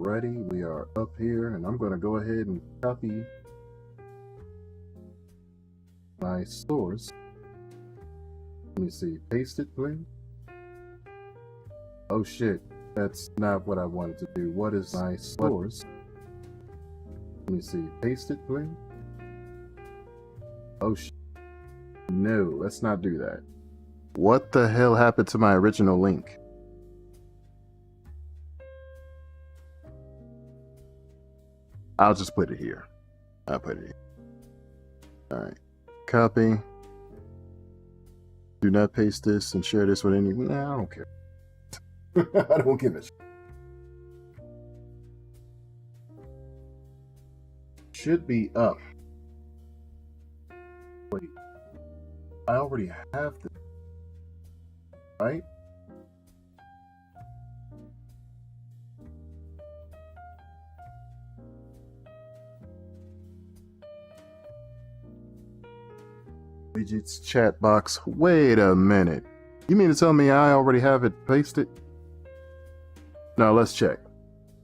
ready. We are up here, and I'm going to go ahead and copy my source. Let me see. Paste it, please. Oh shit. That's not what I wanted to do. What is my source? Let me see. Paste it, please. Oh shit. No, let's not do that. What the hell happened to my original link? I'll just put it here. I'll put it here. Alright. Copy. Do not paste this and share this with anyone. Nah, I don't care. I don't give a shit. Should be up. Wait. I already have this. Right? Widgets chat box. Wait a minute. You mean to tell me I already have it pasted? No, let's check.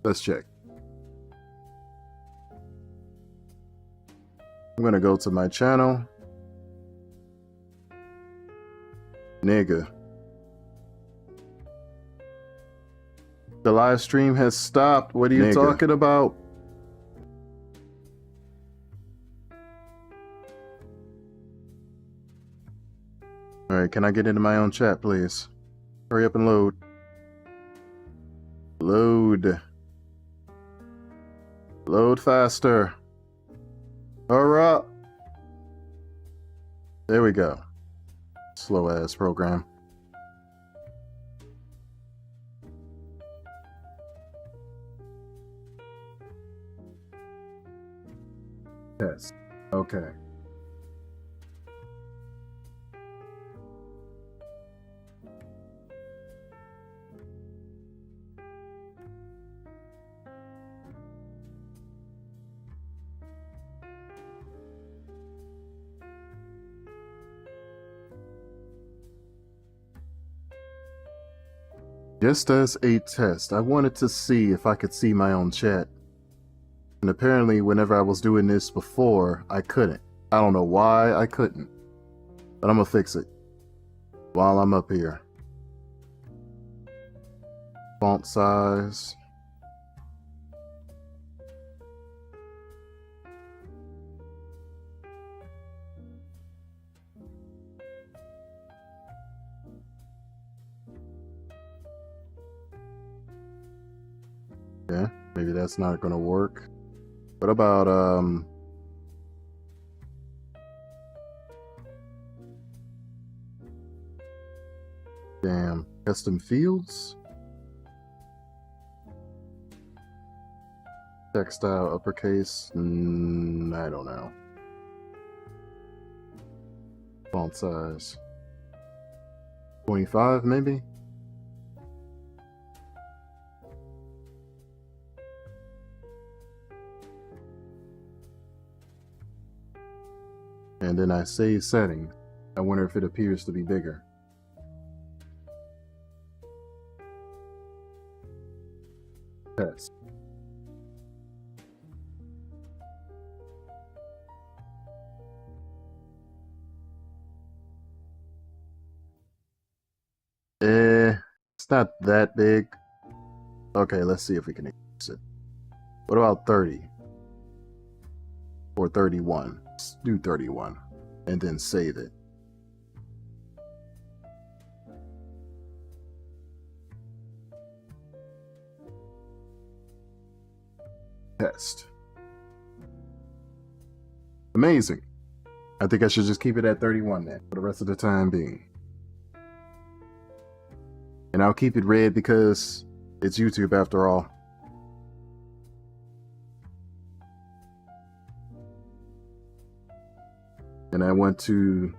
Let's check. I'm gonna go to my channel. Nigga. The live stream has stopped. What are you talking about? Alright, can I get into my own chat, please? Hurry up and load. Load. Load faster. Hurry up. There we go. Slow ass program. Yes. Okay. Just as a test, I wanted to see if I could see my own chat. And apparently, whenever I was doing this before, I couldn't. I don't know why I couldn't. But I'm gonna fix it while I'm up here. Font size. Yeah, maybe that's not gonna work. What about damn, custom fields? Text style uppercase? I don't know. Font size 25 maybe? And then I save setting. I wonder if it appears to be bigger. Test. It's not that big. Okay, let's see if we can increase it. What about 30? Or 31? Let's do 31. And then save it. Test. Amazing. I think I should just keep it at 31 then, for the rest of the time being. And I'll keep it red because it's YouTube after all. And I want to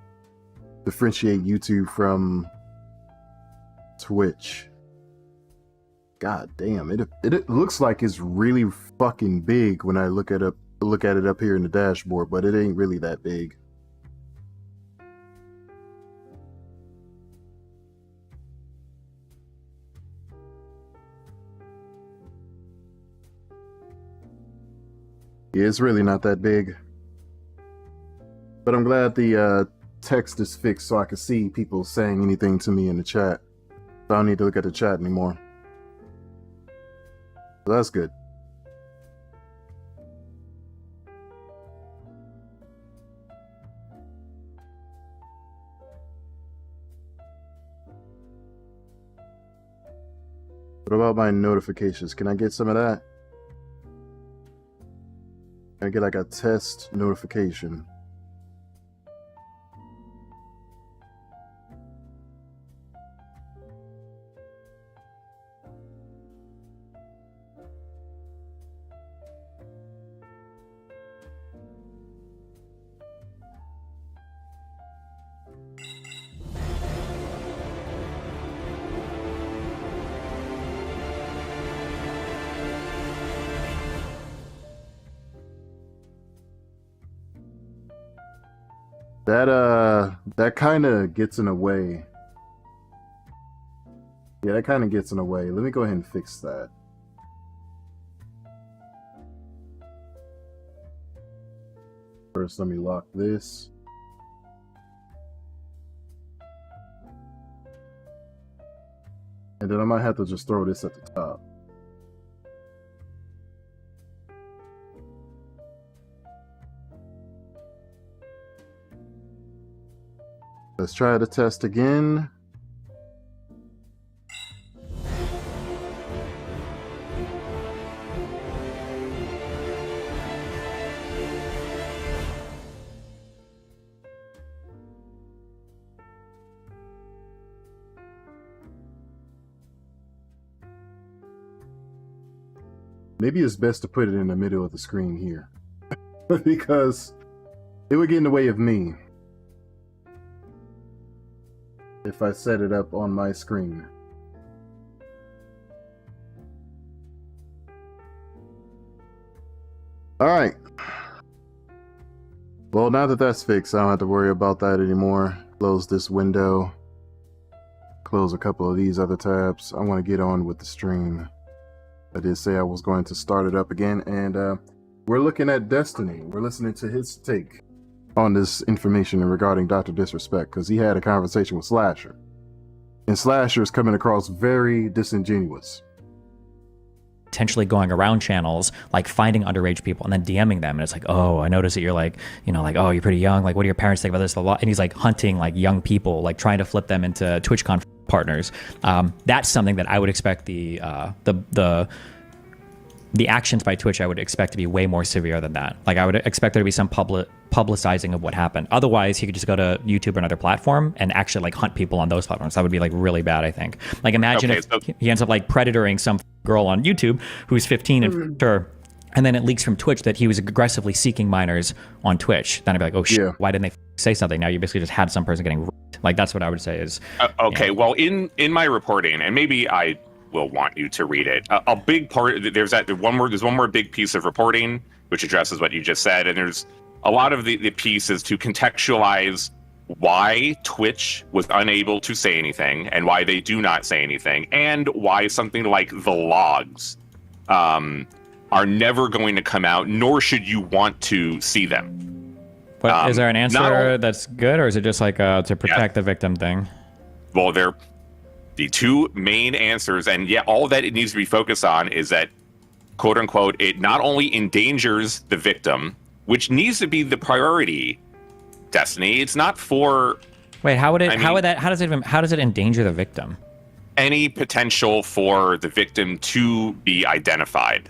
differentiate YouTube from Twitch. God damn, it looks like it's really fucking big when I look at it up here in the dashboard, but it ain't really that big. Yeah, it's really not that big. But I'm glad the text is fixed so I can see people saying anything to me in the chat. So I don't need to look at the chat anymore. So that's good. What about my notifications? Can I get some of that? Can I get like a test notification? That kind of gets in the way. Yeah, that kind of gets in the way. Let me go ahead and fix that. First, let me lock this. And then I might have to just throw this at the top. Let's try the test again. Maybe it's best to put it in the middle of the screen here. Because it would get in the way of me if I set it up on my screen. Alright. Well, now that that's fixed, I don't have to worry about that anymore. Close this window. Close a couple of these other tabs. I want to get on with the stream. I did say I was going to start it up again, and we're looking at Destiny. We're listening to his take on this information regarding Dr. Disrespect, because he had a conversation with Slasher. And Slasher is coming across very disingenuous. Potentially going around channels, like finding underage people and then DMing them. And it's like, oh, I noticed that you're like, you know, like, oh, you're pretty young. Like, what do your parents think about this? And he's like hunting like young people, like trying to flip them into TwitchCon partners. That's something that I would expect the actions by Twitch, I would expect to be way more severe than that. Like, I would expect there to be some publicizing of what happened. Otherwise, he could just go to YouTube or another platform and actually like hunt people on those platforms. That would be like really bad, I think. Like, imagine if he ends up like predatoring some girl on YouTube who's 15 and then it leaks from Twitch that he was aggressively seeking minors on Twitch. Then I'd be like, oh shit, yeah. Why didn't they say something? Now you basically just had some person getting raped. Like, that's what I would say is. Okay, well, in my reporting, and maybe I will want you to read it. A big part, there's one more big piece of reporting which addresses what you just said, and there's a lot of the pieces to contextualize why Twitch was unable to say anything and why they do not say anything, and why something like the logs are never going to come out, nor should you want to see them. But is there an answer that's good, or is it just like to protect the victim thing? Well, they're the two main answers, and all that it needs to be focused on is that, quote unquote, it not only endangers the victim, which needs to be the priority, Destiny. It's not for. Wait, how does it endanger the victim? Any potential for the victim to be identified.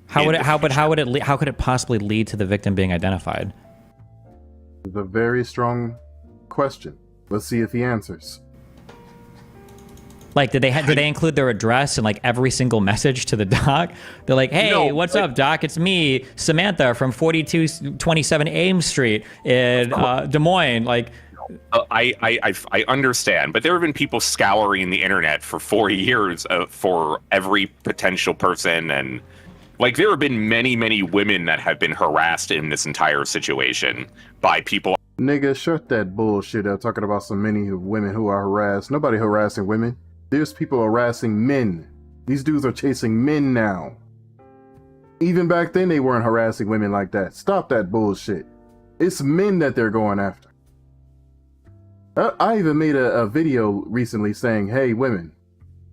How could it possibly lead to the victim being identified? It's a very strong question. Let's see if he answers. Like, did they include their address in like every single message to the doc? They're like, hey, what's up, doc? It's me, Samantha from 4227 Ames Street in Des Moines. Like, I understand, but there have been people scouring the internet for 4 years for every potential person, and like there have been many women that have been harassed in this entire situation by people. Nigga, shut that bullshit up talking about so many women who are harassed. Nobody harassing women. There's people harassing men. These dudes are chasing men now. Even back then, they weren't harassing women like that. Stop that bullshit. It's men that they're going after. I even made a video recently saying, hey, women,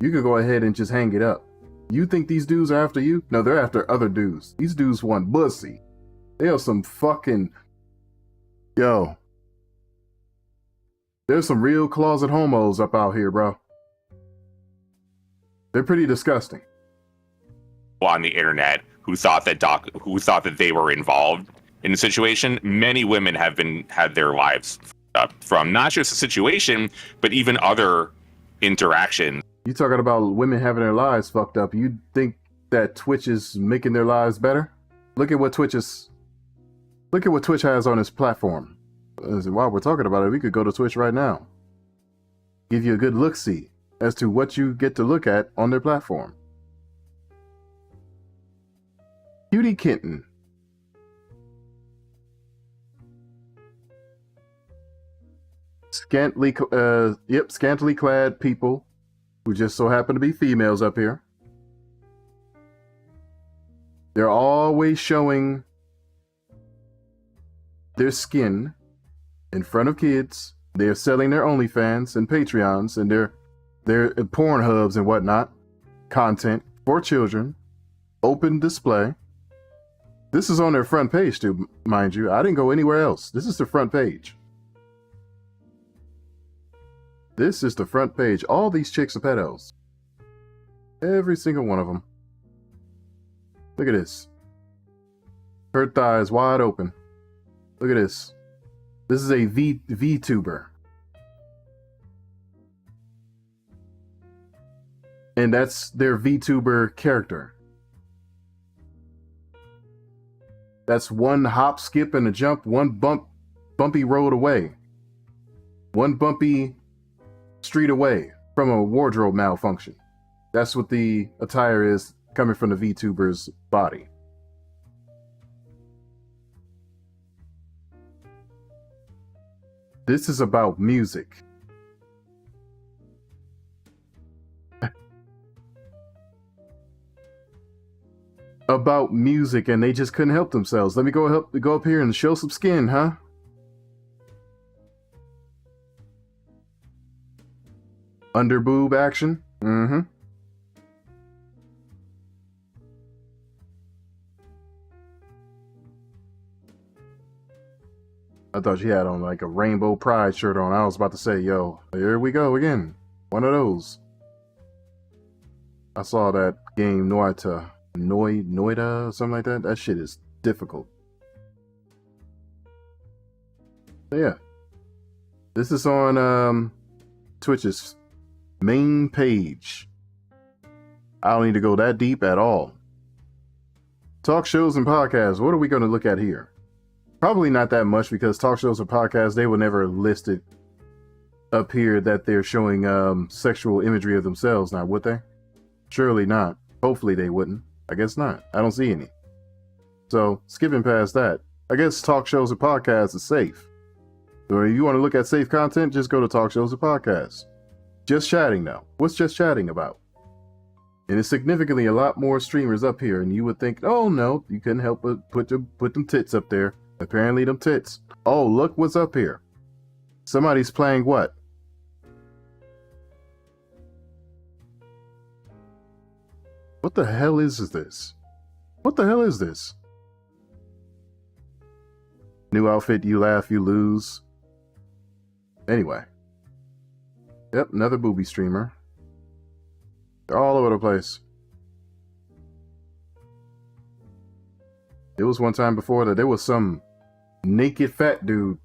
you can go ahead and just hang it up. You think these dudes are after you? No, they're after other dudes. These dudes want pussy. They are some fucking... Yo. There's some real closet homos up out here, bro. They're pretty disgusting. On the internet who thought that they were involved in the situation. Many women have had their lives up from not just the situation, but even other interactions. You talking about women having their lives fucked up? You think that Twitch is making their lives better? Look at what Twitch has on its platform. While we're talking about it, we could go to Twitch right now. Give you a good look-see as to what you get to look at on their platform. Cutie kitten. Scantily clad people who just so happen to be females up here. They're always showing their skin in front of kids. They're selling their OnlyFans and Patreons and their Pornhubs and whatnot. Content for children. Open display. This is on their front page too, mind you. I didn't go anywhere else. This is the front page. This is the front page. All these chicks are pedos. Every single one of them. Look at this. Her thighs wide open. Look at this. This is a VTuber. And that's their VTuber character. That's one hop, skip, and a jump, one bumpy road away. One bumpy street away from a wardrobe malfunction. That's what the attire is coming from the VTuber's body. This is about music. About music, and they just couldn't help themselves. Let me go up here and show some skin, huh? Under boob action. Mm-hmm. I thought she had on like a rainbow pride shirt on. I was about to say, yo, here we go again. One of those. I saw that game Noita or something like that. That shit is difficult. So yeah. This is on Twitch's main page. I don't need to go that deep at all. Talk shows and podcasts. What are we going to look at here? Probably not that much, because talk shows and podcasts, they will never list it up here that they're showing sexual imagery of themselves now, would they? Surely not. Hopefully they wouldn't. I guess not. I don't see any. So, skipping past that, I guess talk shows and podcasts is safe. So if you want to look at safe content, just go to talk shows and podcasts. Just chatting now. What's just chatting about? And it's significantly a lot more streamers up here, and you would think, oh no, you couldn't help but put them tits up there. Apparently them tits. Oh, look what's up here. Somebody's playing what? What the hell is this? What the hell is this? New outfit, you laugh, you lose. Anyway. Yep, another booby streamer. They're all over the place. There was one time before that there was some naked fat dude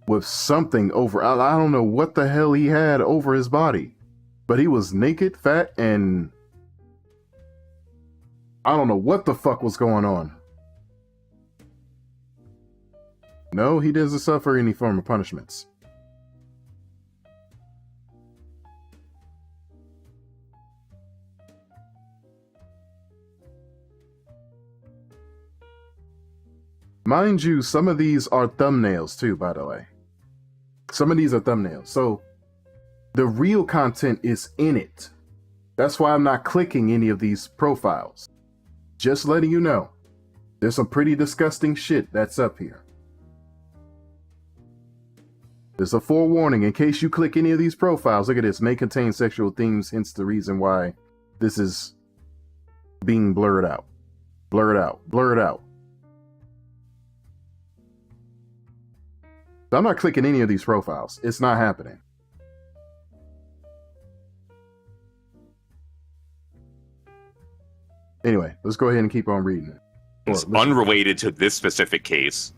with something over. I don't know what the hell he had over his body. But he was naked, fat, and I don't know what the fuck was going on. No, he doesn't suffer any form of punishments. Mind you, some of these are thumbnails too, by the way. Some of these are thumbnails. So the real content is in it. That's why I'm not clicking any of these profiles. Just letting you know. There's some pretty disgusting shit that's up here. There's a forewarning in case you click any of these profiles. Look at this. May contain sexual themes, hence the reason why this is being blurred out. Blurred out. Blurred out. So I'm not clicking any of these profiles. It's not happening. Anyway, let's go ahead and keep on reading it. It's unrelated to this specific case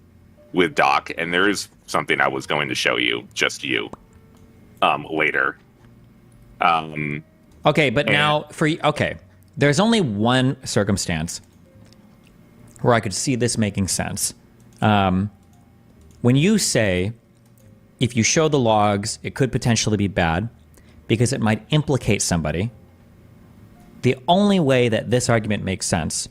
with Doc, and there is something I was going to show you, just you, later. Okay, but now there's only one circumstance where I could see this making sense. When you say, if you show the logs, it could potentially be bad because it might implicate somebody. The only way that this argument makes sense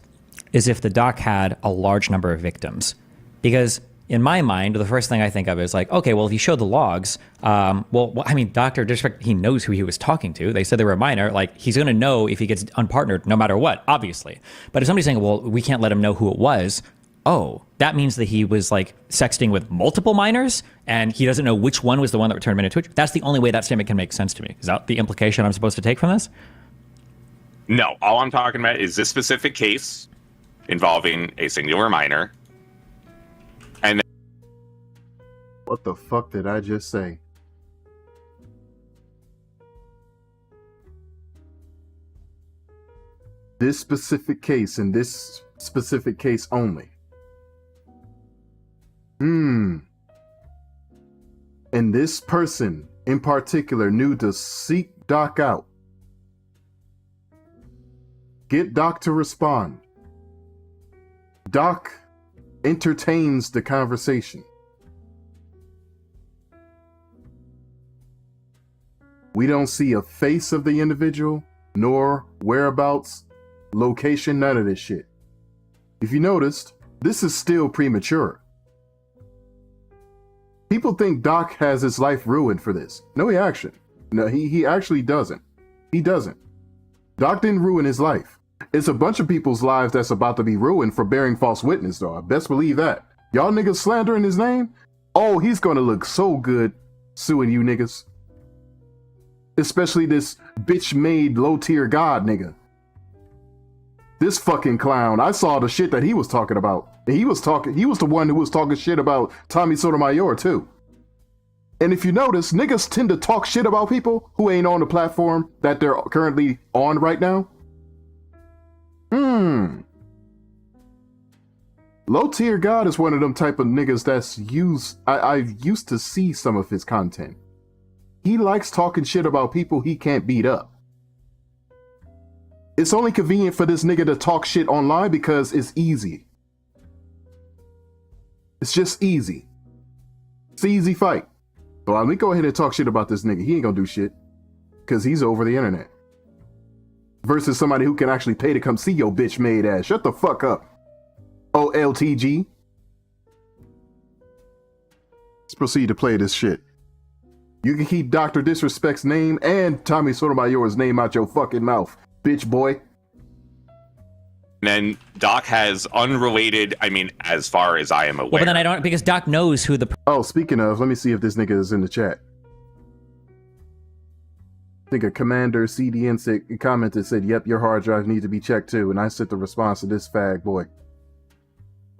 is if the doc had a large number of victims. Because in my mind, the first thing I think of is like, okay, well, if you show the logs, Dr. Disrespect, he knows who he was talking to. They said they were a minor. Like, he's going to know if he gets unpartnered no matter what, obviously. But if somebody's saying, well, we can't let him know who it was, oh, that means that he was like sexting with multiple minors and he doesn't know which one was the one that returned him into Twitch. That's the only way that statement can make sense to me. Is that the implication I'm supposed to take from this? No, all I'm talking about is this specific case involving a singular minor. And then, what the fuck did I just say? This specific case and this specific case only. And this person in particular knew to seek Doc out. Get Doc to respond. Doc entertains the conversation. We don't see a face of the individual, nor whereabouts, location, none of this shit. If you noticed, this is still premature. People think Doc has his life ruined for this. No, he actually doesn't. He doesn't. Doc didn't ruin his life. It's a bunch of people's lives that's about to be ruined for bearing false witness, though. I best believe that. Y'all niggas slandering his name? Oh, he's gonna look so good suing you niggas. Especially this bitch-made low-tier god nigga. This fucking clown. I saw the shit that he was talking about. He was the one who was talking shit about Tommy Sotomayor, too. And if you notice, niggas tend to talk shit about people who ain't on the platform that they're currently on right now. Low tier God is one of them type of niggas that's I've used to see some of his content. He likes talking shit about people he can't beat up. It's only convenient for this nigga to talk shit online because it's easy. It's just easy. It's an easy fight. Well, let me go ahead and talk shit about this nigga. He ain't gonna do shit because he's over the internet. Versus somebody who can actually pay to come see your bitch made ass. Shut the fuck up. OLTG. Let's proceed to play this shit. You can keep Dr. Disrespect's name and Tommy Sotomayor's name out your fucking mouth, bitch boy. And then Doc has unrelated, as far as I am aware. Well, but then I don't, because Doc knows who the... Oh, speaking of, let me see if this nigga is in the chat. I think a Commander CDN commented, said, yep, your hard drive needs to be checked too. And I sent the response to this fag boy.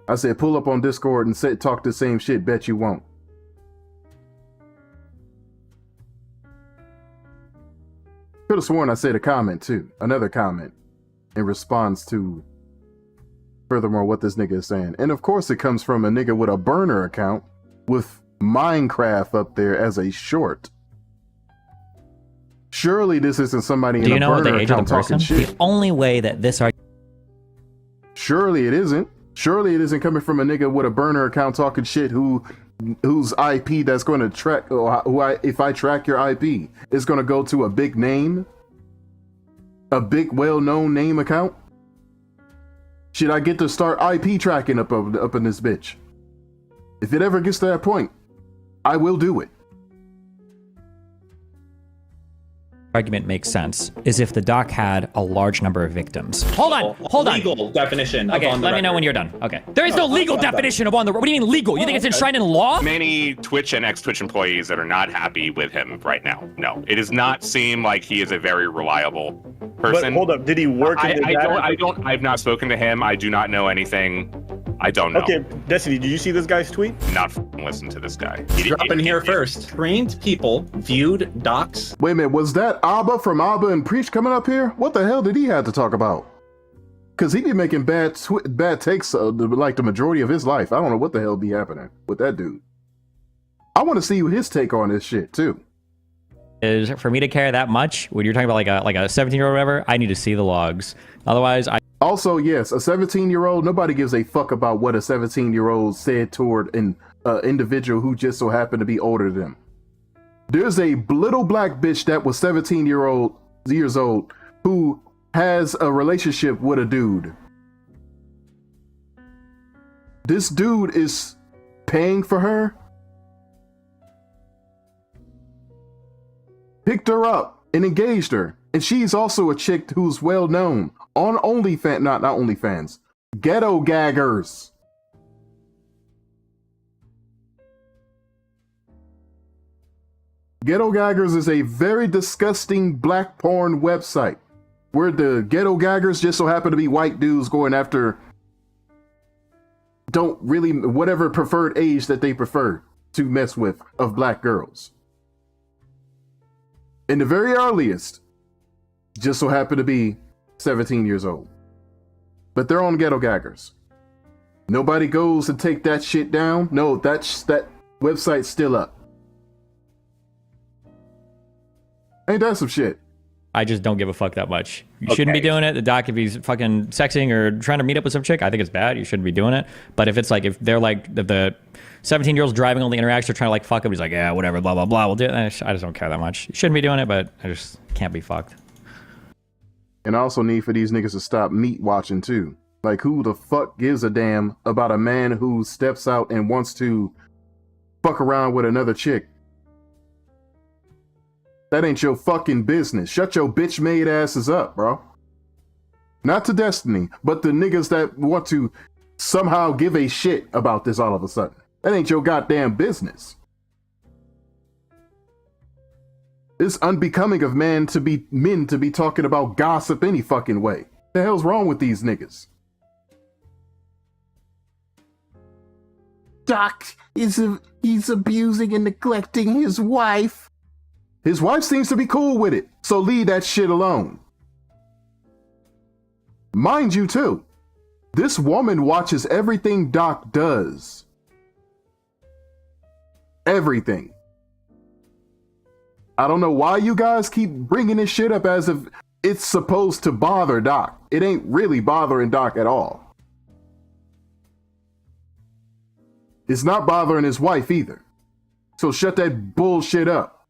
I said, pull up on Discord and talk the same shit, bet you won't. Could have sworn I said a comment too. Another comment in response to furthermore what this nigga is saying. And of course it comes from a nigga with a burner account with Minecraft up there as a short. Surely this isn't somebody in a burner account talking shit. The only way that this Surely it isn't. Surely it isn't coming from a nigga with a burner account talking shit whose IP that's going to track, if I track your IP, it's going to go to a big name, a big well-known name account. Should I get to start IP tracking up in this bitch? If it ever gets to that point, I will do it. argument makes sense is if the doc had a large number of victims. Hold on. Legal definition. Okay, let me know when you're done. Okay. There is no legal definition of on the. What do you mean legal? You think it's enshrined in law? Many Twitch and ex-Twitch employees that are not happy with him right now. No, it does not seem like he is a very reliable person. But hold up, did he work in the I've not spoken to him. I do not know anything. I don't know. Okay, Destiny, did you see this guy's tweet? Not listen to this guy. Drop in here first. Trained people viewed docs. Wait a minute, was that Abba from Abba and Preach coming up here? What the hell did he have to talk about? Because he be making bad takes like the majority of his life. I don't know what the hell be happening with that dude. I want to see his take on this shit too. Is for me to care that much when you're talking about like a 17-year-old or whatever, I need to see the logs. Otherwise, Also, yes, a 17-year-old, nobody gives a fuck about what a 17-year-old said toward an individual who just so happened to be older than them. There's a little black bitch that was 17 years old who has a relationship with a dude. This dude is paying for her, picked her up and engaged her. And she's also a chick who's well known on OnlyFans, not OnlyFans, Ghetto Gaggers. Ghetto Gaggers is a very disgusting black porn website where the Ghetto Gaggers just so happen to be white dudes going after whatever preferred age that they prefer to mess with of black girls. In the very earliest, just so happen to be 17 years old. But they're on Ghetto Gaggers. Nobody goes to take that shit down. No, that website's still up. Ain't that some shit? I just don't give a fuck that much. You shouldn't be doing it. The doc, if he's fucking sexing or trying to meet up with some chick, I think it's bad. You shouldn't be doing it. But if it's like, if they're like the 17-year-old's driving on the interacts, they're trying to like fuck him. He's like, yeah, whatever, blah, blah, blah. We'll do it. I just don't care that much. You shouldn't be doing it, but I just can't be fucked. And I also need for these niggas to stop meat watching too. Like, who the fuck gives a damn about a man who steps out and wants to fuck around with another chick? That ain't your fucking business. Shut your bitch made asses up, bro. Not to Destiny, but the niggas that want to somehow give a shit about this all of a sudden. That ain't your goddamn business. It's unbecoming of men to be talking about gossip any fucking way. The hell's wrong with these niggas? Doc he's abusing and neglecting his wife. His wife seems to be cool with it, so leave that shit alone. Mind you, too, this woman watches everything Doc does. Everything. I don't know why you guys keep bringing this shit up as if it's supposed to bother Doc. It ain't really bothering Doc at all. It's not bothering his wife either. So shut that bullshit up.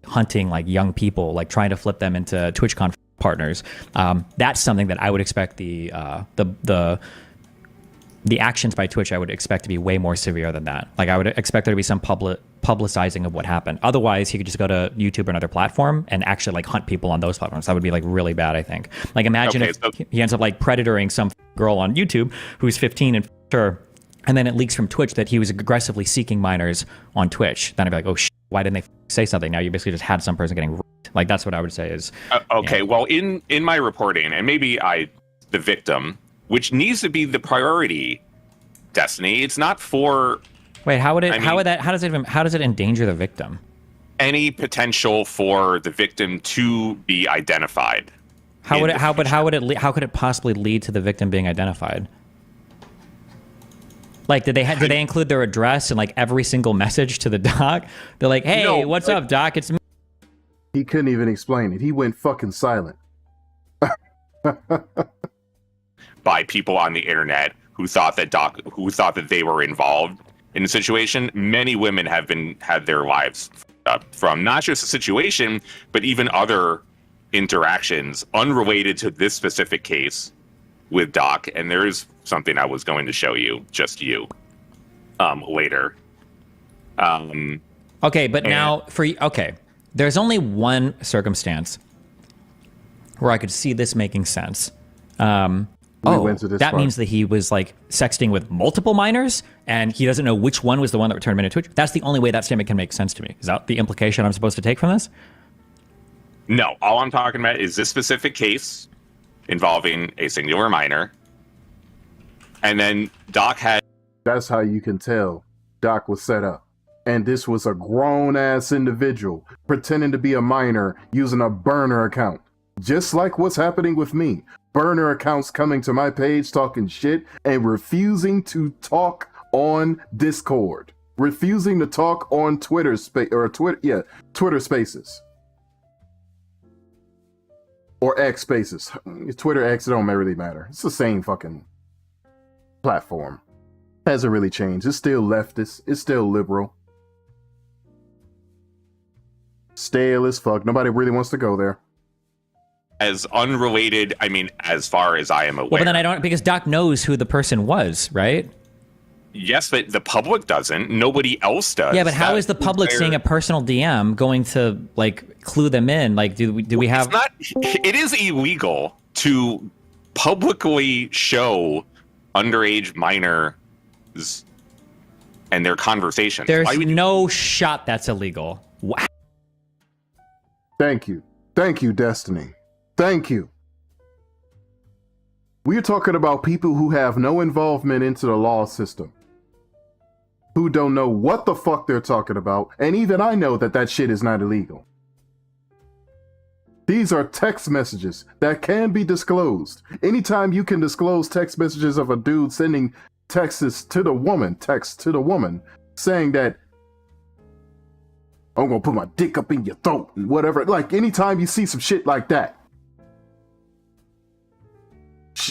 Hunting like young people, like trying to flip them into TwitchCon partners. That's something that I would expect the actions by Twitch, I would expect to be way more severe than that. Like, I would expect there to be some publicizing of what happened. Otherwise, he could just go to YouTube or another platform and actually like hunt people on those platforms. That would be like really bad, I think. Like, imagine if he ends up like predatoring some girl on YouTube who's 15 and her, and then it leaks from Twitch that he was aggressively seeking minors on Twitch. Then I'd be like, oh shit, why didn't they say something? Now you basically just had some person getting raped. Like, that's what I would say is. Okay, well, in my reporting, and maybe the victim, which needs to be the priority, Destiny. It's not for. Wait, how does it endanger the victim? Any potential for the victim to be identified. How could it possibly lead to the victim being identified? Like, did they include their address and like every single message to the doc? They're like, hey, no, what's up, doc? It's me. He couldn't even explain it. He went fucking silent. By people on the internet who thought that they were involved in the situation. Many women have had their lives up from not just the situation, but even other interactions unrelated to this specific case with Doc. And there is something I was going to show you, later. Okay, but now there's only one circumstance where I could see this making sense. That means that he was like sexting with multiple minors and he doesn't know which one was the one that returned him into Twitch. That's the only way that statement can make sense to me. Is that the implication I'm supposed to take from this? No, all I'm talking about is this specific case involving a singular minor. And then Doc had... That's how you can tell Doc was set up. And this was a grown-ass individual pretending to be a minor using a burner account. Just like what's happening with me. Burner accounts coming to my page talking shit and refusing to talk on Discord. Refusing to talk on Twitter Spaces. Or X Spaces. Twitter X, it don't really matter. It's the same fucking platform. Hasn't really changed. It's still leftist. It's still liberal. Stale as fuck. Nobody really wants to go there. As unrelated, I mean, as far as I am aware. Well, but then I don't, because Doc knows who the person was, right? Yes, but the public doesn't. Nobody else does. Yeah, but how is the public seeing a personal DM going to like clue them in? Like, do we have? It is illegal to publicly show underage minors and their conversations. There's no shot that's illegal. Wow. Thank you, Destiny. Thank you. We're talking about people who have no involvement into the law system. Who don't know what the fuck they're talking about, and even I know that shit is not illegal. These are text messages that can be disclosed. Anytime you can disclose text messages of a dude sending texts to the woman, saying that, I'm gonna put my dick up in your throat, and whatever. Like, anytime you see some shit like that,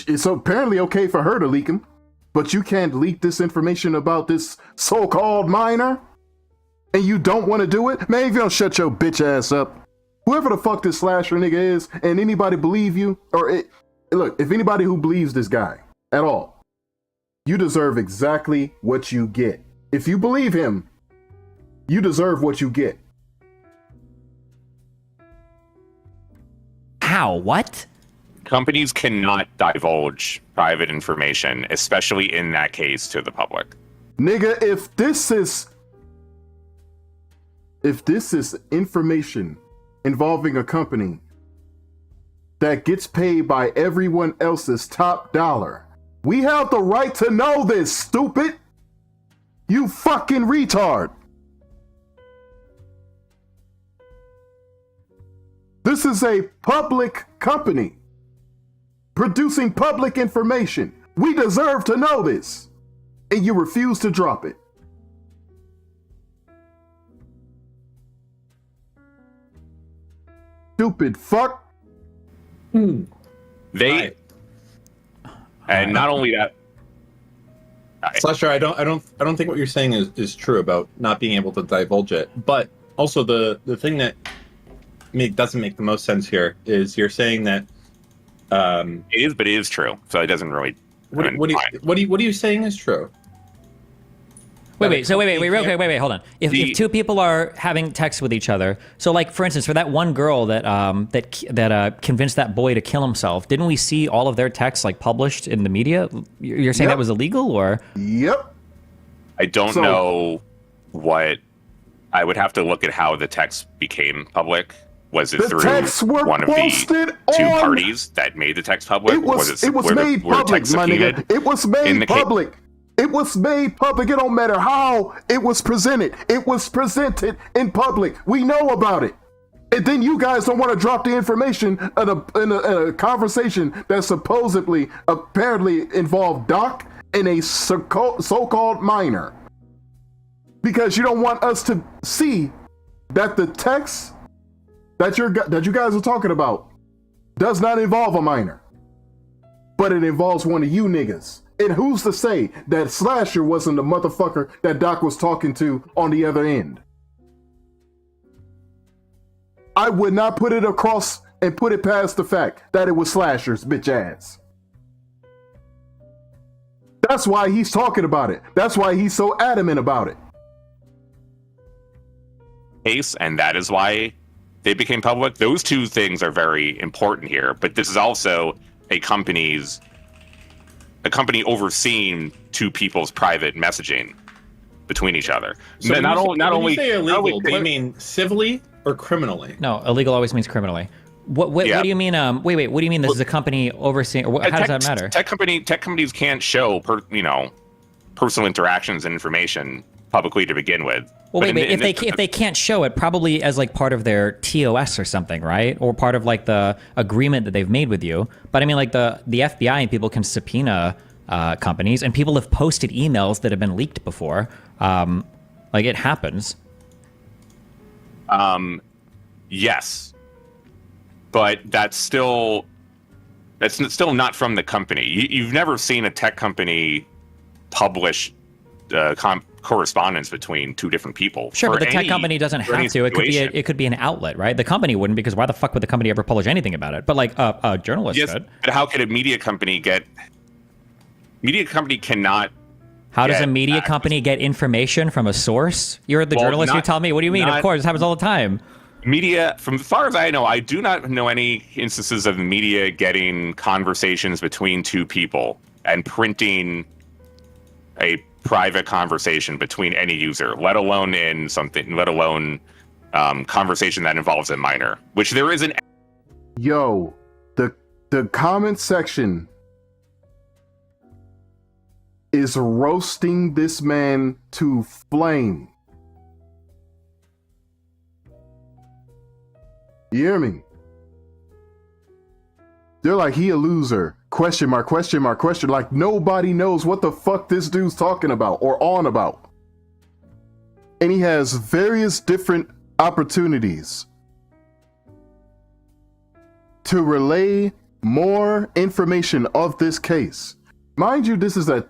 it's apparently okay for her to leak them, but you can't leak this information about this so-called minor, and you don't want to do it? Man, if you don't shut your bitch ass up, whoever the fuck this slasher nigga is, and anybody believe you, look, if anybody who believes this guy at all, you deserve exactly what you get. If you believe him, you deserve what you get. How? What? Companies cannot divulge private information, especially in that case, to the public. Nigga, if this is information involving a company that gets paid by everyone else's top dollar, we have the right to know this, stupid. You fucking retard. This is a public company producing public information. We deserve to know this. And you refuse to drop it. Stupid fuck. And not only that, Slasher, I don't think what you're saying is true about not being able to divulge it. But also the thing that doesn't make the most sense here is you're saying that it is, but it is true. So it doesn't really. What are you saying is true? Wait, hold on. If two people are having sex with each other, so like for instance, for that one girl that convinced that boy to kill himself, didn't we see all of their texts like published in the media? You're saying that was illegal, or? Yep. I don't know what. I would have to look at how the text became public. Was it through one of the two parties that made the text public? It was made public, my nigga. It was made public. It was made public. It don't matter how it was presented. It was presented in public. We know about it. And then you guys don't want to drop the information in a conversation that supposedly, apparently involved Doc and a so-called minor. Because you don't want us to see that the text that you guys are talking about does not involve a minor. But it involves one of you niggas. And who's to say that Slasher wasn't the motherfucker that Doc was talking to on the other end? I would not put it across and put it past the fact that it was Slasher's bitch ass. That's why he's talking about it. That's why he's so adamant about it. Case, and that is why they became public. Those two things are very important here. But this is also a company overseeing two people's private messaging between each other. So not when you say illegal, only do you mean civilly or criminally? No, illegal always means criminally. What do you mean? Wait. What do you mean? This is a company overseeing? Or how does that matter? Tech companies can't show personal interactions and information publicly to begin with. Well, wait. If they can't show it, probably as like part of their TOS or something, right? Or part of like the agreement that they've made with you. But I mean, like the FBI and people can subpoena companies, and people have posted emails that have been leaked before. Like it happens. Yes, but that's still not from the company. You've never seen a tech company publish correspondence between two different people. Sure, but the tech company doesn't have to. It could be an outlet, right? The company wouldn't, because why the fuck would the company ever publish anything about it? But like a journalist could. But how could a media company get? Media company cannot. How does a media company get information from a source? You're the journalist. You tell me. What do you mean? Of course, it happens all the time. Media, from as far as I know, I do not know any instances of media getting conversations between two people and printing a private conversation between any user, let alone conversation that involves a minor, which there isn't. Yo, the comment section is roasting this man to flame. You hear me? They're like, he a loser. Question mark, question mark, question. Like nobody knows what the fuck this dude's talking about or on about. And he has various different opportunities to relay more information of this case. Mind you, this is a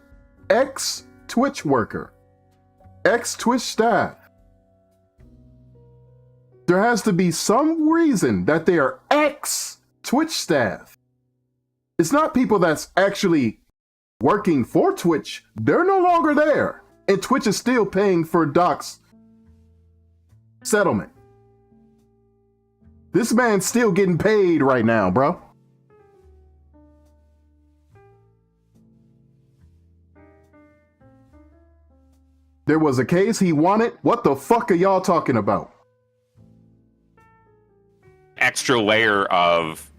ex-Twitch worker, ex-Twitch staff. There has to be some reason that they are ex-Twitch staff. It's not people that's actually working for Twitch. They're no longer there. And Twitch is still paying for Doc's settlement. This man's still getting paid right now, bro. There was a case he wanted. What the fuck are y'all talking about? Extra layer of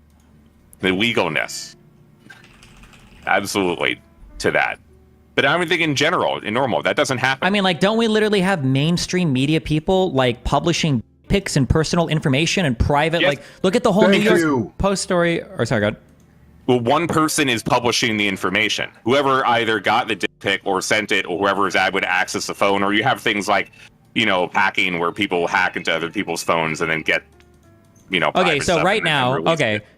the legalness. Absolutely to that. But I would think in general, in normal, that doesn't happen. I mean, like, don't we literally have mainstream media people like publishing pics and personal information and private? Yes. Like, look at the whole New York Post story. Or sorry, go ahead. Well, one person is publishing the information. Whoever either got the dick pic or sent it, or whoever would access the phone, or you have things like, hacking where people hack into other people's phones and then get, Okay, so right now,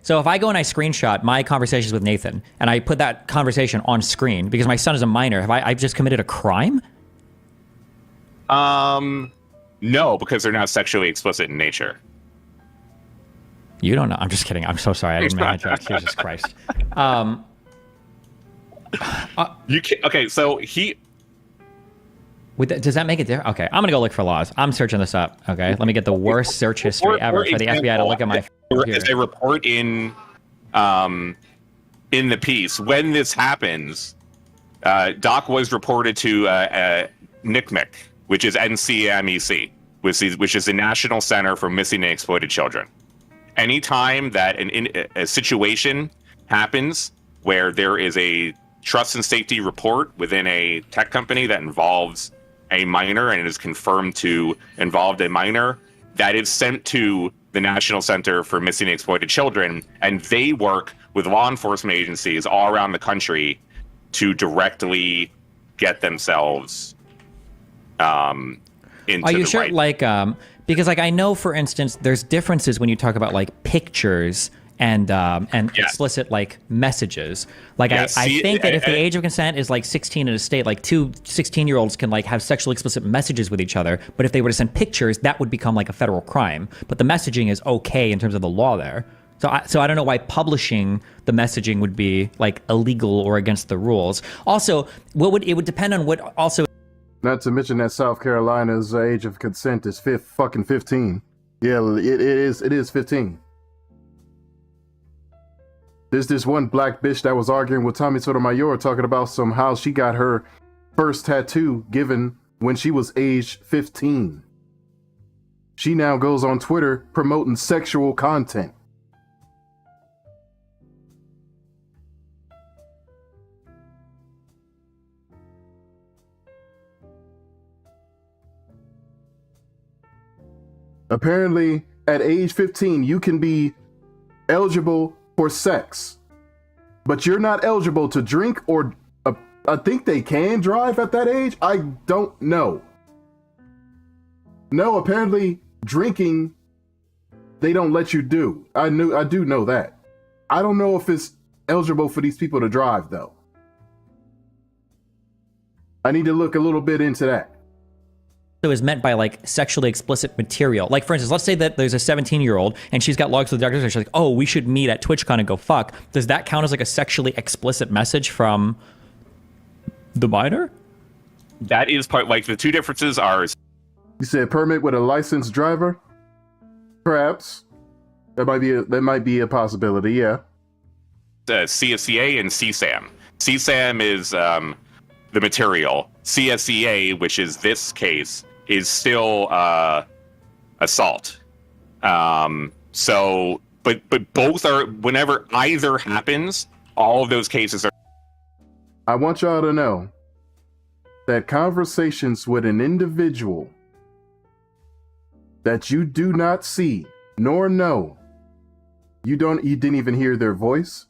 so if I go and I screenshot my conversations with Nathan and I put that conversation on screen because my son is a minor, have I've just committed a crime? No, because they're not sexually explicit in nature. You don't know. I'm just kidding. I'm so sorry. I didn't mean to interrupt. Jesus Christ. You can, okay, so he. Does that make it there? Okay, I'm gonna go look for laws. I'm searching this up. Okay, let me get the worst search history ever for the FBI to look at my. As a report in the piece, when this happens, Doc was reported to NCMEC, which is NCMEC, which is the National Center for Missing and Exploited Children. Anytime that a situation happens where there is a trust and safety report within a tech company that involves a minor and it is confirmed to involve a minor, that is sent to the National Center for Missing and Exploited Children, and they work with law enforcement agencies all around the country to directly get themselves into. Are you sure? Like, because like I know, for instance, there's differences when you talk about like pictures and explicit like messages. Like I think that if the age of consent is like 16 in a state, like two 16-year-olds can like have sexually explicit messages with each other. But if they were to send pictures, that would become like a federal crime. But the messaging is okay in terms of the law there. So I don't know why publishing the messaging would be like illegal or against the rules. Also, it would depend on what also. Not to mention that South Carolina's age of consent is fucking 15. Yeah, it is 15. There's this one black bitch that was arguing with Tommy Sotomayor talking about how she got her first tattoo given when she was age 15. She now goes on Twitter promoting sexual content. Apparently, at age 15, you can be eligible for sex, but you're not eligible to drink or I think they can drive at that age. I don't know. No, apparently drinking, they don't let you do. I do know that. I don't know if it's eligible for these people to drive though. I need to look a little bit into that. So is meant by like sexually explicit material. Like for instance, let's say that there's a 17-year-old and she's got logs with the doctors and she's like, oh, we should meet at TwitchCon and go fuck. Does that count as like a sexually explicit message from the minor? That is part, like the two differences are. You said permit with a licensed driver? Perhaps. That might be a possibility, yeah. CSCA and CSAM. CSAM is the material. CSCA, which is this case, is still assault. So, but both are, whenever either happens, all of those cases are. I want y'all to know that conversations with an individual that you do not see nor know, you didn't even hear their voice,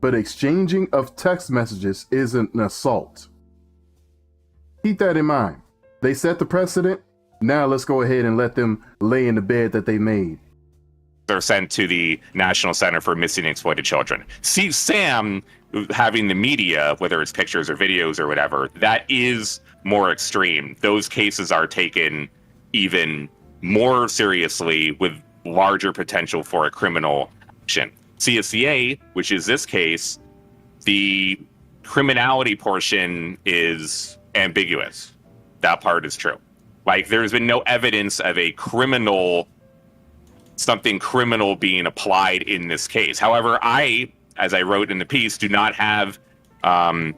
but exchanging of text messages is an assault. Keep that in mind. They set the precedent. Now let's go ahead and let them lay in the bed that they made. They're sent to the National Center for Missing and Exploited Children. See, Sam, having the media, whether it's pictures or videos or whatever, that is more extreme. Those cases are taken even more seriously with larger potential for a criminal action. CSCA, which is this case, the criminality portion is ambiguous. That part is true. Like, there's been no evidence of something criminal being applied in this case. However, I, as I wrote in the piece, do not have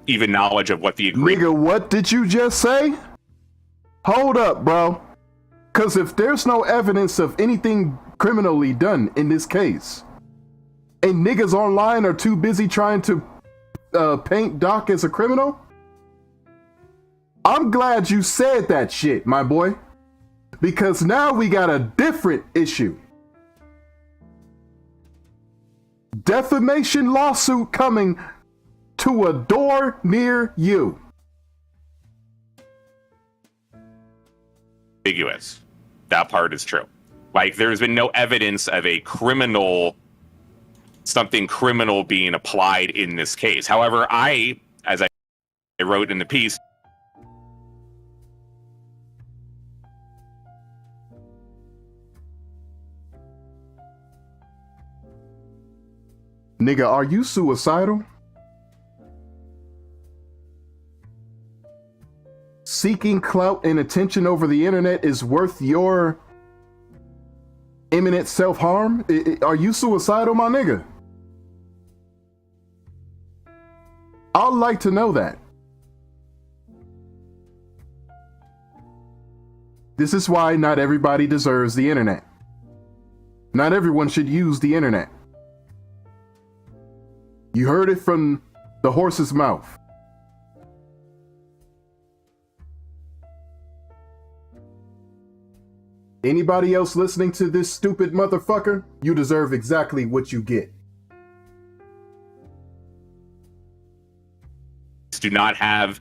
even knowledge of what the agreement. Nigga, what did you just say? Hold up, bro. Because if there's no evidence of anything criminally done in this case, and niggas online are too busy trying to paint Doc as a criminal, I'm glad you said that shit, my boy. Because now we got a different issue. Defamation lawsuit coming to a door near you. Ambiguous. That part is true. Like, there's been no evidence of something criminal being applied in this case. However, I, as I wrote in the piece, Nigga, are you suicidal? Seeking clout and attention over the internet is worth your imminent self-harm? Are you suicidal, my nigga? I'd like to know that. This is why not everybody deserves the internet. Not everyone should use the internet. You heard it from the horse's mouth. Anybody else listening to this stupid motherfucker, you deserve exactly what you get. Do not have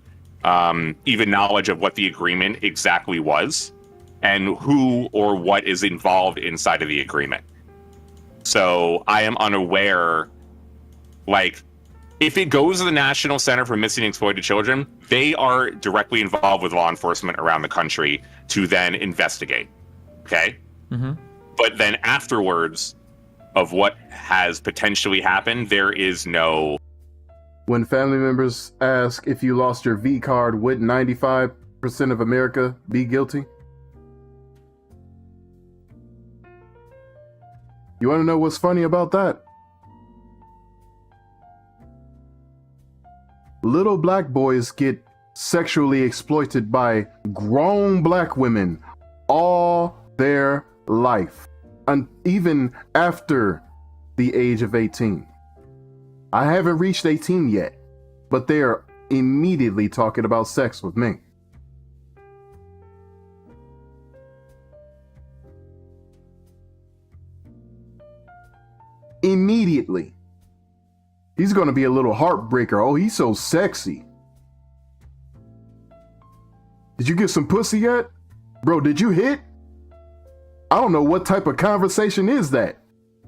even knowledge of what the agreement exactly was and who or what is involved inside of the agreement. So I am unaware. Like, if it goes to the National Center for Missing and Exploited Children, they are directly involved with law enforcement around the country to then investigate. Okay? Mm-hmm. But then afterwards of what has potentially happened, there is no. When family members ask if you lost your V card, would 95% of America be guilty? You want to know what's funny about that? Little black boys get sexually exploited by grown black women all their life, and even after the age of 18. I haven't reached 18 yet, but they are immediately talking about sex with me. Immediately. He's gonna be a little heartbreaker. Oh, he's so sexy. Did you get some pussy yet? Bro, did you hit? I don't know what type of conversation is that.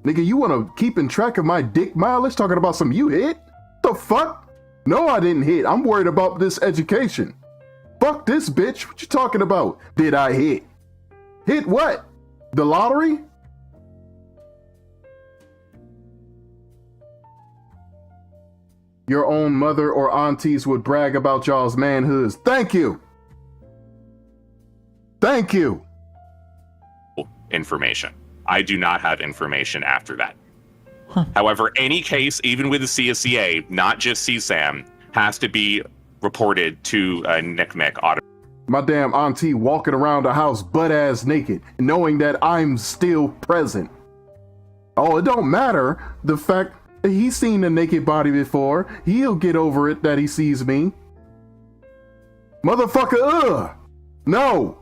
Nigga, you wanna keeping track of my dick mileage talking about some you hit? The fuck? No, I didn't hit. I'm worried about this education. Fuck this bitch. What you talking about? Did I hit? Hit what? The lottery? Your own mother or aunties would brag about y'all's manhoods. Thank you. Thank you. Information. I do not have information after that. However, any case, even with the CSCA, not just CSAM, has to be reported to NCMEC automatically. My damn auntie walking around the house butt-ass naked, knowing that I'm still present. Oh, it don't matter. The fact he's seen a naked body before. He'll get over it that he sees me. Motherfucker, no.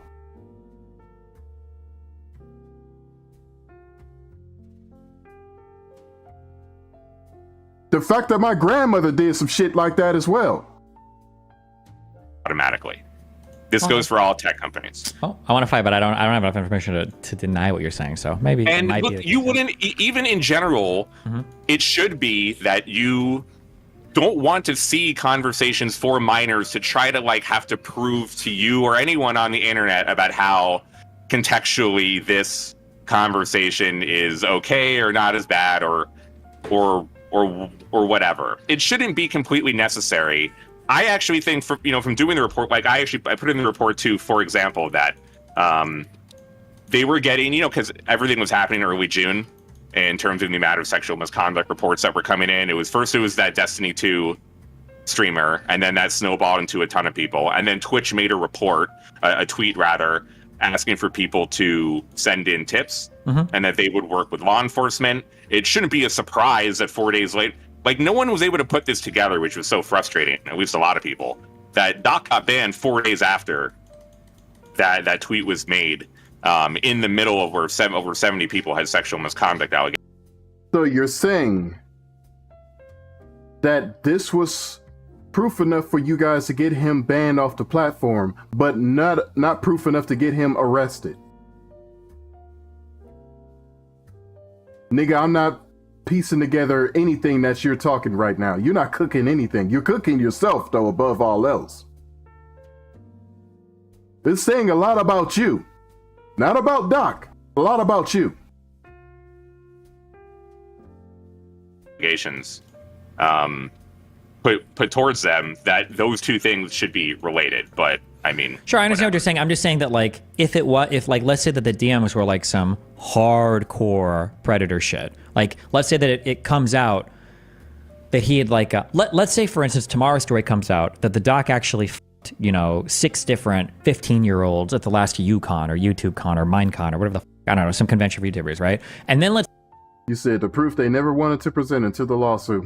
The fact that my grandmother did some shit like that as well. Automatically. This goes for all tech companies. Oh, I want to fight, but I don't have enough information to deny what you're saying. So maybe. And look, you wouldn't, even in general, it should be that you don't want to see conversations for minors to try to like have to prove to you or anyone on the internet about how contextually this conversation is okay or not as bad or whatever. It shouldn't be completely necessary. I actually think from doing the report, like I put in the report too, for example, that they were getting, because everything was happening early June in terms of the amount of sexual misconduct reports that were coming in. It was that Destiny 2 streamer, and then that snowballed into a ton of people. And then Twitch made a tweet rather, asking for people to send in tips and that they would work with law enforcement. It shouldn't be a surprise that 4 days later, like no one was able to put this together, which was so frustrating, at least a lot of people, that Doc got banned 4 days after that tweet was made, in the middle of where over 70 people had sexual misconduct allegations. So you're saying that this was proof enough for you guys to get him banned off the platform, but not proof enough to get him arrested? Nigga, I'm not piecing together anything that you're talking right now. You're not cooking anything. You're cooking yourself, though, above all else. It's saying a lot about you. Not about Doc. A lot about you. Allegations put towards them that those two things should be related, but I mean, sure, I understand what you're saying. I'm just saying that like if let's say that the DMs were like some hardcore predator shit, like let's say that it comes out that he had like let's say for instance tomorrow's story comes out that the Doc actually f***ed, 6 different 15-year-olds at the last UCon or YouTube Con or Minecon or whatever I don't know, some convention for YouTubers, right? And then You said the proof they never wanted to present into the lawsuit.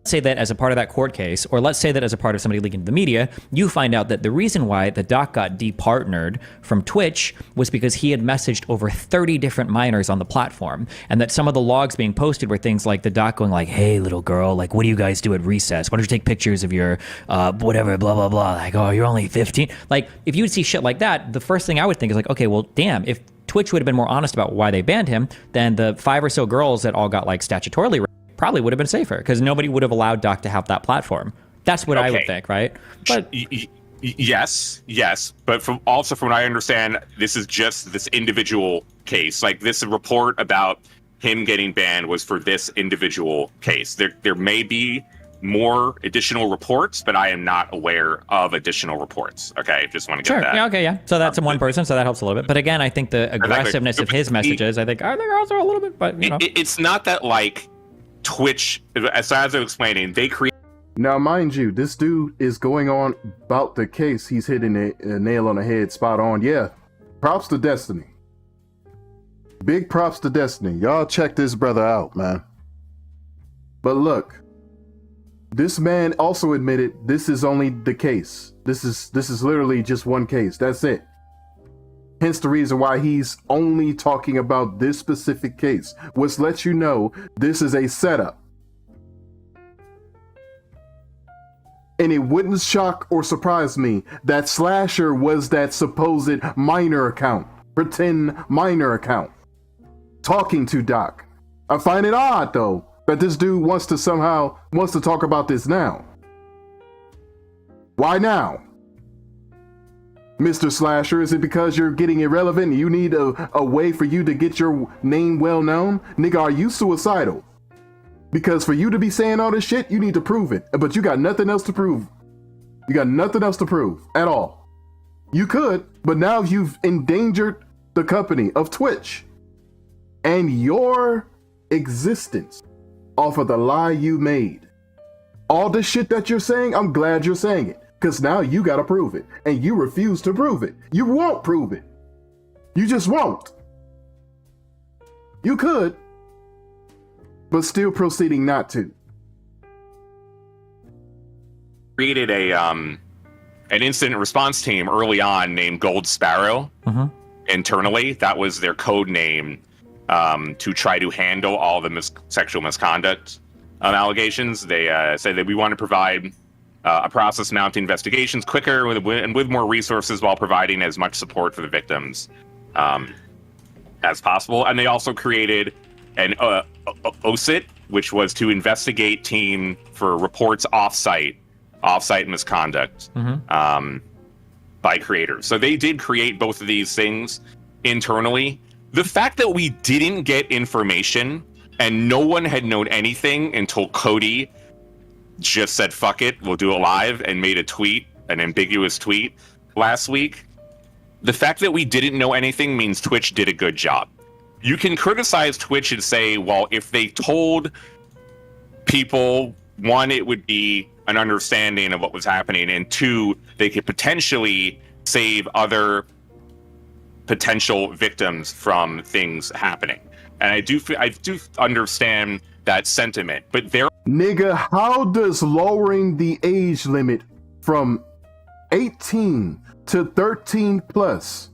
say that as a part of that court case, or let's say that as a part of somebody leaking to the media, you find out that the reason why the Doc got departnered from Twitch was because he had messaged over 30 different minors on the platform, and that some of the logs being posted were things like the Doc going like, hey, little girl, like, what do you guys do at recess? Why don't you take pictures of your whatever, blah, blah, blah. Like, oh, you're only 15. Like, if you would see shit like that, the first thing I would think is like, okay, well, damn, if Twitch would have been more honest about why they banned him, then the 5 or so girls that all got like statutorily raped probably would have been safer because nobody would have allowed Doc to have that platform. That's what I would think, right? But yes, but from what I understand, this is just this individual case. Like this report about him getting banned was for this individual case. There may be more additional reports, but I am not aware of additional reports. Okay, just want to get that. Yeah, okay, yeah. So that's one person, so that helps a little bit. But again, I think the aggressiveness of his messages, I think are also a little bit, but you know. It's not that like Twitch, as I was explaining, they create. Now, mind you, this dude is going on about the case. He's hitting a nail on the head, spot on. Yeah, props to Destiny. Big props to Destiny. Y'all check this brother out, man. But look, this man also admitted this is only the case. This is literally just one case. That's it. Hence the reason why he's only talking about this specific case, which lets you know this is a setup. And it wouldn't shock or surprise me that Slasher was that supposed minor account, pretend minor account, talking to Doc. I find it odd, though, that this dude wants to talk about this now. Why now? Mr. Slasher, is it because you're getting irrelevant and you need a way for you to get your name well known? Nigga, are you suicidal? Because for you to be saying all this shit, you need to prove it. But you got nothing else to prove. You got nothing else to prove at all. You could, but now you've endangered the company of Twitch and your existence off of the lie you made. All this shit that you're saying, I'm glad you're saying it. Because now you gotta prove it. And you refuse to prove it. You won't prove it. You just won't. You could, but still proceeding not to. Created an incident response team early on named Gold Sparrow internally. That was their code name to try to handle all the sexual misconduct allegations. They said that we want to provide a process mounting investigations quicker and with more resources while providing as much support for the victims as possible. And they also created an OSIT, which was to investigate team for reports offsite misconduct by creators. So they did create both of these things internally. The fact that we didn't get information and no one had known anything until Cody just said, fuck it, we'll do it live, and made a tweet, an ambiguous tweet last week. The fact that we didn't know anything means Twitch did a good job. You can criticize Twitch and say, well, if they told people, one, it would be an understanding of what was happening, and two, they could potentially save other potential victims from things happening. And I do understand that sentiment, but there. Nigga, how does lowering the age limit from 18 to 13 plus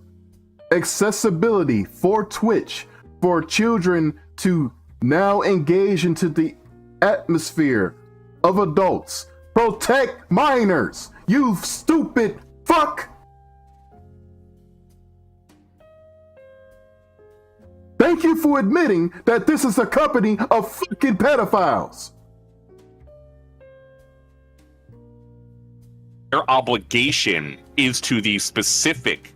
accessibility for Twitch for children to now engage into the atmosphere of adults protect minors? You stupid fuck! Thank you for admitting that this is a company of fucking pedophiles. Their obligation is to the specific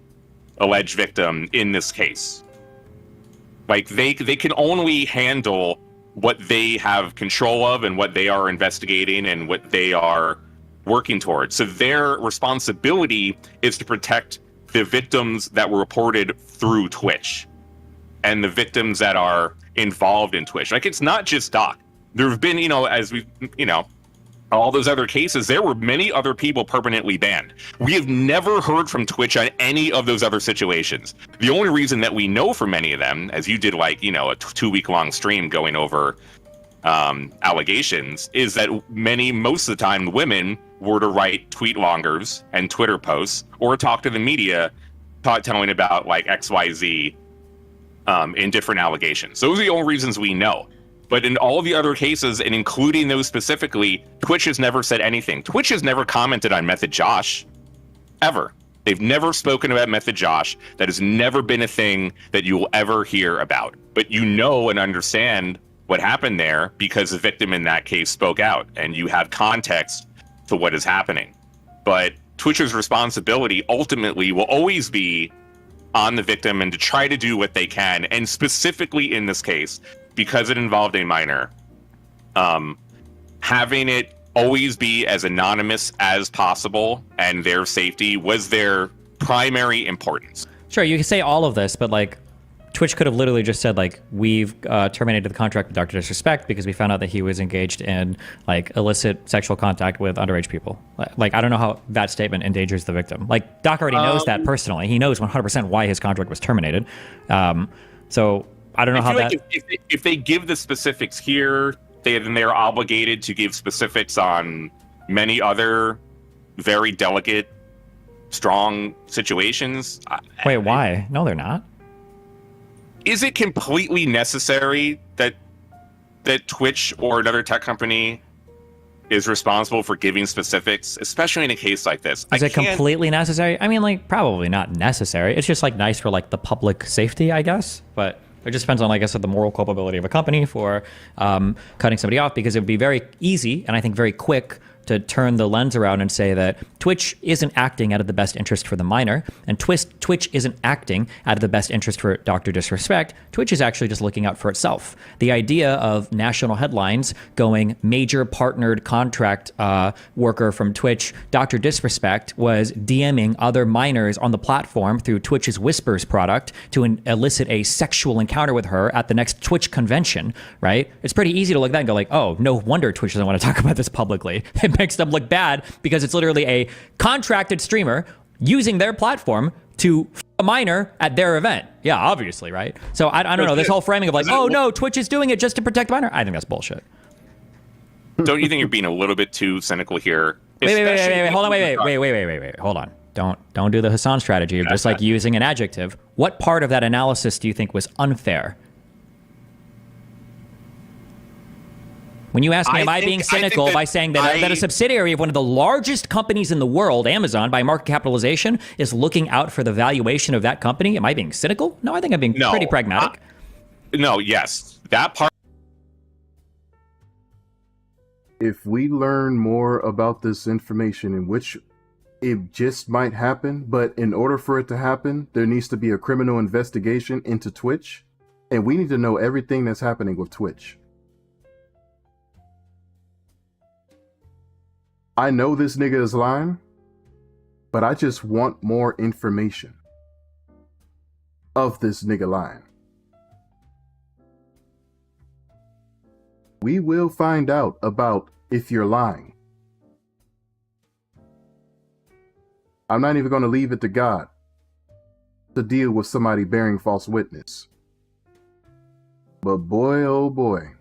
alleged victim in this case. Like, they can only handle what they have control of and what they are investigating and what they are working towards. So their responsibility is to protect the victims that were reported through Twitch and the victims that are involved in Twitch. Like, it's not just Doc. There have been, as we, all those other cases, there were many other people permanently banned. We have never heard from Twitch on any of those other situations. The only reason that we know from many of them, as you did a 2-week-long stream going over allegations, is that most of the time women were to write tweet longers and Twitter posts or talk to the media telling about like XYZ in different allegations. Those are the only reasons we know. But in all the other cases, and including those specifically, Twitch has never said anything. Twitch has never commented on Method Josh, ever. They've never spoken about Method Josh. That has never been a thing that you will ever hear about. But you know and understand what happened there because the victim in that case spoke out, and you have context to what is happening. But Twitch's responsibility ultimately will always be on the victim and to try to do what they can, and specifically in this case, because it involved a minor, having it always be as anonymous as possible, and their safety was their primary importance. Sure, you can say all of this, but like Twitch could have literally just said like, we've terminated the contract with Dr. Disrespect because we found out that he was engaged in like illicit sexual contact with underage people. Like, I don't know how that statement endangers the victim. Like, Doc already knows that personally. He knows 100% why his contract was terminated. So I don't know how that... Like if they give the specifics here, then they're obligated to give specifics on many other very delicate, strong situations. Wait, why? No, they're not. Is it completely necessary that Twitch or another tech company is responsible for giving specifics, especially in a case like this? Is it completely necessary? I mean, like, probably not necessary. It's just like nice for like the public safety, I guess. But it just depends on, like I said, the moral culpability of a company for cutting somebody off, because it would be very easy and I think very quick to turn the lens around and say that Twitch isn't acting out of the best interest for the minor, and Twitch isn't acting out of the best interest for Dr. Disrespect. Twitch is actually just looking out for itself. The idea of national headlines going major partnered contract worker from Twitch, Dr. Disrespect, was DMing other minors on the platform through Twitch's Whispers product to elicit a sexual encounter with her at the next Twitch convention, right? It's pretty easy to look at that and go like, oh, no wonder Twitch doesn't want to talk about this publicly. It makes them look bad because it's literally a contracted streamer using their platform to f a minor at their event. Yeah, obviously, right? So I don't know, this whole framing of like, oh no, Twitch is doing it just to protect the minor. I think that's bullshit. Don't you think you're being a little bit too cynical here? Wait, hold on, wait, hold on. Don't do the Hassan strategy of just like using an adjective. What part of that analysis do you think was unfair? When you ask me, am I being cynical by saying that a subsidiary of one of the largest companies in the world, Amazon, by market capitalization, is looking out for the valuation of that company? Am I being cynical? No, I think I'm being pretty pragmatic. No, yes. That part. If we learn more about this information, in which it just might happen, but in order for it to happen, there needs to be a criminal investigation into Twitch, and we need to know everything that's happening with Twitch. I know this nigga is lying, but I just want more information of this nigga lying. We will find out about if you're lying. I'm not even going to leave it to God to deal with somebody bearing false witness. But boy, oh boy.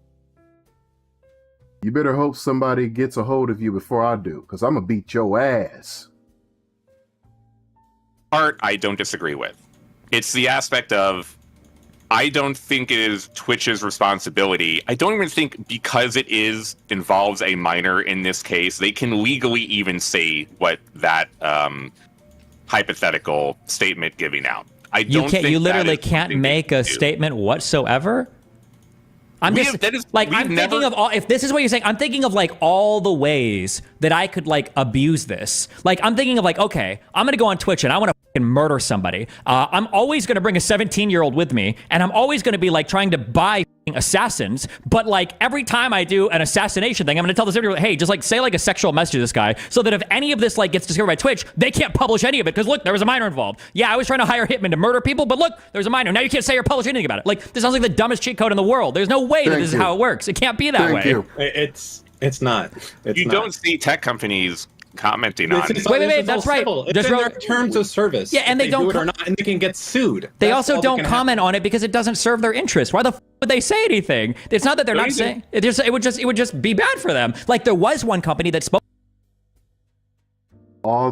You better hope somebody gets a hold of you before I do, because I'm going to beat your ass. Part I don't disagree with. It's the aspect of, I don't think it is Twitch's responsibility. I don't even think because it involves a minor in this case, they can legally even say what that hypothetical statement giving out. I don't think you literally can't make a statement whatsoever. I'm thinking of all, if this is what you're saying, I'm thinking of like all the ways that I could like abuse this. Like I'm thinking of like, okay, I'm going to go on Twitch and I want to fucking murder somebody. I'm always going to bring a 17-year-old with me, and I'm always going to be like trying to buy assassins, but like every time I do an assassination thing, I'm gonna tell this everyone, hey, just like say like a sexual message to this guy, so that if any of this like gets discovered by Twitch, they can't publish any of it because look, there was a minor involved. Yeah, I was trying to hire hitmen to murder people, but look, there's a minor. Now you can't say or publish anything about it. Like this sounds like the dumbest cheat code in the world. There's no way that this is how it works. It can't be that way. It's not. You don't see tech companies commenting on it. Wait, that's right. It's in their terms of service. Yeah, and they don't do it or not, and they can get sued. They also don't comment on it because it doesn't serve their interest. Why the would they say anything? It's not that they're not saying it. It would just be bad for them. Like there was one company that spoke. All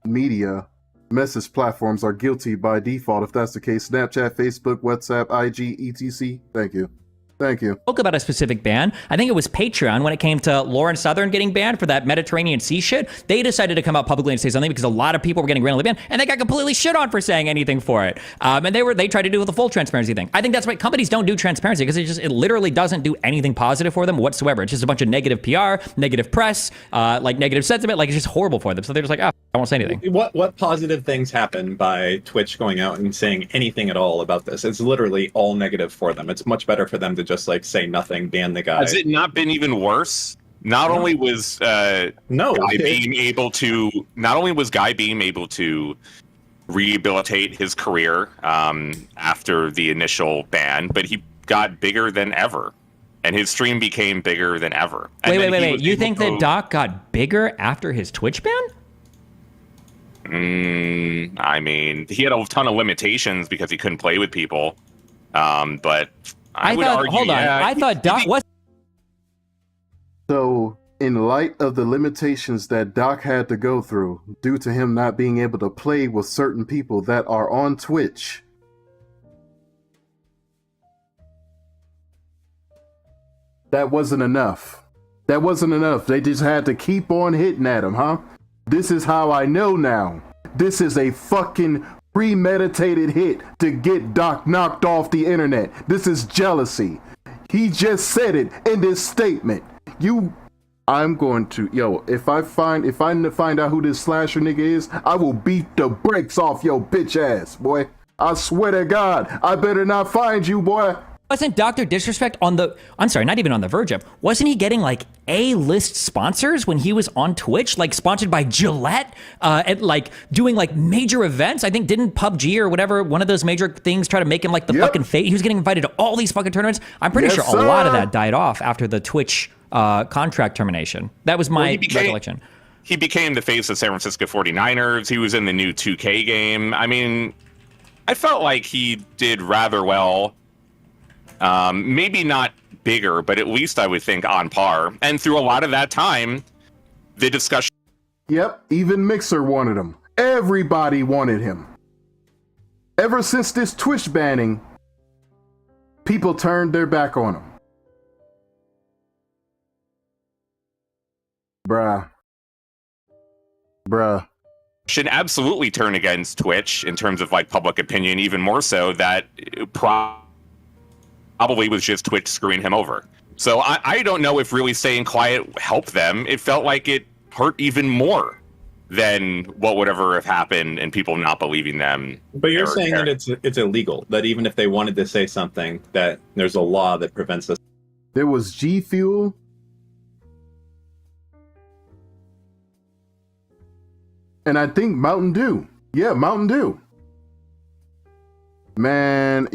media message platforms are guilty by default. If that's the case, Snapchat, Facebook, WhatsApp, IG, etc. Thank you. Spoke about a specific ban. I think it was Patreon when it came to Lauren Southern getting banned for that Mediterranean Sea shit. They decided to come out publicly and say something because a lot of people were getting randomly banned, and they got completely shit on for saying anything for it. And they tried to do the full transparency thing. I think that's why companies don't do transparency, because it literally doesn't do anything positive for them whatsoever. It's just a bunch of negative PR, negative press, like negative sentiment. Like it's just horrible for them. So they're just like, I won't say anything. What positive things happen by Twitch going out and saying anything at all about this? It's literally all negative for them. It's much better for them to just like say nothing, ban the guy. Has it not been even worse? Not only was Guy being able to rehabilitate his career after the initial ban, but he got bigger than ever, and his stream became bigger than ever. Wait. You think that Doc got bigger after his Twitch ban? I mean, he had a ton of limitations because he couldn't play with people. But I would thought, argue, hold on, I thought Doc was. So, in light of the limitations that Doc had to go through due to him not being able to play with certain people that are on Twitch, that wasn't enough. That wasn't enough. They just had to keep on hitting at him, huh? This is how I know now. This is a fucking premeditated hit to get Doc knocked off the internet. This is jealousy. He just said it in this statement. I'm going to, if I find out who this slasher nigga is, I will beat the brakes off your bitch ass, boy. I swear to God, I better not find you, boy. Wasn't Dr. Disrespect not even on the verge of, wasn't he getting like A-list sponsors when he was on Twitch, like sponsored by Gillette, and like doing like major events? I think didn't PUBG or whatever, one of those major things try to make him like the fucking fate? He was getting invited to all these fucking tournaments. I'm pretty sure a lot of that died off after the Twitch contract termination. That was my recollection. He became the face of San Francisco 49ers. He was in the new 2K game. I mean, I felt like he did rather well. Maybe not bigger, but at least I would think on par. And through a lot of that time, the discussion. Yep, even Mixer wanted him. Everybody wanted him. Ever since this Twitch banning, people turned their back on him. Bruh. Should absolutely turn against Twitch in terms of like public opinion, even more so that probably was just Twitch screwing him over. So I don't know if really staying quiet helped them. It felt like it hurt even more than what would ever have happened and people not believing them. But you're saying that it's illegal, that even if they wanted to say something, that there's a law that prevents this. There was G Fuel. And I think Mountain Dew. Yeah, Mountain Dew. Man,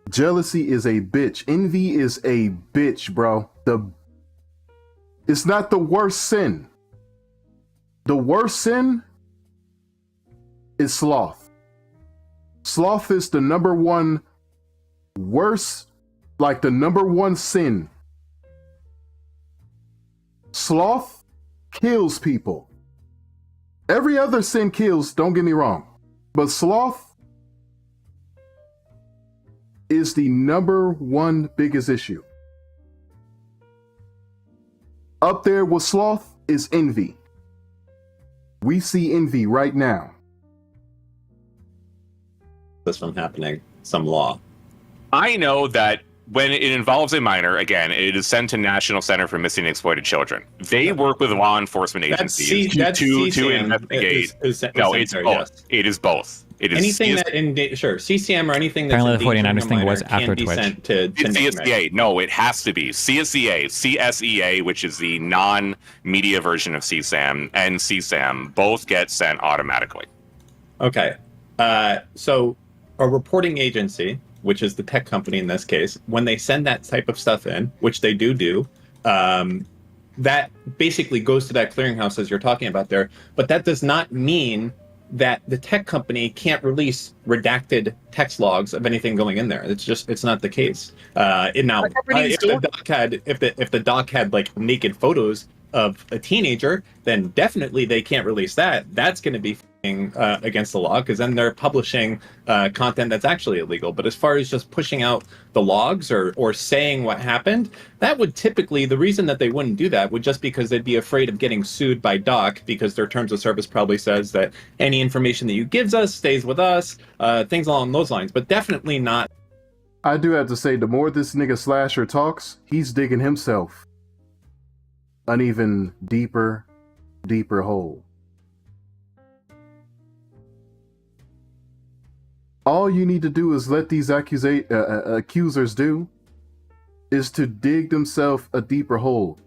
jealousy is a bitch. Envy is a bitch, bro. It's not the worst sin. The worst sin is sloth. Sloth is the number one worst, like the number one sin. Sloth kills people. Every other sin kills, don't get me wrong. But sloth is the number one biggest issue. Up there with sloth is envy. We see envy right now. This from happening, some law. I know that when it involves a minor, again, it is sent to National Center for Missing and Exploited Children. They work with law enforcement agencies to investigate. No, it's both. Yes. It is both. It is anything that CCM or anything that's apparently the 49ers thing was after Twitch. Sent to CSEA. No, it has to be CSEA, which is the non-media version of CSAM, and CSAM both get sent automatically. Okay, so a reporting agency, which is the tech company in this case, when they send that type of stuff in, which they do, that basically goes to that clearinghouse as you're talking about there. But that does not mean that the tech company can't release redacted text logs of anything going in there. It's not the case. If the doc had like naked photos of a teenager, then definitely they can't release that. That's going to be against the law, because then they're publishing content that's actually illegal. But as far as just pushing out the logs or saying what happened, that would typically, the reason that they wouldn't do that would just because they'd be afraid of getting sued by Doc, because their terms of service probably says that any information that you gives us stays with us, things along those lines, but definitely not. I do have to say, the more this nigga Slasher talks, he's digging himself an even deeper deeper hole. All you need to do is let these accusers do is to dig themselves a deeper hole,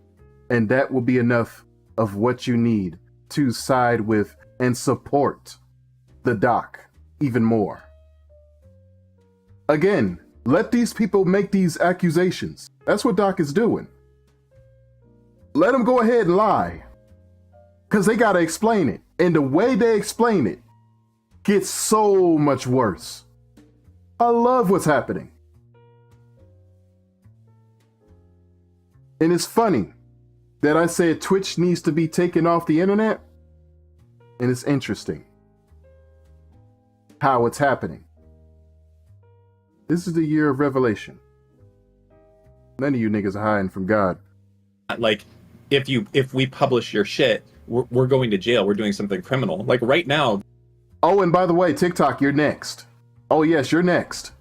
and that will be enough of what you need to side with and support the doc even more. Again, let these people make these accusations. That's what Doc is doing. Let them go ahead and lie, because they got to explain it. And the way they explain it gets so much worse. I love what's happening. And it's funny that I said Twitch needs to be taken off the internet. And it's interesting how it's happening. This is the year of revelation. None of you niggas are hiding from God. Like, if we publish your shit, we're going to jail. We're doing something criminal. Like right now. Oh, and by the way, TikTok, you're next. Oh yes, you're next.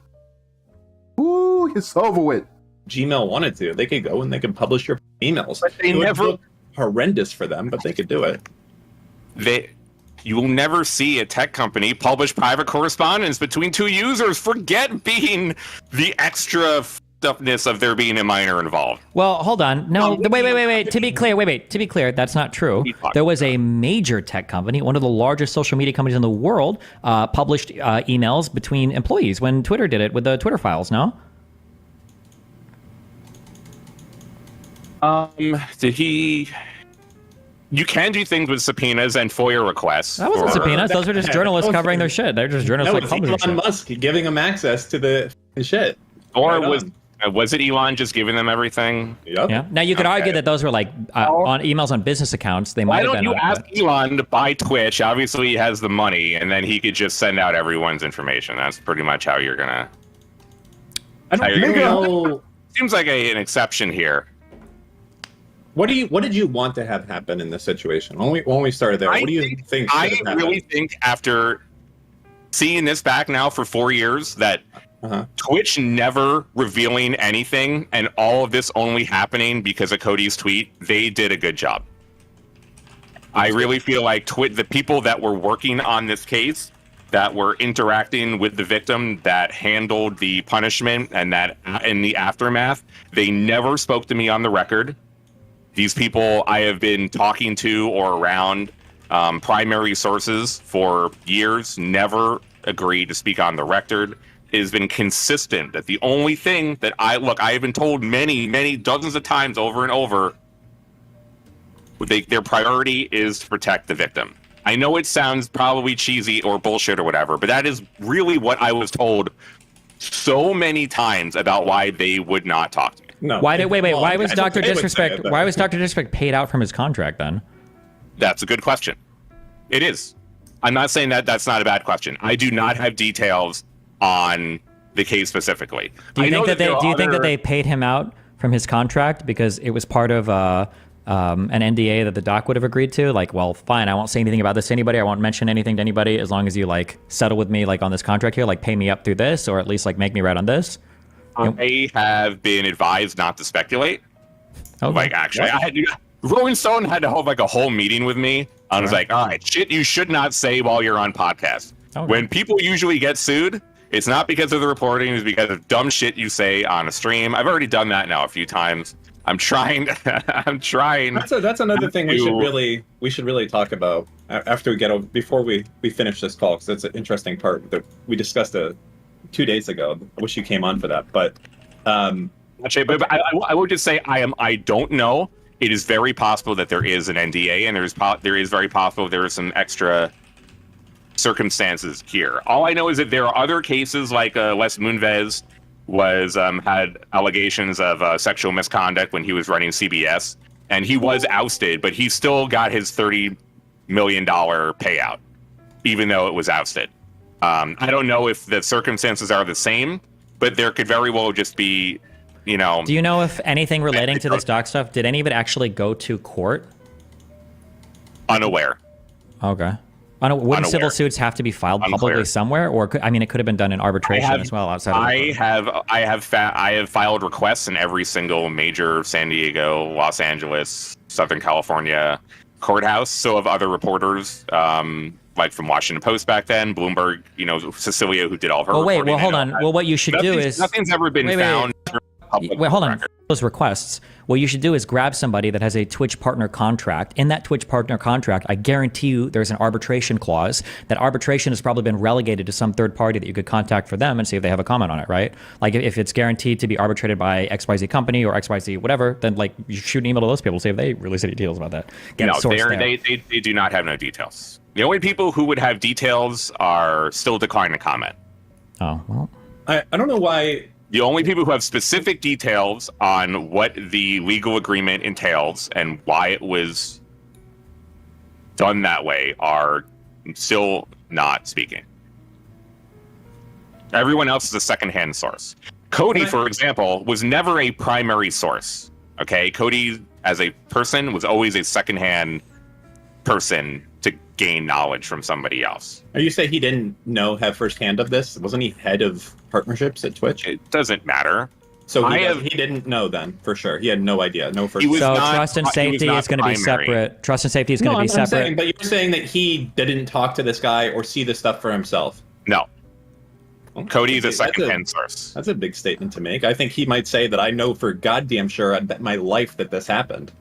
Ooh, it's over with. Gmail wanted to. They could go and they could publish your emails. But they never. Look horrendous for them, but they could do it. You will never see a tech company publish private correspondence between two users. Forget being the extra stuffness of there being a minor involved. Well, hold on. No, wait. To be clear, that's not true. There was a major tech company, one of the largest social media companies in the world, published emails between employees when Twitter did it with the Twitter files, no? Did he... You can do things with subpoenas and FOIA requests. That wasn't subpoenas. Those are just journalists covering their shit. They're just journalists like publishing Elon shit. Musk giving them access to the shit. Or was it Elon just giving them everything? Yep. Yeah. Now you could argue that those were like on emails on business accounts. They might Why have been. don't you ask Elon to buy Twitch? Obviously, he has the money, and then he could just send out everyone's information. That's pretty much how you're gonna. I don't know. Seems like an exception here. What did you want to have happen in this situation? When we started there, what do you think? I really think after seeing this back now for 4 years that Twitch never revealing anything and all of this only happening because of Cody's tweet, they did a good job. I really feel like the people that were working on this case, that were interacting with the victim, that handled the punishment and that in the aftermath, they never spoke to me on the record. These people I have been talking to or around primary sources for years, never agreed to speak on the record. It has been consistent that the only thing that I have been told many dozens of times over and over, their priority is to protect the victim. I know it sounds probably cheesy or bullshit or whatever, but that is really what I was told so many times about why they would not talk to me. No. Wait. Why was Dr. Disrespect? Why was Dr. Disrespect paid out from his contract then? That's a good question. It is. I'm not saying that that's not a bad question. I do not have details on the case specifically. Do you think that they paid him out from his contract because it was part of an NDA that the doc would have agreed to? Like, well, fine, I won't say anything about this to anybody. I won't mention anything to anybody as long as you like settle with me like on this contract here, like pay me up through this, or at least like make me right on this. I have been advised not to speculate. Okay. Like, actually, Rolling Stone had to hold like a whole meeting with me. I was like, all right, shit you should not say while you're on podcast. Okay. When people usually get sued, it's not because of the reporting, it's because of dumb shit you say on a stream. I've already done that now a few times. I'm trying. That's another thing we should really talk about after we get over, before we finish this call, because that's an interesting part that we discussed 2 days ago. I wish you came on for that, but actually, but I would just say I don't know. It is very possible that there is an NDA, and there is very possible there is some extra circumstances here. All I know is that there are other cases like Wes Moonves had allegations of sexual misconduct when he was running CBS, and he was ousted, but he still got his $30 million payout, even though it was ousted. I don't know if the circumstances are the same, but there could very well just be, Do you know if anything relating to this doc stuff, did any of it actually go to court? Unaware. Okay. Wouldn't civil suits have to be filed publicly somewhere, or it could have been done in arbitration as well outside of the court? I have filed requests in every single major San Diego, Los Angeles, Southern California courthouse. So have other reporters, like from Washington Post back then, Bloomberg, Cecilia, who did all of her reporting. Well, hold on. Well, what you should do is... Nothing's ever been found. Wait, hold on. Those requests. What you should do is grab somebody that has a Twitch partner contract. In that Twitch partner contract, I guarantee you there's an arbitration clause. That arbitration has probably been relegated to some third party that you could contact for them and see if they have a comment on it, right? Like if it's guaranteed to be arbitrated by XYZ company or XYZ whatever, then like you shoot an email to those people, see if they release any details about that. They do not have no details. The only people who would have details are still declining to comment. Oh, well. I don't know why... The only people who have specific details on what the legal agreement entails and why it was done that way are still not speaking. Everyone else is a secondhand source. Cody, for example, was never a primary source. Okay, Cody, as a person, was always a secondhand person to gain knowledge from somebody else. Are you saying he didn't have firsthand of this? Wasn't he head of partnerships at Twitch? It doesn't matter. So he didn't know then, for sure. He had no idea. No first. So trust and safety is going to be separate. Trust and safety is going to be separate. But you're saying that he didn't talk to this guy or see this stuff for himself. No. Cody is a second-hand source. That's a big statement to make. I think he might say that I know for goddamn sure I bet my life that this happened.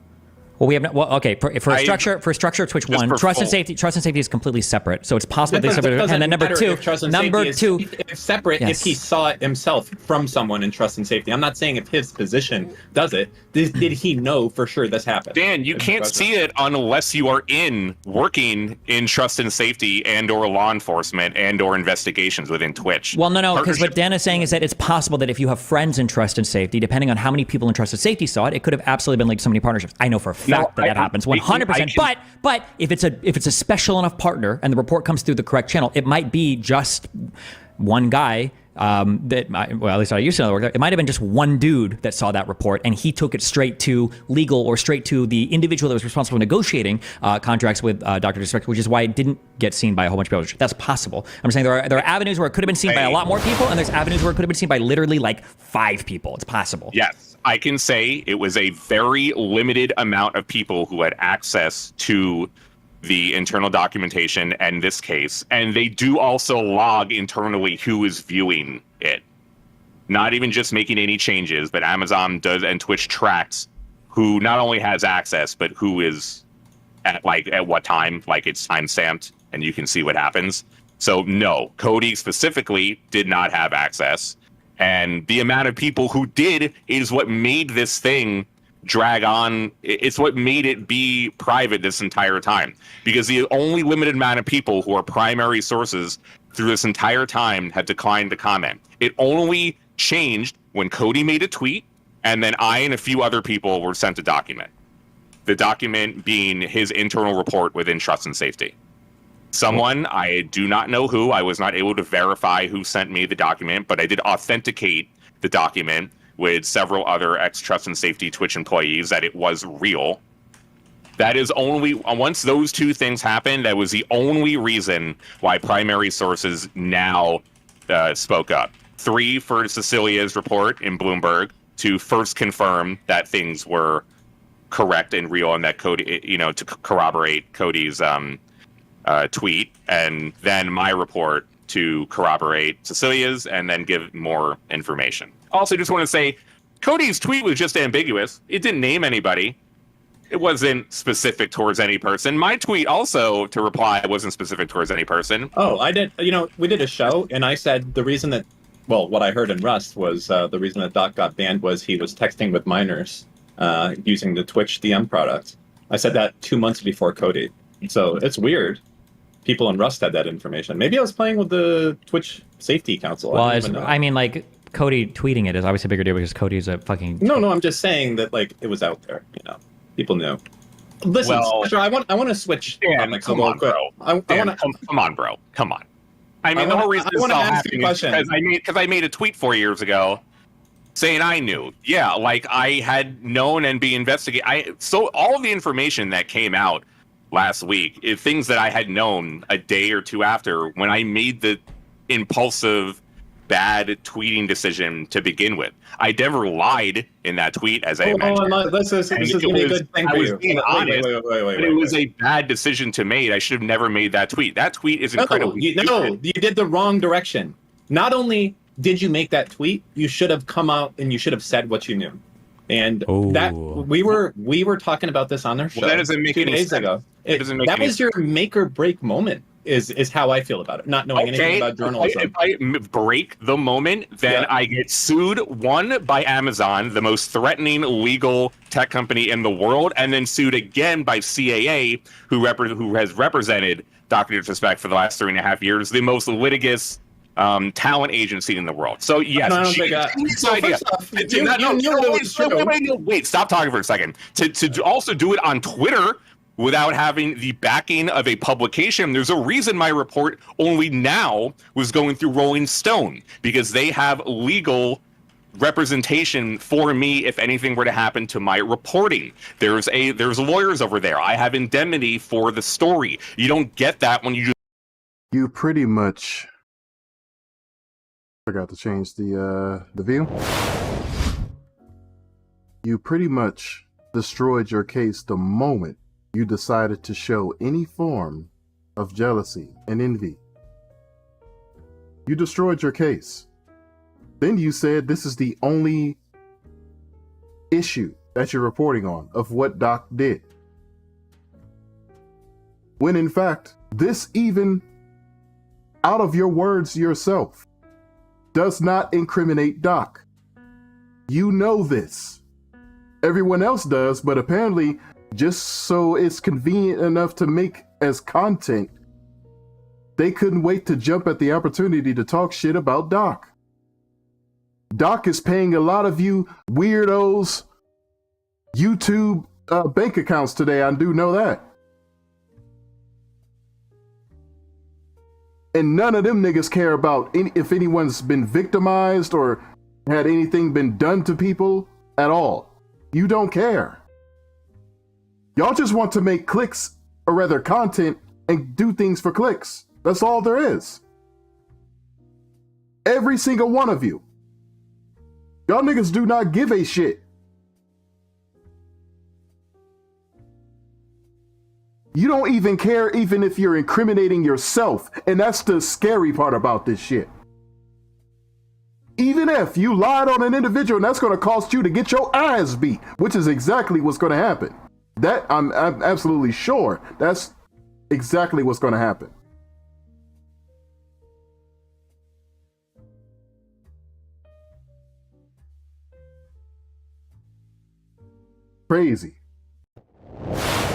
Well, we have no, okay for structure of Twitch one, trust and safety is completely separate. So it's possible they separate. And then number two, if separate. Yes. If he saw it himself from someone in trust and safety, I'm not saying if his position does it. Did he know for sure this happened? Dan, you can't see it unless you are working in trust and safety and/or law enforcement and/or investigations within Twitch. Well, no, because what Dan is saying is that it's possible that if you have friends in trust and safety, depending on how many people in trust and safety saw it, it could have absolutely been like so many partnerships. I know for a fact that happens 100%. But if it's a special enough partner and the report comes through the correct channel, it might be just one guy. At least I used to know it might have been just one dude that saw that report and he took it straight to legal or straight to the individual that was responsible for negotiating contracts with Dr. Disrespect, which is why it didn't get seen by a whole bunch of people. That's possible. I'm saying there are avenues where it could have been seen by a lot more people, and there's avenues where it could have been seen by literally like 5 people. It's possible. Yes. I can say it was a very limited amount of people who had access to the internal documentation in this case, and they do also log internally who is viewing it. Not even just making any changes, but Amazon does and Twitch tracks who not only has access, but who is at what time, like it's time-stamped, and you can see what happens. So no, Cody specifically did not have access. And the amount of people who did is what made this thing drag on. It's what made it be private this entire time. Because the only limited amount of people who are primary sources through this entire time had declined to comment. It only changed when Cody made a tweet, and then I and a few other people were sent a document. The document being his internal report within Trust and Safety. Someone, I do not know who, I was not able to verify who sent me the document, but I did authenticate the document with several other ex-Trust and Safety Twitch employees that it was real. That is only, once those two things happened, that was the only reason why primary sources now spoke up. 3 for Cecilia's report in Bloomberg to first confirm that things were correct and real and that Cody, to corroborate Cody's tweet, and then my report to corroborate Cecilia's and then give more information. Also, just want to say, Cody's tweet was just ambiguous. It didn't name anybody. It wasn't specific towards any person. My tweet also, to reply, wasn't specific towards any person. Oh, I did. We did a show, and I said the reason that, what I heard in Rust was the reason that Doc got banned was he was texting with minors using the Twitch DM product. I said that 2 months before Cody. So it's weird. People in Rust had that information. Maybe I was playing with the Twitch Safety Council. Well, Cody tweeting it is obviously a bigger deal because Cody's a fucking... No, I'm just saying that, it was out there, People knew. Listen, I want to switch topics a little quick. Come on, bro. Come on. I mean, the whole reason this is all happening is because I made a tweet 4 years ago saying I knew. Yeah, I had known and be investigated. So all of the information that came out last week is things that I had known a day or two after when I made the impulsive bad tweeting decision to begin with. I never lied in that tweet, as I mentioned. This is going to be a good thing for you. Being honest, but it was a bad decision to make. I should have never made that tweet. That tweet is incredibly. No, you did the wrong direction. Not only did you make that tweet, you should have come out and you should have said what you knew. And that we were talking about this on their show. Well, that doesn't make 2 any days sense. ago. That was your make or break moment. Is how I feel about it. Not knowing anything about journalism. If I break the moment, then I get sued. One, by Amazon, the most threatening legal tech company in the world, and then sued again by CAA, who has represented Dr. Disrespect for the last 3.5 years, the most litigious talent agency in the world. So yes, wait, stop talking for a second. To also do it on Twitter without having the backing of a publication. There's a reason my report only now was going through Rolling Stone, because they have legal representation for me if anything were to happen to my reporting. There's lawyers over there. I have indemnity for the story. You don't get that when you just... You pretty much... Forgot to change the view. You pretty much destroyed your case the moment you decided to show any form of jealousy and envy. You destroyed your case. Then you said this is the only issue that you're reporting on of what Doc did. When in fact, this even out of your words yourself does not incriminate Doc. You know this. Everyone else does, but apparently just so it's convenient enough to make as content, they couldn't wait to jump at the opportunity to talk shit about Doc. Doc is paying a lot of you weirdos YouTube bank accounts today. I do know that. And none of them niggas care about if anyone's been victimized or had anything been done to people at all. You don't care. Y'all just want to make clicks, or rather content, and do things for clicks. That's all there is. Every single one of you. Y'all niggas do not give a shit. You don't even care even if you're incriminating yourself. And that's the scary part about this shit. Even if you lied on an individual and that's going to cost you to get your ass beat, which is exactly what's going to happen. That I'm absolutely sure that's exactly what's going to happen. Crazy.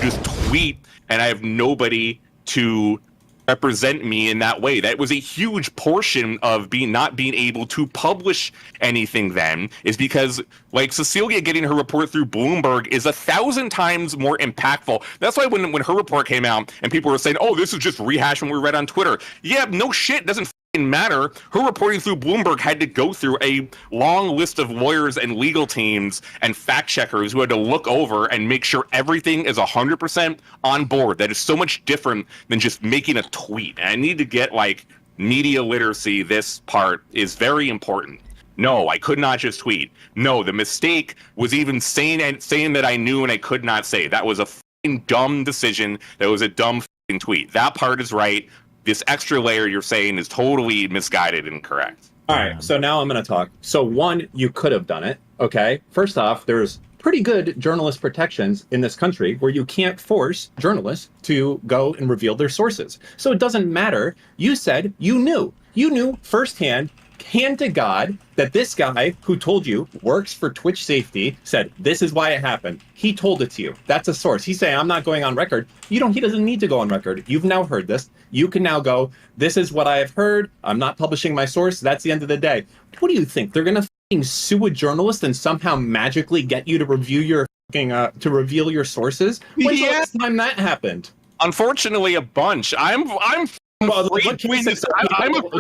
Just tweet, and I have nobody to represent me in that way. That was a huge portion of not being able to publish anything then, is because like Cecilia getting her report through Bloomberg is 1,000 times more impactful. That's why when her report came out and people were saying, oh, this is just rehashing what we read on Twitter. Yeah, no shit, it doesn't matter. Her reporting through Bloomberg had to go through a long list of lawyers and legal teams and fact checkers who had to look over and make sure everything is 100% on board. That is so much different than just making a tweet. And I need to get like media literacy. This part is very important. No, I could not just tweet. No, the mistake was even saying that I knew and I could not say. That was a fucking dumb decision. That was a dumb fucking tweet. That part is right. This extra layer you're saying is totally misguided and incorrect. All right, so now I'm going to talk. So one, you could have done it, okay? First off, there's pretty good journalist protections in this country where you can't force journalists to go and reveal their sources. So it doesn't matter. You said you knew firsthand, hand to God, that this guy who told you works for Twitch Safety said, this is why it happened. He told it to you. That's a source. He's saying, I'm not going on record. He doesn't need to go on record. You've now heard this. You can now go, this is what I have heard. I'm not publishing my source. That's the end of the day. What do you think? They're going to sue a journalist and somehow magically get you to review your to reveal your sources? When's the last time that happened? Unfortunately, a bunch. I'm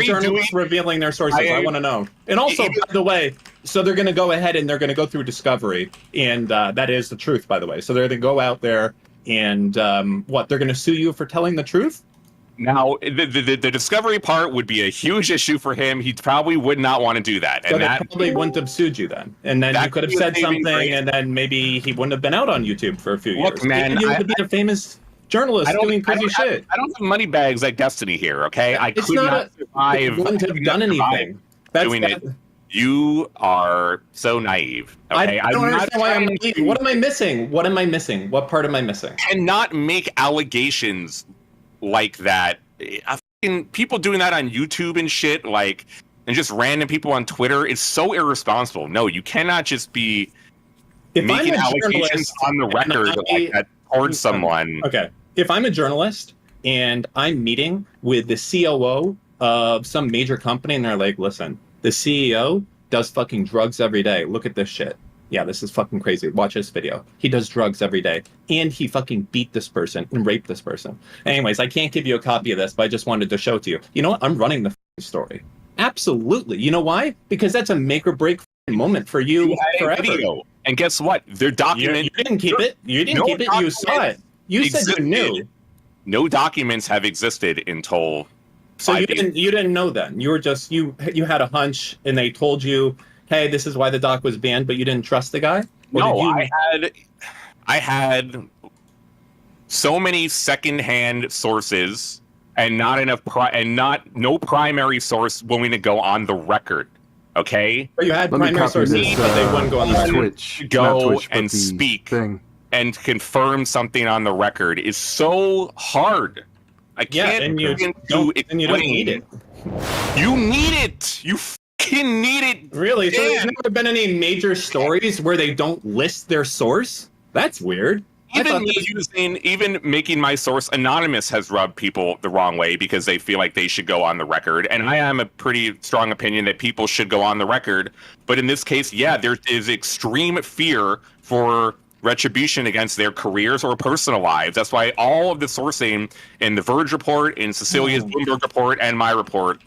journalists revealing their sources. I want to know. And also, by the way, so they're going to go ahead and they're going to go through discovery, and that is the truth, by the way. So they're going to go out there and they're going to sue you for telling the truth. Now, the discovery part would be a huge issue for him. He probably would not want to do that. So And they that probably wouldn't have sued you then. And then you could have said something, and then maybe he wouldn't have been out on YouTube for a few years. Look, man, you would be a famous journalist doing crazy shit. I don't have money bags like Destiny here, okay? I could not survive. You wouldn't have done anything. Doing it. You are so naive. Okay? I don't understand why I'm naive. What am I missing? What am I missing? What part am I missing? Cannot make allegations like that. People doing that on YouTube and shit, like, and just random people on Twitter, is so irresponsible. No, you cannot just be making allegations on the record like that towards someone. Okay, if I'm a journalist and I'm meeting with the COO of some major company and they're like, listen, the CEO does fucking drugs every day. Look at this shit. Yeah, this is fucking crazy. Watch this video. He does drugs every day. And he fucking beat this person and raped this person. Anyways, I can't give you a copy of this, but I just wanted to show it to you. You know what? I'm running the story. Absolutely. You know why? Because that's a make or break moment for you forever. Video. And guess what? They're documented. You didn't keep it. You didn't keep it. You saw it. You said you knew. No documents have existed until. So you didn't know then. You were just you had a hunch and they told you, hey, this is why the doc was banned, but you didn't trust the guy? No, I had so many secondhand sources and not enough no primary source willing to go on the record. Okay? But you had primary sources, but they wouldn't go on the Twitch. Go and speak and confirm something on the record is so hard. I can't. And you don't need it. You need it. You fucking need it. Really? So there's never been any major stories where they don't list their source? That's weird. Even making my source anonymous has rubbed people the wrong way because they feel like they should go on the record. And I am a pretty strong opinion that people should go on the record. But in this case, yeah, there is extreme fear for retribution against their careers or personal lives. That's why all of the sourcing in the Verge report, in Cecilia's Bloomberg report, and my report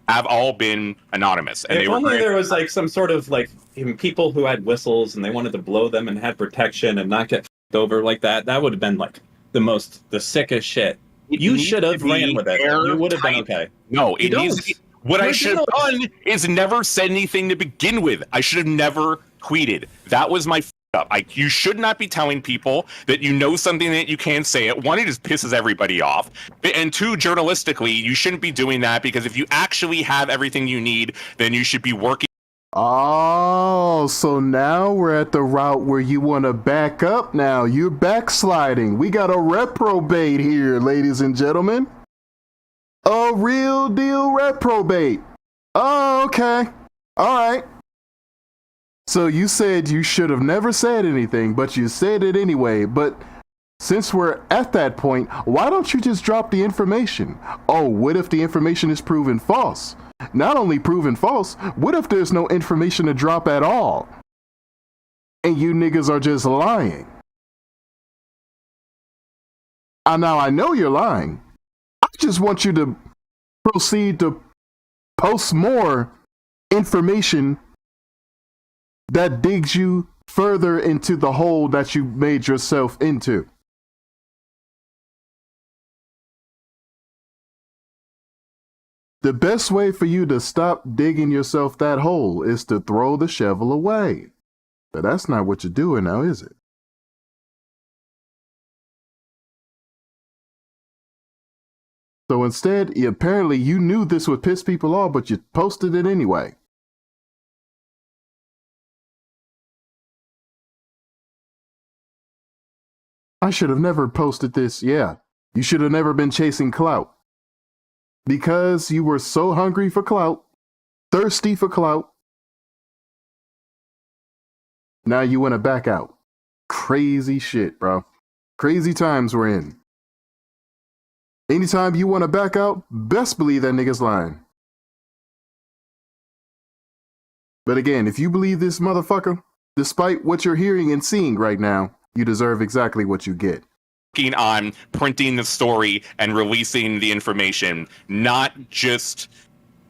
have all been anonymous. And if only there was like some sort of like people who had whistles and they wanted to blow them and had protection and not get over like that. That would have been like the sickest shit. You should have ran with it. You would have been okay. No, it needs. What I should have done is never said anything to begin with. I should have never tweeted. That was my up. You should not be telling people that you know something that you can't say it. One, it just pisses everybody off. And two, journalistically, you shouldn't be doing that because if you actually have everything you need, then you should be working. Oh, so now we're at the route where you want to back up now. You're backsliding. We got a reprobate here, ladies and gentlemen. A real deal reprobate. Oh, okay. All right. So you said you should have never said anything, but you said it anyway. But since we're at that point, why don't you just drop the information? Oh, what if the information is proven false? Not only proven false, what if there's no information to drop at all? And you niggas are just lying. Now I know you're lying. I just want you to proceed to post more information that digs you further into the hole that you made yourself into. The best way for you to stop digging yourself that hole is to throw the shovel away. But that's not what you're doing now, is it? So instead, apparently you knew this would piss people off, but you posted it anyway. I should have never posted this. Yeah, you should have never been chasing clout. Because you were so hungry for clout, thirsty for clout. Now you want to back out. Crazy shit, bro. Crazy times we're in. Anytime you want to back out, best believe that nigga's lying. But again, if you believe this motherfucker, despite what you're hearing and seeing right now, you deserve exactly what you get. On printing the story and releasing the information, not just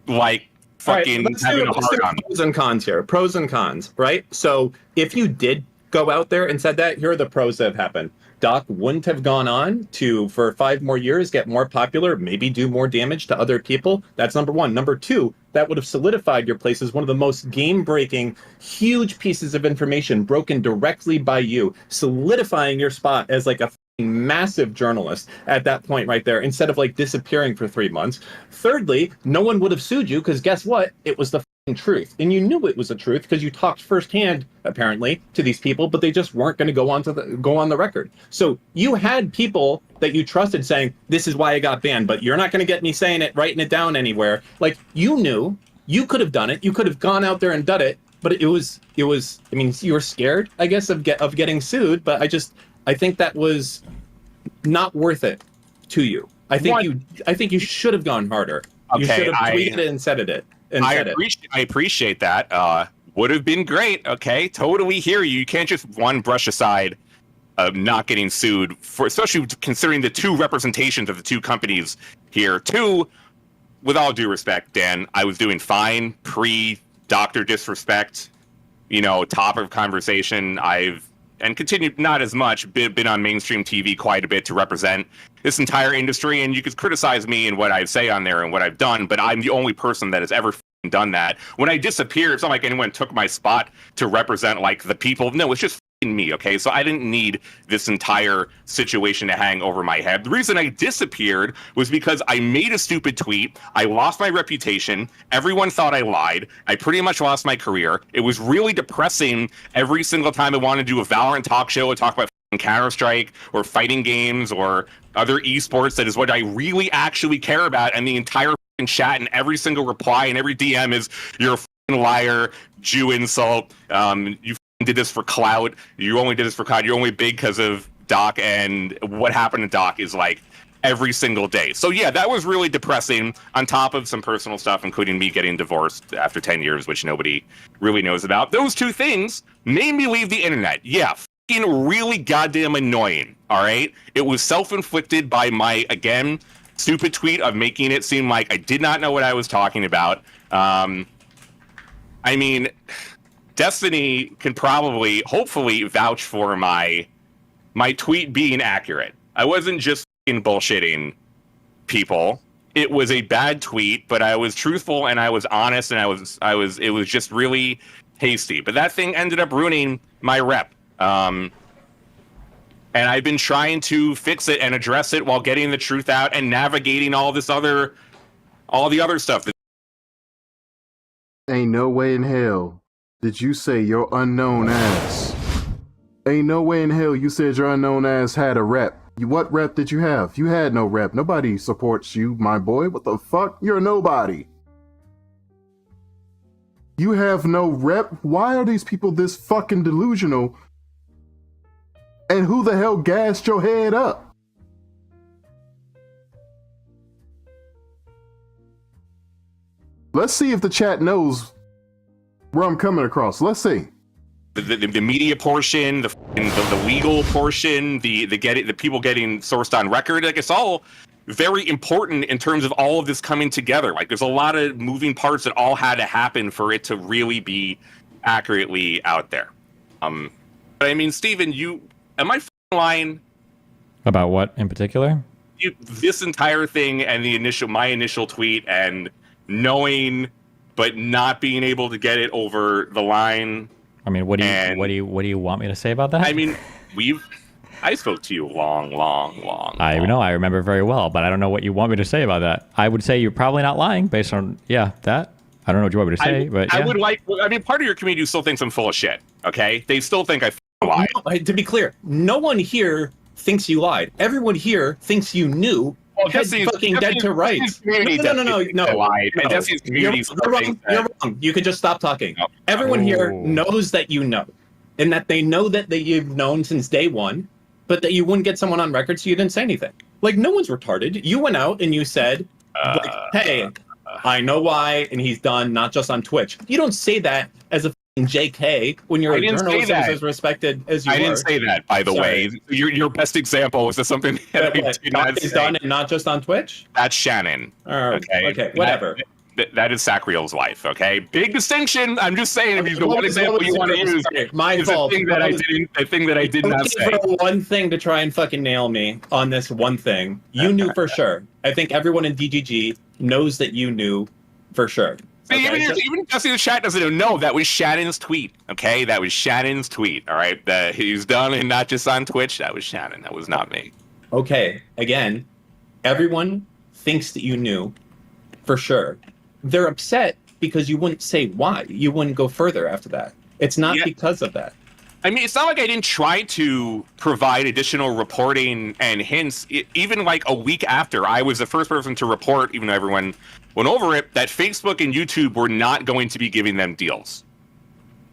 like fucking having a hard on. Pros and cons here. Pros and cons, right? So if you did go out there and said that, here are the pros that have happened. Doc wouldn't have gone on to, for 5 more years, get more popular, maybe do more damage to other people. That's number one. Number two, that would have solidified your place as one of the most game-breaking, huge pieces of information broken directly by you, solidifying your spot as like a massive journalist at that point right there, instead of like disappearing for 3 months. Thirdly, no one would have sued you because guess what? It was the truth, and you knew it was the truth because you talked firsthand apparently to these people, but they just weren't going to go on the record. So you had people that you trusted saying, this is why I got banned, but you're not going to get me saying it, writing it down anywhere. Like, you knew you could have done it, you could have gone out there and done it, but it was I mean, you were scared, I guess, of getting sued, but I think that was not worth it to you. I think you should have gone harder. You should have tweeted it and said it. I appreciate that. Would have been great. Okay, totally hear you. You can't just brush aside not getting sued for, especially considering the two representations of the two companies here. Two, with all due respect, Dan, I was doing fine pre-Dr. Disrespect. Top of conversation. And continued not as much, been on mainstream TV quite a bit to represent this entire industry, and you could criticize me and what I say on there and what I've done, but I'm the only person that has ever done that. When I disappeared, it's not like anyone took my spot to represent like the people. No, it's just me, okay? So I didn't need this entire situation to hang over my head. The reason I disappeared was because I made a stupid tweet. I lost my reputation. Everyone thought I lied. I pretty much lost my career. It was really depressing every single time I wanted to do a Valorant talk show and talk about Counter-Strike or fighting games or other esports. That is what I really actually care about, and the entire chat and every single reply and every DM is, you're a liar, Jew insult, you did this for clout, you only did this for clout, you're only big because of Doc, and what happened to Doc is like every single day. So yeah, that was really depressing, on top of some personal stuff, including me getting divorced after 10 years, which nobody really knows about. Those two things made me leave the internet. Yeah, really goddamn annoying, all right? It was self-inflicted by my, again, stupid tweet of making it seem like I did not know what I was talking about. I mean, Destiny can probably, hopefully, vouch for my tweet being accurate. I wasn't just bullshitting people. It was a bad tweet, but I was truthful and I was honest, and it was just really hasty. But that thing ended up ruining my rep. And I've been trying to fix it and address it while getting the truth out and navigating all the other stuff. Ain't no way in hell did you say your unknown ass. Ain't no way in hell you said your unknown ass had a rep. What rep did you have? You had no rep. Nobody supports you, my boy. What the fuck? You're a nobody. You have no rep? Why are these people this fucking delusional? And who the hell gassed your head up? Let's see if the chat knows where I'm coming across. Let's see. The media portion, the legal portion, the people getting sourced on record, like, it's all very important in terms of all of this coming together. Like, there's a lot of moving parts that all had to happen for it to really be accurately out there. But I mean, Steven, am I lying about what in particular? This entire thing and my initial tweet, and knowing but not being able to get it over the line. I mean, what do you want me to say about that? I mean, I spoke to you long. I know, I remember very well, but I don't know what you want me to say about that. I would say you're probably not lying based on that. I don't know what you want me to say, but yeah. I mean, part of your community still thinks I'm full of shit. Okay, they still think I lied. No, to be clear, no one here thinks you lied. Everyone here thinks you knew. Fucking dead to rights. No. You're wrong. You can just stop talking. No. Everyone here knows that you know, and that they know that you've known since day one, but that you wouldn't get someone on record, so you didn't say anything. Like, no one's retarded. You went out and you said, hey, I know why, and he's done, not just on Twitch. You don't say that as a JK when you're a journalist who's as respected as you are. I didn't say that, by the way. Your best example was something that I did not say. Done and not just on Twitch? That's Shannon. Okay, whatever. that is Sacriel's wife. Okay, big distinction. I'm just saying, if he's the one example you want to use, my fault. The thing that I did not say. For one thing to try and fucking nail me on this one thing, you knew for sure. I think everyone in DGG knows that you knew for sure. Okay, even Jesse the chat doesn't even know that was Shannon's tweet. Okay, that was Shannon's tweet. All right, that he's done, and not just on Twitch. That was Shannon. That was not me. Okay, again, everyone thinks that you knew for sure. They're upset because you wouldn't say why. You wouldn't go further after that. It's not because of that. I mean, it's not like I didn't try to provide additional reporting and hints. Even like a week after, I was the first person to report, even though everyone went over it, that Facebook and YouTube were not going to be giving them deals.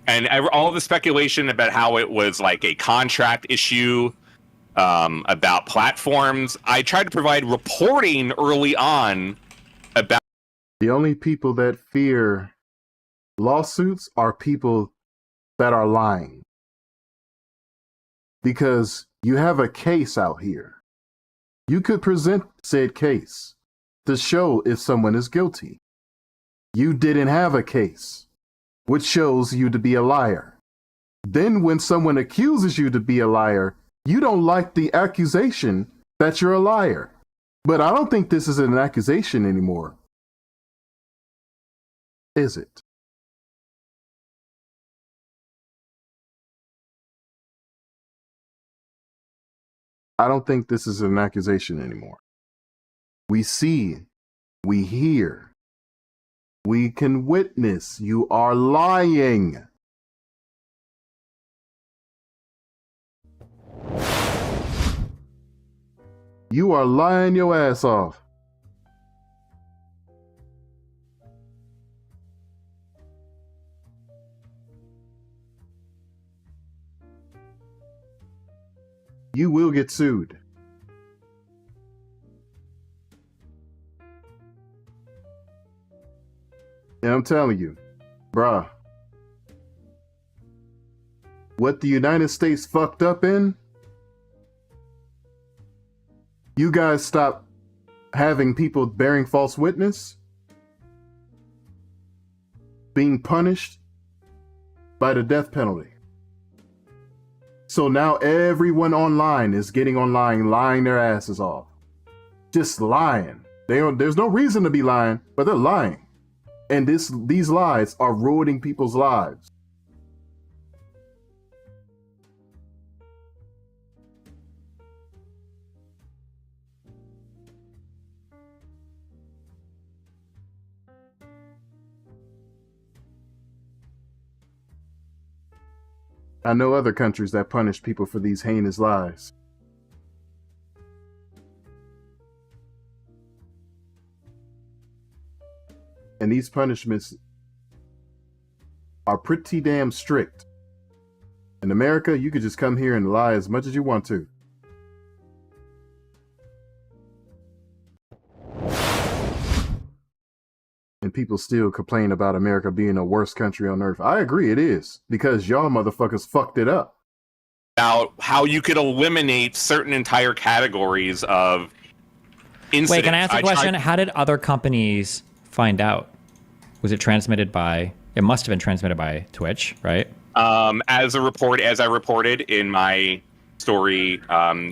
And all the speculation about how it was like a contract issue, about platforms, I tried to provide reporting early on about. The only people that fear lawsuits are people that are lying. Because you have a case out here. You could present said case to show if someone is guilty. You didn't have a case, which shows you to be a liar. Then when someone accuses you to be a liar, you don't like the accusation that you're a liar. But I don't think this is an accusation anymore. Is it? I don't think this is an accusation anymore. We see, we hear, we can witness you are lying. You are lying your ass off. You will get sued. And I'm telling you, bruh, what the United States fucked up in, you guys stop having people bearing false witness, being punished by the death penalty. So now everyone online is getting online, lying their asses off. Just lying. There's no reason to be lying, but they're lying. And these lies are ruining people's lives. I know other countries that punish people for these heinous lies. And these punishments are pretty damn strict. In America, you could just come here and lie as much as you want to. And people still complain about America being the worst country on earth. I agree it is, because y'all motherfuckers fucked it up. About how you could eliminate certain entire categories of incidents. Wait, can I ask a question? How did other companies find out? Was it transmitted by, it must have been transmitted by Twitch, right? As I reported in my story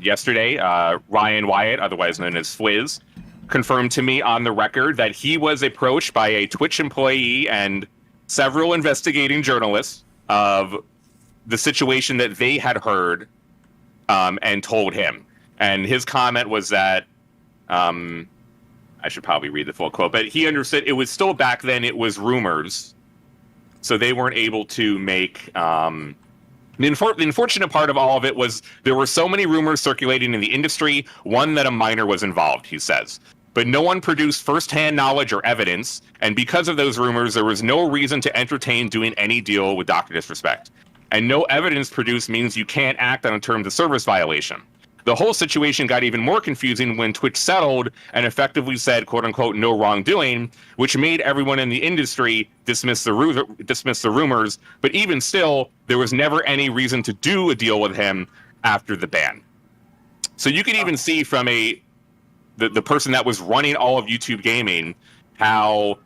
yesterday, Ryan Wyatt, otherwise known as Fwiz, confirmed to me on the record that he was approached by a Twitch employee and several investigating journalists of the situation that they had heard and told him. And his comment was that, I should probably read the full quote, but he understood it was still back then, it was rumors. So they weren't able to make... the unfortunate part of all of it was there were so many rumors circulating in the industry, one that a minor was involved, he says. But no one produced firsthand knowledge or evidence, and because of those rumors, there was no reason to entertain doing any deal with Dr. Disrespect. And no evidence produced means you can't act on a terms of service violation. The whole situation got even more confusing when Twitch settled and effectively said, quote unquote, no wrongdoing, which made everyone in the industry dismiss the rumors. But even still, there was never any reason to do a deal with him after the ban. So you can even see from the person that was running all of YouTube gaming, how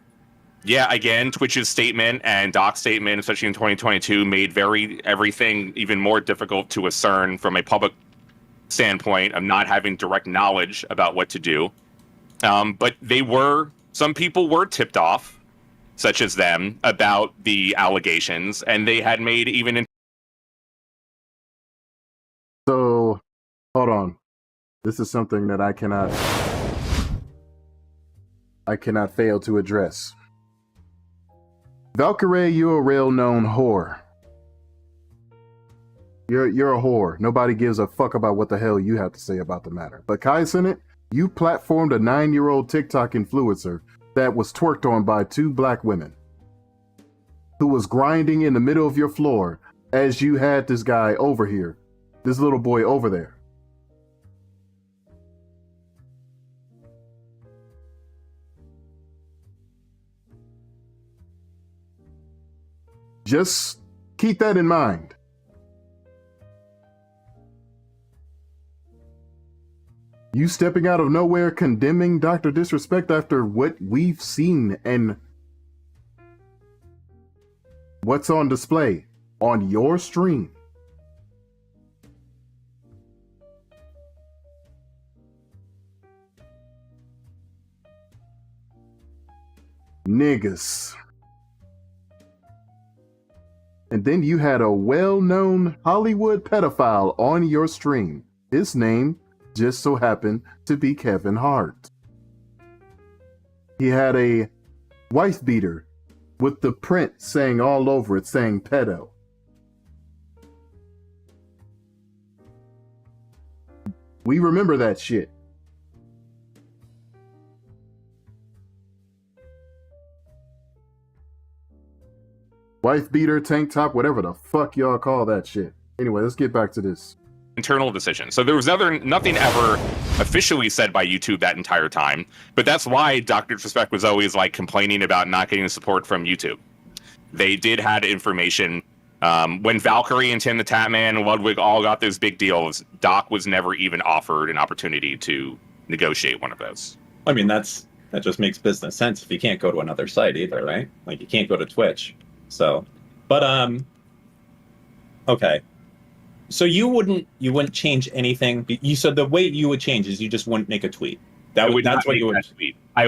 yeah, again, Twitch's statement and Doc's statement, especially in 2022, made everything even more difficult to discern from a public standpoint of not having direct knowledge about what to do. But some people were tipped off, such as them, about the allegations, and they had made even. So, hold on. This is something that I cannot fail to address. Valkyrie, you're a well-known whore. You're a whore. Nobody gives a fuck about what the hell you have to say about the matter. But Kai Senate, you platformed a 9-year-old TikTok influencer that was twerked on by 2 black women who was grinding in the middle of your floor as you had this guy over here, this little boy over there. Just keep that in mind. You stepping out of nowhere condemning Dr. Disrespect after what we've seen and what's on display on your stream. Niggas. And then you had a well-known Hollywood pedophile on your stream. His name just so happened to be Kevin Hart. He had a wife beater with the print saying all over it, saying pedo. We remember that shit. Wife beater, tank top, whatever the fuck y'all call that shit. Anyway, let's get back to this. Internal decision. So there was nothing ever officially said by YouTube that entire time, but that's why Dr. Disrespect was always like complaining about not getting support from YouTube. They did have information. When Valkyrie and Tim the Tatman and Ludwig all got those big deals, Doc was never even offered an opportunity to negotiate one of those. I mean, that just makes business sense if you can't go to another site either, right? Like you can't go to Twitch. So, but okay. So you wouldn't change anything. You said the way you would change is you just wouldn't make a tweet. That's what you would tweet. I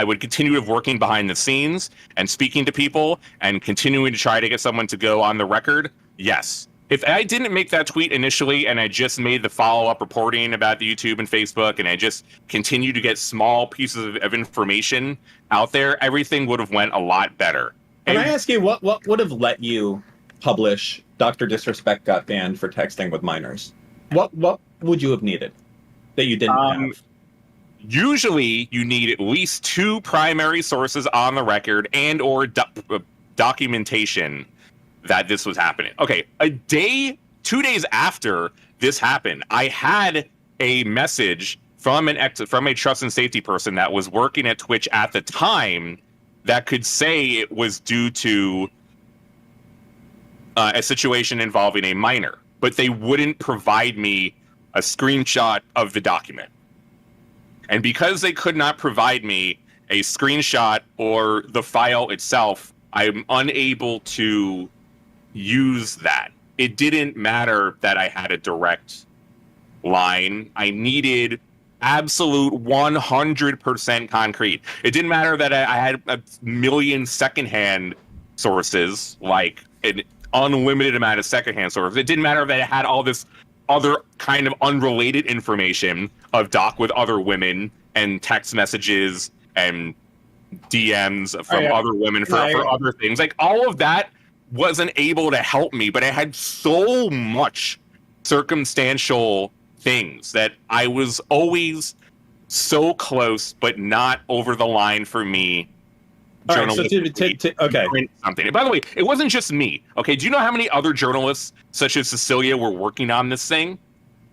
would continue with working behind the scenes and speaking to people and continuing to try to get someone to go on the record. Yes. If I didn't make that tweet initially and I just made the follow-up reporting about the YouTube and Facebook and I just continued to get small pieces of information out there, everything would have went a lot better. Can I ask you what would have let you publish Dr. Disrespect got banned for texting with minors? What would you have needed that you didn't have? Usually you need at least 2 primary sources on the record and or documentation that this was happening. Okay, 2 days after this happened, I had a message from a trust and safety person that was working at Twitch at the time that could say it was due to a situation involving a minor, but they wouldn't provide me a screenshot of the document. And because they could not provide me a screenshot or the file itself, I'm unable to use that. It didn't matter that I had a direct line. I needed absolute 100% concrete. It didn't matter that I had a million secondhand sources, like an unlimited amount of secondhand sources. It didn't matter that I had all this other kind of unrelated information of Doc with other women and text messages and DMs from other women for other things. Like all of that wasn't able to help me, but I had so much circumstantial things that I was always so close, but not over the line for me. All right, so okay. Something. And by the way, it wasn't just me. Okay, do you know how many other journalists, such as Cecilia, were working on this thing?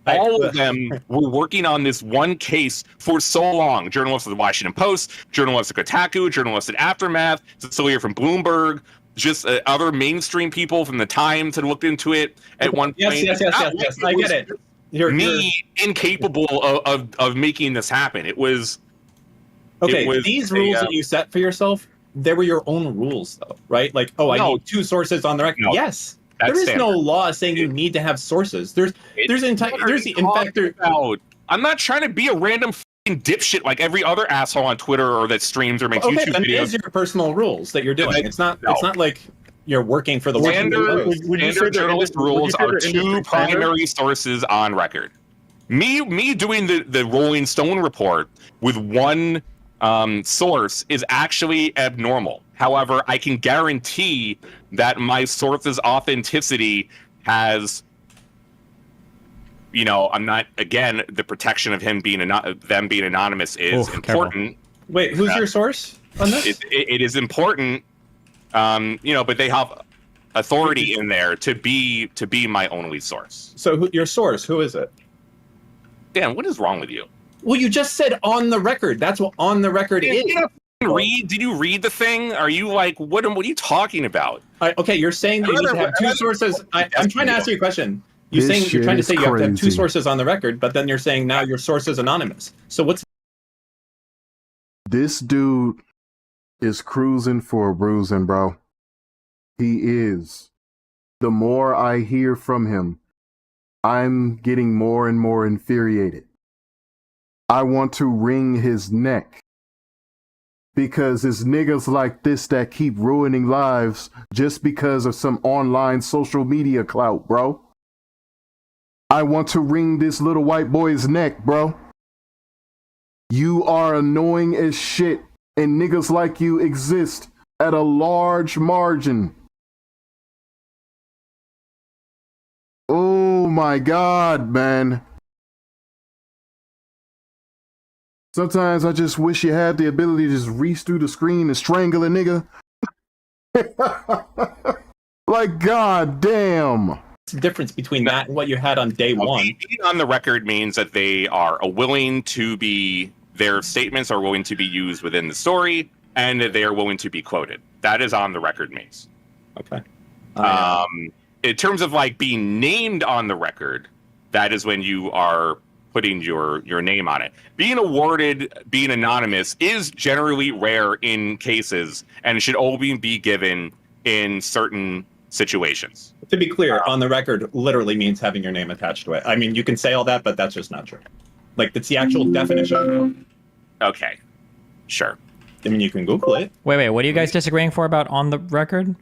All of them were working on this one case for so long. Journalists at the Washington Post, journalists at Kotaku, journalists at Aftermath, Cecilia from Bloomberg, just other mainstream people from the Times had looked into it at one point. Yes. I get it. You're incapable of making this happen. It was Okay, these rules that you set for yourself, they were your own rules, though, right? Like, I need 2 sources on the record. No, yes, there is no law saying you need to have sources. I'm not trying to be a random dipshit like every other asshole on Twitter or that streams or makes YouTube then videos. it is your personal rules that you're doing. It's not like you're working for the standard journalist rules are 2 primary sources on record. Me doing the Rolling Stone report with 1 source is actually abnormal. However, I can guarantee that my source's authenticity has, I'm not, again, the protection of them being anonymous is important. Careful. Wait, who's your source on this? It is important, but they have authority in there to be my only source. So your source, who is it? Dan, what is wrong with you? Well, you just said on the record. That's what on the record is. Did you read the thing? Are you like, what are you talking about? Okay, you're saying that you need to have 2 sources. I'm trying to ask you a question. You're trying to say you have to have 2 sources on the record, but then you're saying now your source is anonymous. So what's... This dude is cruising for a bruising, bro. He is. The more I hear from him, I'm getting more and more infuriated. I want to wring his neck. Because it's niggas like this that keep ruining lives just because of some online social media clout, bro. I want to wring this little white boy's neck, bro. You are annoying as shit, and niggas like you exist at a large margin. Oh my God, man. Sometimes I just wish you had the ability to just reach through the screen and strangle a nigga. Like, God damn. What's the difference between that and what you had on day one? Being on the record means that they are willing to be, their statements are willing to be used within the story, and that they are willing to be quoted. That is on the record means. Okay. In terms of like being named on the record, that is when you are putting your name on it. Being awarded, being anonymous is generally rare in cases, and it should only be given in certain situations. To be clear, on the record literally means having your name attached to it. I mean, you can say all that, but that's just not true. Like, that's the actual definition. Okay, sure. I mean, you can Google it. Wait, what are you guys disagreeing for about on the record?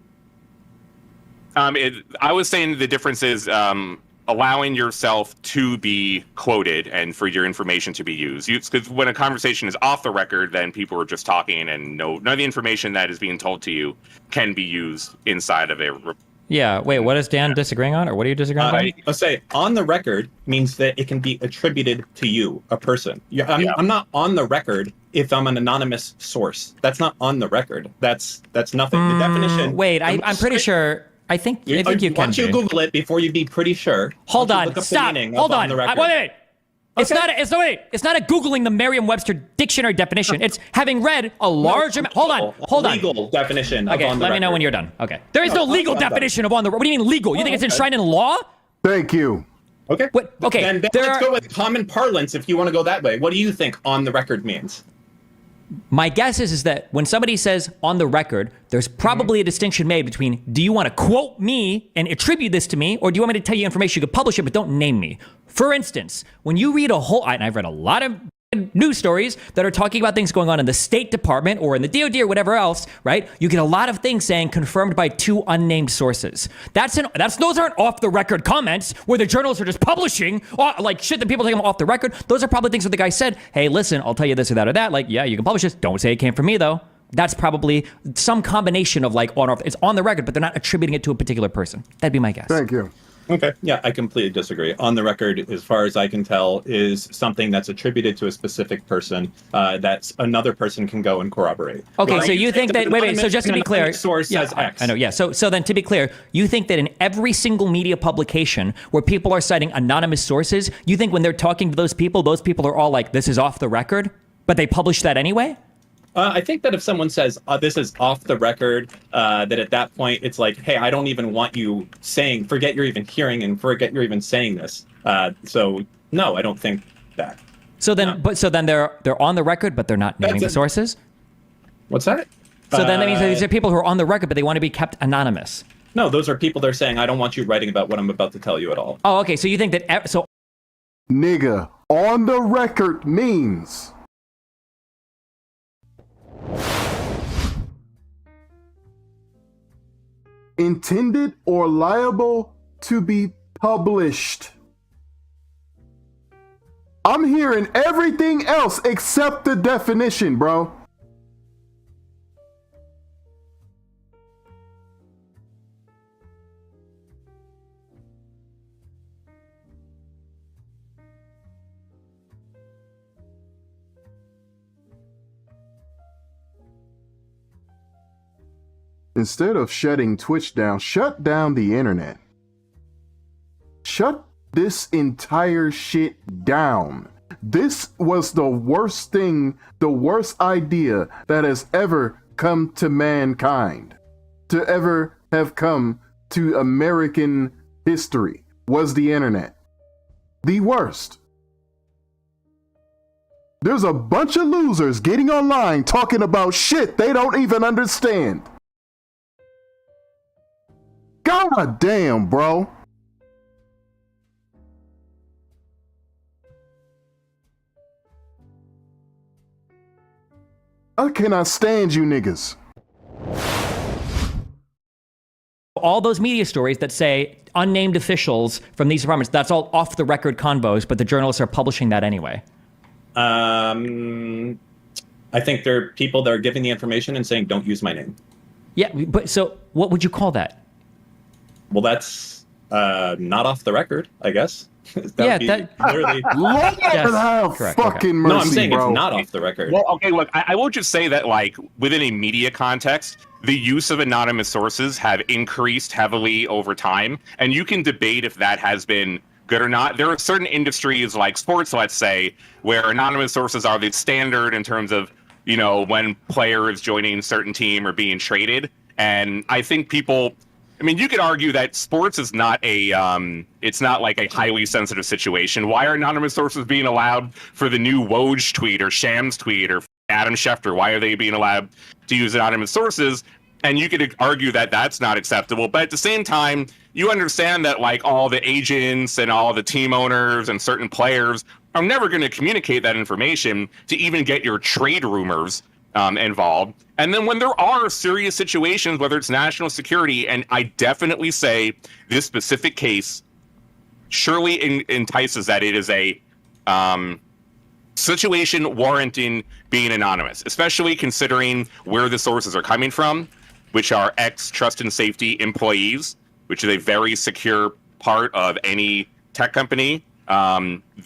I was saying the difference is allowing yourself to be quoted and for your information to be used. Because when a conversation is off the record, then people are just talking, and none of the information that is being told to you can be used inside of a... Yeah, wait, what is Dan disagreeing on, or what are you disagreeing on? Let's say on the record means that it can be attributed to you, a person. I'm not on the record if I'm an anonymous source. That's not on the record. That's nothing. The definition... Wait, I'm pretty sure... I think you can be. Why don't you Google it before you be pretty sure? Hold on, stop. Hold on. Wait. It's not a Googling the Merriam-Webster dictionary definition. It's having read a large amount. Hold on. Legal definition. Okay, let me know when you're done. Okay. There is no legal definition of on the record. What do you mean legal? You think it's enshrined in law? Thank you. Okay. Okay. Then let's go with common parlance if you want to go that way. What do you think on the record means? My guess is that when somebody says on the record, there's probably a distinction made between, do you want to quote me and attribute this to me, or do you want me to tell you information you could publish it but don't name me? For instance, when you read and I've read a lot of news stories that are talking about things going on in the State Department or in the DOD or whatever else, right? You get a lot of things saying confirmed by 2 unnamed sources. Those aren't off the record comments where the journalists are just publishing like shit that people take them off the record. Those are probably things that the guy said, hey, listen, I'll tell you this or that or that. Like, yeah, you can publish this. Don't say it came from me though. That's probably some combination of like on or off. It's on the record, but they're not attributing it to a particular person. That'd be my guess. Thank you. Okay. Yeah, I completely disagree. On the record, as far as I can tell, is something that's attributed to a specific person that another person can go and corroborate. Okay, so you think that... Wait, so just to be clear... Source says X. I know, yeah. So then to be clear, you think that in every single media publication where people are citing anonymous sources, you think when they're talking to those people are all like, this is off the record, but they publish that anyway? I think that if someone says this is off the record, that at that point it's like, hey, I don't even want you saying, forget you're even hearing and forget you're even saying this. So no, I don't think that. So then, they're on the record, but they're not naming the sources. What's that? So then that means that these are people who are on the record, but they want to be kept anonymous. No, those are people that are saying, I don't want you writing about what I'm about to tell you at all. Oh, okay. So you think that Nigga, on the record means intended or liable to be published. I'm hearing everything else except the definition, bro. Instead of shutting Twitch down, shut down the internet. Shut this entire shit down. This was the worst thing, the worst idea that has ever come to mankind, to ever have come to American history, was the internet. The worst. There's a bunch of losers getting online talking about shit they don't even understand. God damn, bro. I cannot stand you niggas. all those media stories that say unnamed officials from these departments, that's all off the record convos, but the journalists are publishing that anyway. I think there are people that are giving the information and saying, don't use my name. Yeah, but so what would you call that? Well, that's not off the record, I guess. That literally. Fucking mercy, no, I'm saying bro. it's not off the record. Well, okay, look, I will just say that, like, within a media context, the use of anonymous sources have increased heavily over time, and you can debate if that has been good or not. There are certain industries, like sports, let's say, where anonymous sources are the standard in terms of, you know, when players joining a certain team or being traded. And I think people, I mean, you could argue that sports is not a, it's not like a highly sensitive situation. Why are anonymous sources being allowed for the new Woj tweet or Shams tweet or Adam Schefter? Why are they being allowed to use anonymous sources? And you could argue that that's not acceptable. But at the same time, you understand that, like, all the agents and all the team owners and certain players are never going to communicate that information to even get your trade rumors involved. And then when there are serious situations, whether it's national security, and I definitely say this specific case surely entices that it is a situation warranting being anonymous, especially considering where the sources are coming from, which are ex-trust and safety employees, which is a very secure part of any tech company.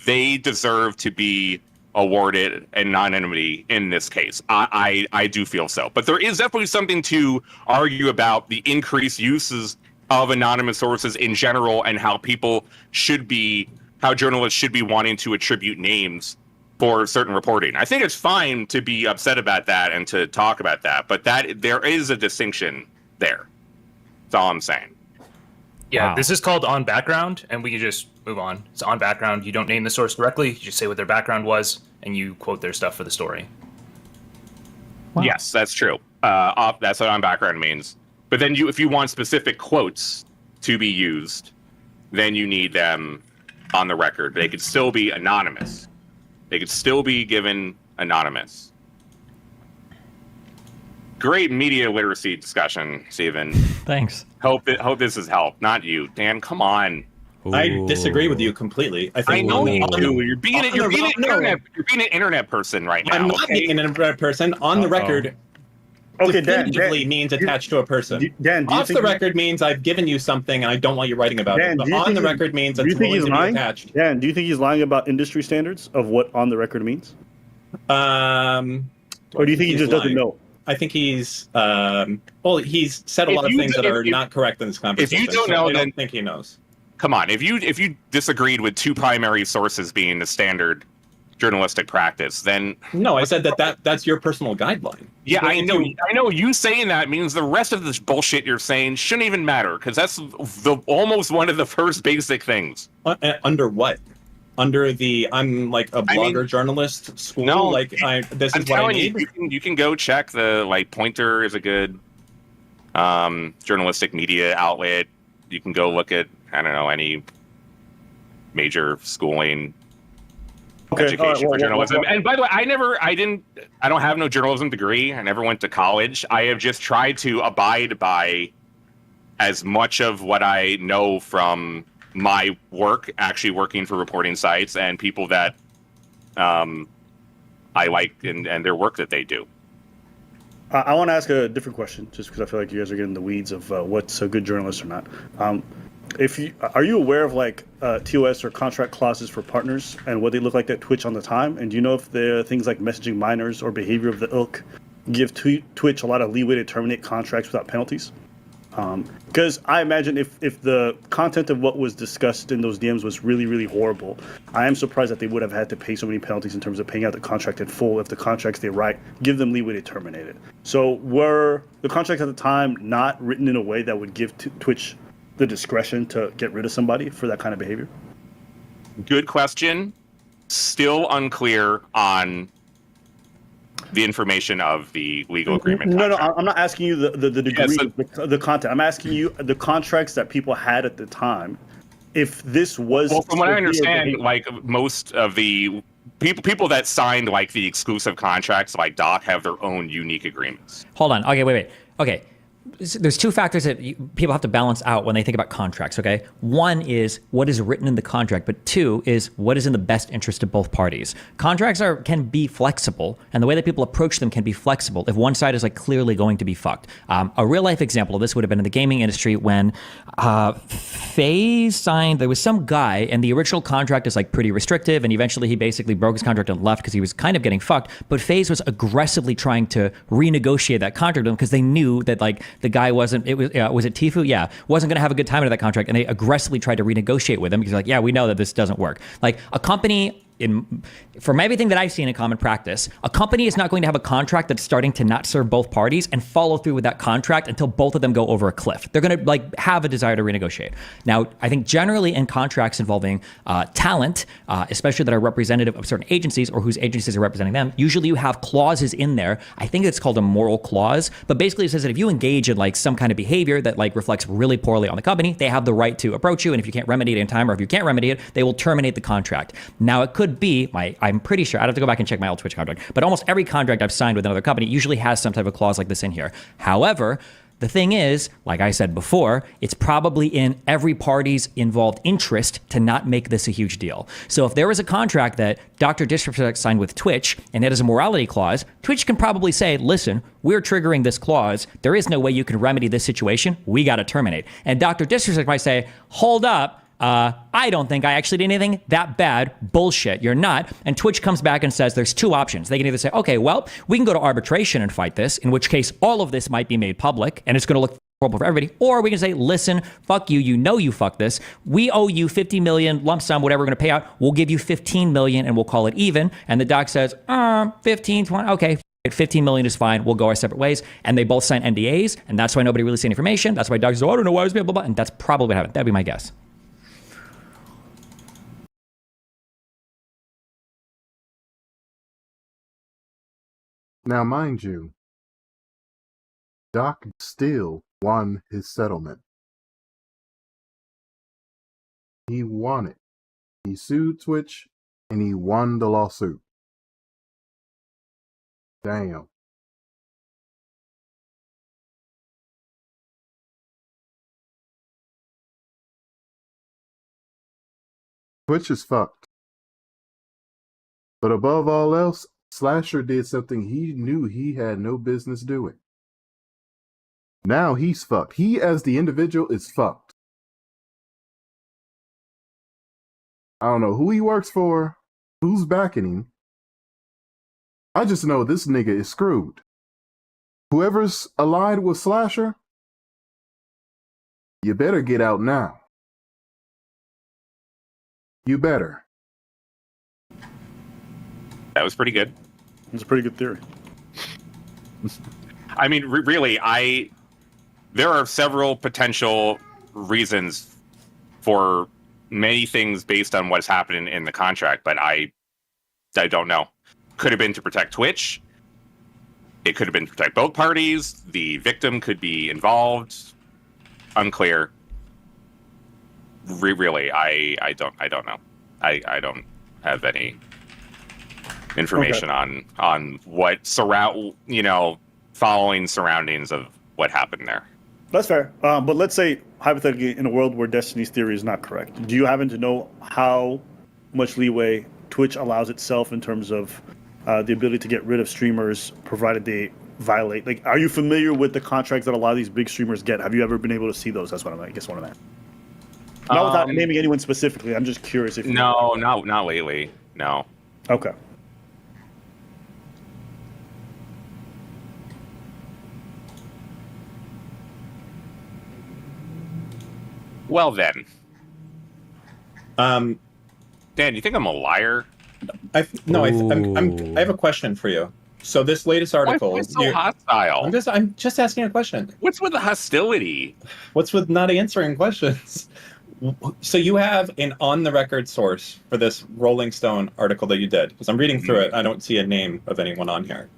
They deserve to be awarded anonymity in this case. I do feel so. But there is definitely something to argue about the increased uses of anonymous sources in general and how people should be, how journalists should be wanting to attribute names for certain reporting. I think it's fine to be upset about that and to talk about that, but that there is a distinction there. That's all I'm saying. Yeah, Wow. This is called on background, and we can just move on. It's on background. You don't name the source directly. You just say what their background was, and you quote their stuff for the story. Wow. Yes, that's true. That's what on background means. But then if you want specific quotes to be used, then you need them on the record. They could still be anonymous. They could still be given anonymous. Great media literacy discussion, Steven. Thanks. Hope this has helped. Not you, Dan. Come on. I disagree with you completely. I think I know you do. you're You're being an internet person right now. I'm not okay? being an internet person. On the record, Okay, Dan. definitively means attached to a person. Dan, do you Off think the record means I've given you something and I don't want you writing about Dan, it. But do you on think the he- record means do it's you think willing he's to be lying? attached. Dan, do you think he's lying about industry standards of what on the record means? Or do you think he just doesn't know? I think he's he's said a If lot of you things do- that are if- not correct in this conversation. don't so know, I then- don't think he knows. Come on. If you disagreed with two primary sources being the standard journalistic practice, then No, I said that's your personal guideline. yeah, But I if know. you- I know. You saying that means the rest of this bullshit you're saying shouldn't even matter because that's almost one of the first basic things. Under what? under the I'm like a blogger journalist school. No, like this I'm is what I telling need. you can go check the Pointer is a good journalistic media outlet. You can go look at any major schooling. Education for journalism. And by the way, I don't have no journalism degree. I never went to college. I have just tried to abide by as much of what I know from my work, actually working for reporting sites and people that I like and their work that they do. I want to ask a different question, just because I feel like you guys are getting the weeds of what's a good journalist or not. Are you aware of like TOS or contract clauses for partners and what they look like at Twitch on the time? And do you know if there are things like messaging minors or behavior of the ilk give Twitch a lot of leeway to terminate contracts without penalties? Because I imagine if the content of what was discussed in those DMs was really, really horrible, I am surprised that they would have had to pay so many penalties in terms of paying out the contract in full if the contracts they write give them leeway to terminate it. So were the contracts at the time not written in a way that would give Twitch the discretion to get rid of somebody for that kind of behavior? Good question. Still unclear on the information of the legal agreement. No, I'm not asking you the degree of the content. I'm asking you the contracts that people had at the time. If this was... Well, from what I understand, like most of the people that signed like the exclusive contracts, like Doc, have their own unique agreements. Hold on. Okay, wait. Okay. There's two factors that people have to balance out when they think about contracts, okay? One is what is written in the contract, but two is what is in the best interest of both parties. Contracts can be flexible, and the way that people approach them can be flexible if one side is like clearly going to be fucked. A real life example of this would have been in the gaming industry when FaZe signed, there was some guy, and the original contract is like pretty restrictive, and eventually he basically broke his contract and left because he was kind of getting fucked, but FaZe was aggressively trying to renegotiate that contract with him because they knew that like the guy was it Tfue? Yeah. Wasn't going to have a good time under that contract. And they aggressively tried to renegotiate with him because like, yeah, we know that this doesn't work. Like a company from everything that I've seen in common practice, a company is not going to have a contract that's starting to not serve both parties and follow through with that contract until both of them go over a cliff. They're going to like have a desire to renegotiate. Now, I think generally in contracts involving talent, especially that are representative of certain agencies or whose agencies are representing them, usually you have clauses in there. I think it's called a moral clause, but basically it says that if you engage in like some kind of behavior that like reflects really poorly on the company, they have the right to approach you. And if you can't remedy it in time, or if you can't remedy it, they will terminate the contract. Now it could be I'm pretty sure, I'd have to go back and check my old Twitch contract, but almost every contract I've signed with another company usually has some type of clause like this in here. However, the thing is, like I said before, it's probably in every party's involved interest to not make this a huge deal. So if there was a contract that Dr. Disrespect signed with Twitch and it has a morality clause, Twitch can probably say, listen, we're triggering this clause. There is no way you can remedy this situation. We got to terminate. And Dr. Disrespect might say, hold up. I don't think I actually did anything that bad. Bullshit. You're not. And Twitch comes back and says there's two options. They can either say, okay, well, we can go to arbitration and fight this, in which case all of this might be made public and it's going to look horrible for everybody. Or we can say, listen, fuck you. You know you fucked this. We owe you 50 million lump sum, whatever we're going to pay out. We'll give you 15 million and we'll call it even. And the doc says, 15, 20, okay. 15 million is fine. We'll go our separate ways. And they both sign NDAs. And that's why nobody really sees information. That's why docs say, I don't know why I was blah, blah, blah. And that's probably what happened. That'd be my guess. Now, mind you, Doc still won his settlement. He won it. He sued Twitch, and he won the lawsuit. Damn. Twitch is fucked. But above all else, Slasher did something he knew he had no business doing. Now he's fucked. He, as the individual, is fucked. I don't know who he works for, who's backing him. I just know this nigga is screwed. Whoever's allied with Slasher, you better get out now. You better. That was pretty good. It's a pretty good theory. I mean, really, there are several potential reasons for many things based on what's happening in the contract, but I don't know. Could have been to protect Twitch. It could have been to protect both parties. The victim could be involved. Unclear. Really, I don't know. I don't have any information on what following surroundings of what happened there. That's fair. But let's say, hypothetically, in a world where Destiny's theory is not correct, do you happen to know how much leeway Twitch allows itself in terms of the ability to get rid of streamers, provided they violate? Like, are you familiar with the contracts that a lot of these big streamers get? Have you ever been able to see those? That's what I guess what I'm at. Not without naming anyone specifically. I'm just curious if not lately. No. Okay. Well then, Um, Dan, you think I'm a liar? I have a question for you. So this latest article, Why so hostile? I'm just asking a question. What's with the hostility? What's with not answering questions? So you have an on-the-record source for this Rolling Stone article that you did. Because I'm reading through it, I don't see a name of anyone on here.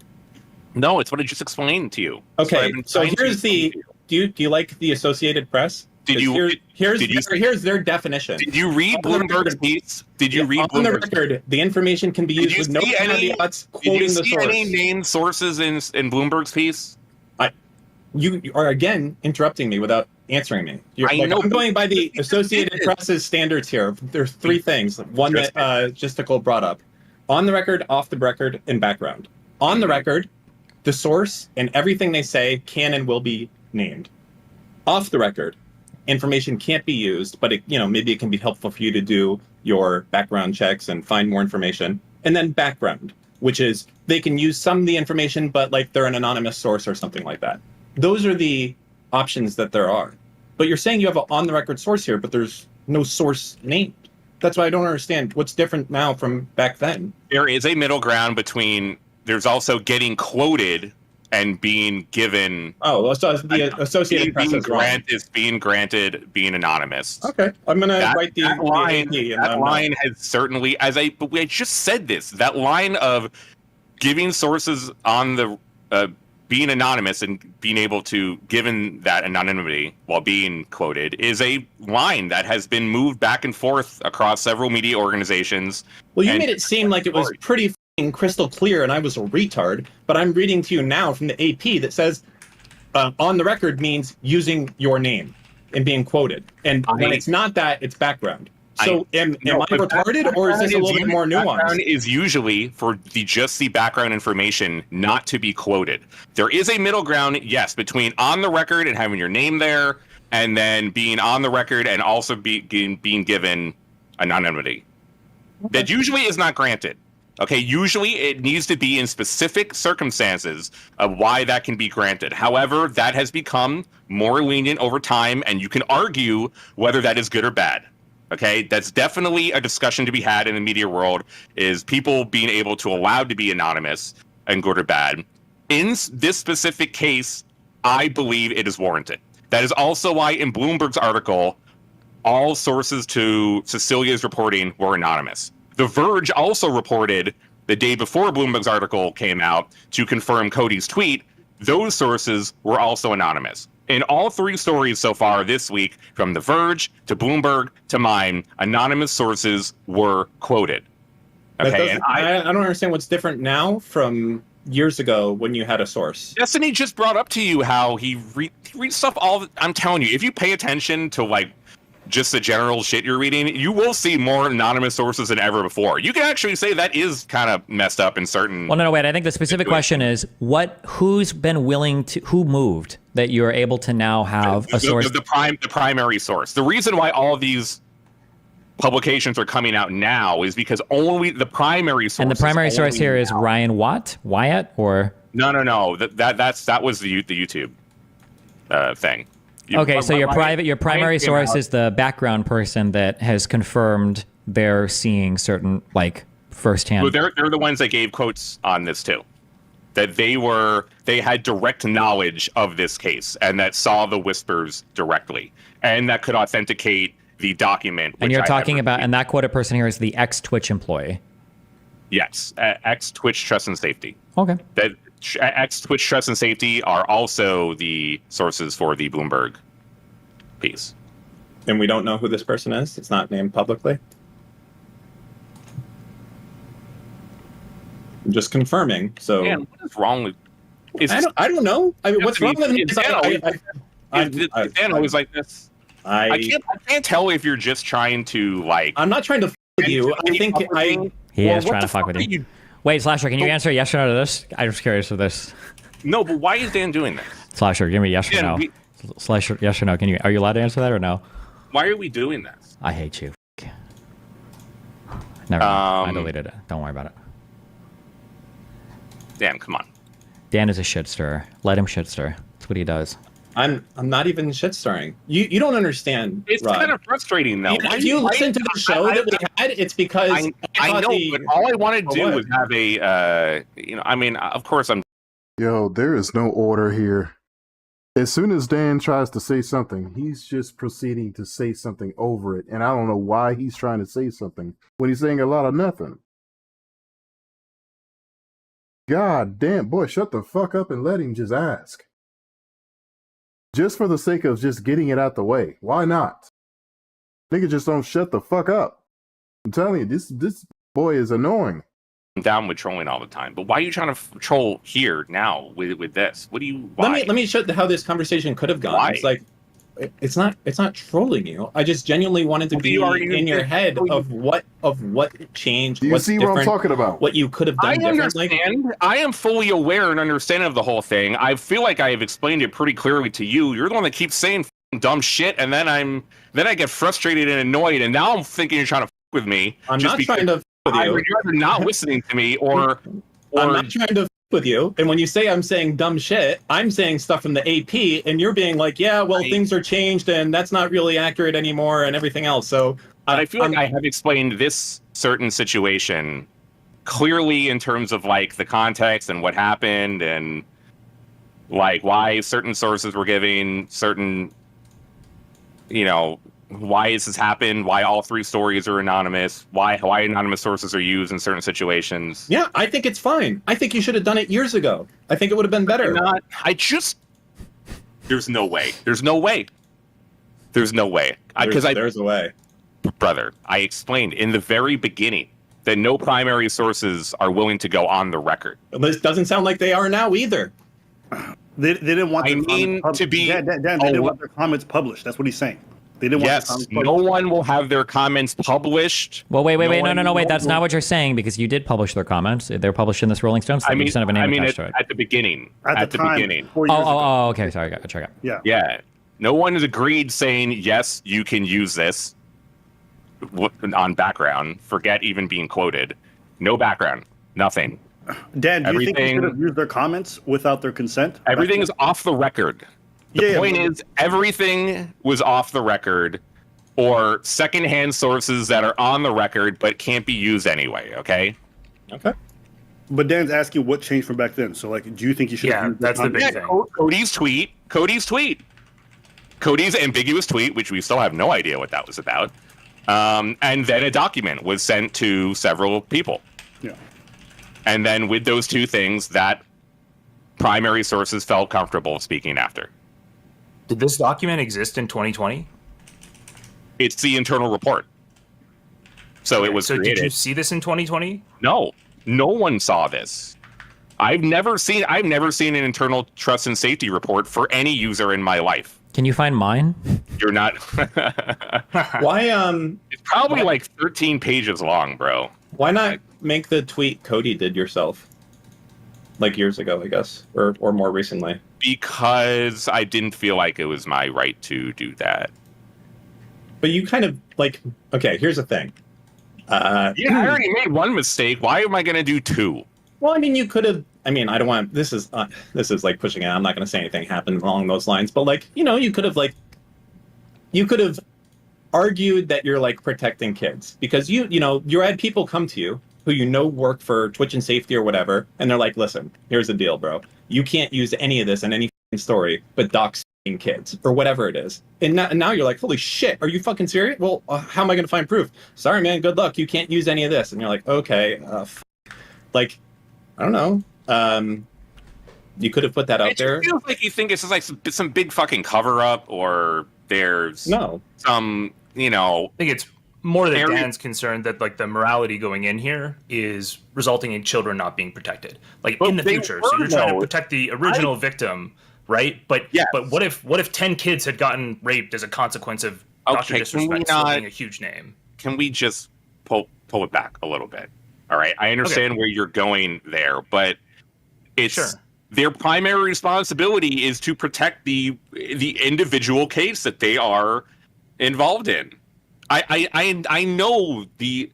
No, it's what I just explained to you. Okay, so here's the. Do you like the Associated Press? Here's their definition. Did you read Bloomberg's piece? Did you read on Bloomberg's the record? The information can be used with no caveats. Did you the see source. any named sources in Bloomberg's piece? You are again interrupting me without answering me. I'm going by the Associated Press's standards here. There's three things. One that Justical brought up: on the record, off the record, and background. On the record, the source and everything they say can and will be named. Off the record, information can't be used, but maybe it can be helpful for you to do your background checks and find more information. And then background, which is they can use some of the information, but like they're an anonymous source or something like that. Those are the options that there are. But you're saying you have an on-the-record source here, but there's no source named. That's why I don't understand what's different now from back then. There is a middle ground between. There's also getting quoted and being given. Oh, so the Associated Press is being granted being anonymous. Okay, I'm gonna write that line. That line has certainly, but we just said this. That line of giving sources on the being anonymous and being able to given that anonymity while being quoted is a line that has been moved back and forth across several media organizations. Well, you made it seem like it was pretty crystal clear and I was a retard, but I'm reading to you now from the AP that says on the record means using your name and being quoted. And when it's not that, it's background. So am I retarded, or is this a little bit more nuanced? Background is usually for just the background information not to be quoted. There is a middle ground, yes, between on the record and having your name there, and then being on the record and also being given anonymity. Okay. That usually is not granted. Okay, usually it needs to be in specific circumstances of why that can be granted. However, that has become more lenient over time, and you can argue whether that is good or bad. Okay, that's definitely a discussion to be had in the media world, is people being able to allow to be anonymous and good or bad. In this specific case, I believe it is warranted. That is also why in Bloomberg's article, all sources to Cecilia's reporting were anonymous. The Verge also reported the day before Bloomberg's article came out to confirm Cody's tweet. Those sources were also anonymous. In all three stories so far this week, from The Verge to Bloomberg to mine, anonymous sources were quoted. Okay, and I don't understand what's different now from years ago when you had a source. Destiny just brought up to you how he reads stuff I'm telling you, if you pay attention to just the general shit you're reading, you will see more anonymous sources than ever before. You can actually say that is kind of messed up in certain. Well, no, wait. I think the specific question is who's been willing to, who moved that you're able to now have a source. The primary source. The reason why all these publications are coming out now is because only the primary source. And the primary source here is Ryan Wyatt, or no. That was the YouTube thing. Okay, so your primary source is the background person that has confirmed they're seeing certain firsthand. Well, they're the ones that gave quotes on this too, that they had direct knowledge of this case and that saw the whispers directly and that could authenticate the document. And which you're I talking have about, reviewed. and that quoted person here is the ex-Twitch employee. Yes, ex-Twitch Trust and Safety. Okay. That ex-Twitch Trust and Safety are also the sources for the Bloomberg piece. And we don't know who this person is. It's not named publicly. I'm just confirming. So Man, what is wrong with? I don't know. I mean, what's wrong with Is Dan always like this? I can't tell if you're just trying to like. I'm not trying to f with you. I think He Well, is what trying the to fuck with fuck are you. Wait, Slasher, can you answer yes or no to this? I'm just curious of this. No, but why is Dan doing this? Slasher, give me yes or Dan, no. Slasher, yes or no. Are you allowed to answer that or no? Why are we doing this? I hate you. Never mind. I deleted it. Don't worry about it. Dan, come on. Dan is a shit stirrer. Let him shit stir. That's what he does. I'm not even shit stirring. You don't understand. It's Rod. kind of frustrating though. If you listen to the show that we had, it's because I know, but all I wanted to do what? was have a, I mean, of course I'm. Yo, there is no order here. As soon as Dan tries to say something, he's just proceeding to say something over it. And I don't know why he's trying to say something when he's saying a lot of nothing. God damn, boy, shut the fuck up and let him just ask. Just for the sake of just getting it out the way. Why not? Nigga, just don't shut the fuck up. I'm telling you, this boy is annoying. down with trolling all the time, but why are you trying to troll here now with this? What do you? Why? Let me show how this conversation could have gone. Why? It's like it's not trolling you. I just genuinely wanted to be in your head of what changed. Do you what's see what I'm different, talking about? What you could have done I differently. understand. I am fully aware and understanding of the whole thing. I feel like I have explained it pretty clearly to you. You're the one that keeps saying f***ing dumb shit, and then I get frustrated and annoyed, and now I'm thinking you're trying to f*** with me. I'm not trying to f*** with you. You're either not listening to me, or I'm not trying to f*** with you. And when you say I'm saying dumb shit, I'm saying stuff from the AP, and you're being like, yeah, well, things are changed, and that's not really accurate anymore, and everything else. So I feel like I have explained this certain situation clearly in terms of like the context and what happened, and like why certain sources were giving certain, why has this happened, why all three stories are anonymous, why anonymous sources are used in certain situations. Yeah, I think it's fine. I think you should have done it years ago. I think it would have been better. There's no way. There's no way. There's a way. Brother, I explained in the very beginning that no primary sources are willing to go on the record. This doesn't sound like they are now either. They didn't want. I mean to be. Dan, they didn't want their comments published. That's what he's saying. They didn't want their Yes, comments no published. one will have their comments published. Well, wait, No, wait. That's not what you're saying, because you did publish their comments. They're published in this Rolling Stone stuff. You just don't have a name attached to it. At the beginning. At the time, beginning. 4 years ago. Oh, okay. Sorry, gotcha. Yeah. Yeah. No one has agreed saying, yes, you can use this on background. Forget even being quoted. No background. Nothing. Dan, do you think they Everything- should have used their comments without their consent? Everything is off the record. The point is, everything was off the record, or secondhand sources that are on the record but can't be used anyway, okay? Okay. But Dan's asking what changed from back then. So, like, do you think you should? Yeah, have used their that's the big comments? thing. Cody's tweet. Cody's ambiguous tweet, which we still have no idea what that was about. And then a document was sent to several people. Yeah. And then with those two things, that primary sources felt comfortable speaking after. Did this document exist in 2020? It's the internal report. So it was So created. did you see this in 2020? No one saw this. I've never seen an internal trust and safety report for any user in my life. Can you find mine? You're not. Why It's probably like 13 pages long, bro. why not make the tweet Cody did yourself? Like years ago, I guess, or more recently. Because I didn't feel like it was my right to do that. But you kind of like, okay, here's the thing. Yeah, I already made one mistake. Why am I going to do two? Well, I mean, you could have. I mean, I don't want. This is like pushing it. I'm not going to say anything happened along those lines. But like, you could have argued that you're like protecting kids because you had people come to you who work for Twitch and safety or whatever, and they're like, listen, here's the deal, bro. You can't use any of this in any story, but dox kids or whatever it is. And now you're like, holy shit, are you fucking serious? Well, how am I going to find proof? Sorry, man, good luck. You can't use any of this. And you're like, okay, like, I don't know. You could have put that out It there. just feels like you think it's just like some big fucking cover up, or there's some, I think it's more that area- Dan's concerned that like the morality going in here is resulting in children not being protected, like But in the they future. were, So you're trying to though. protect the original victim, right? But Yes. but what if 10 kids had gotten raped as a consequence of Dr. Okay, can we Disrespect still not- being a huge name? Can we just pull it back a little bit? All right, I understand where you're going there, but it's Sure. their primary responsibility is to protect the individual case that they are involved in. I know the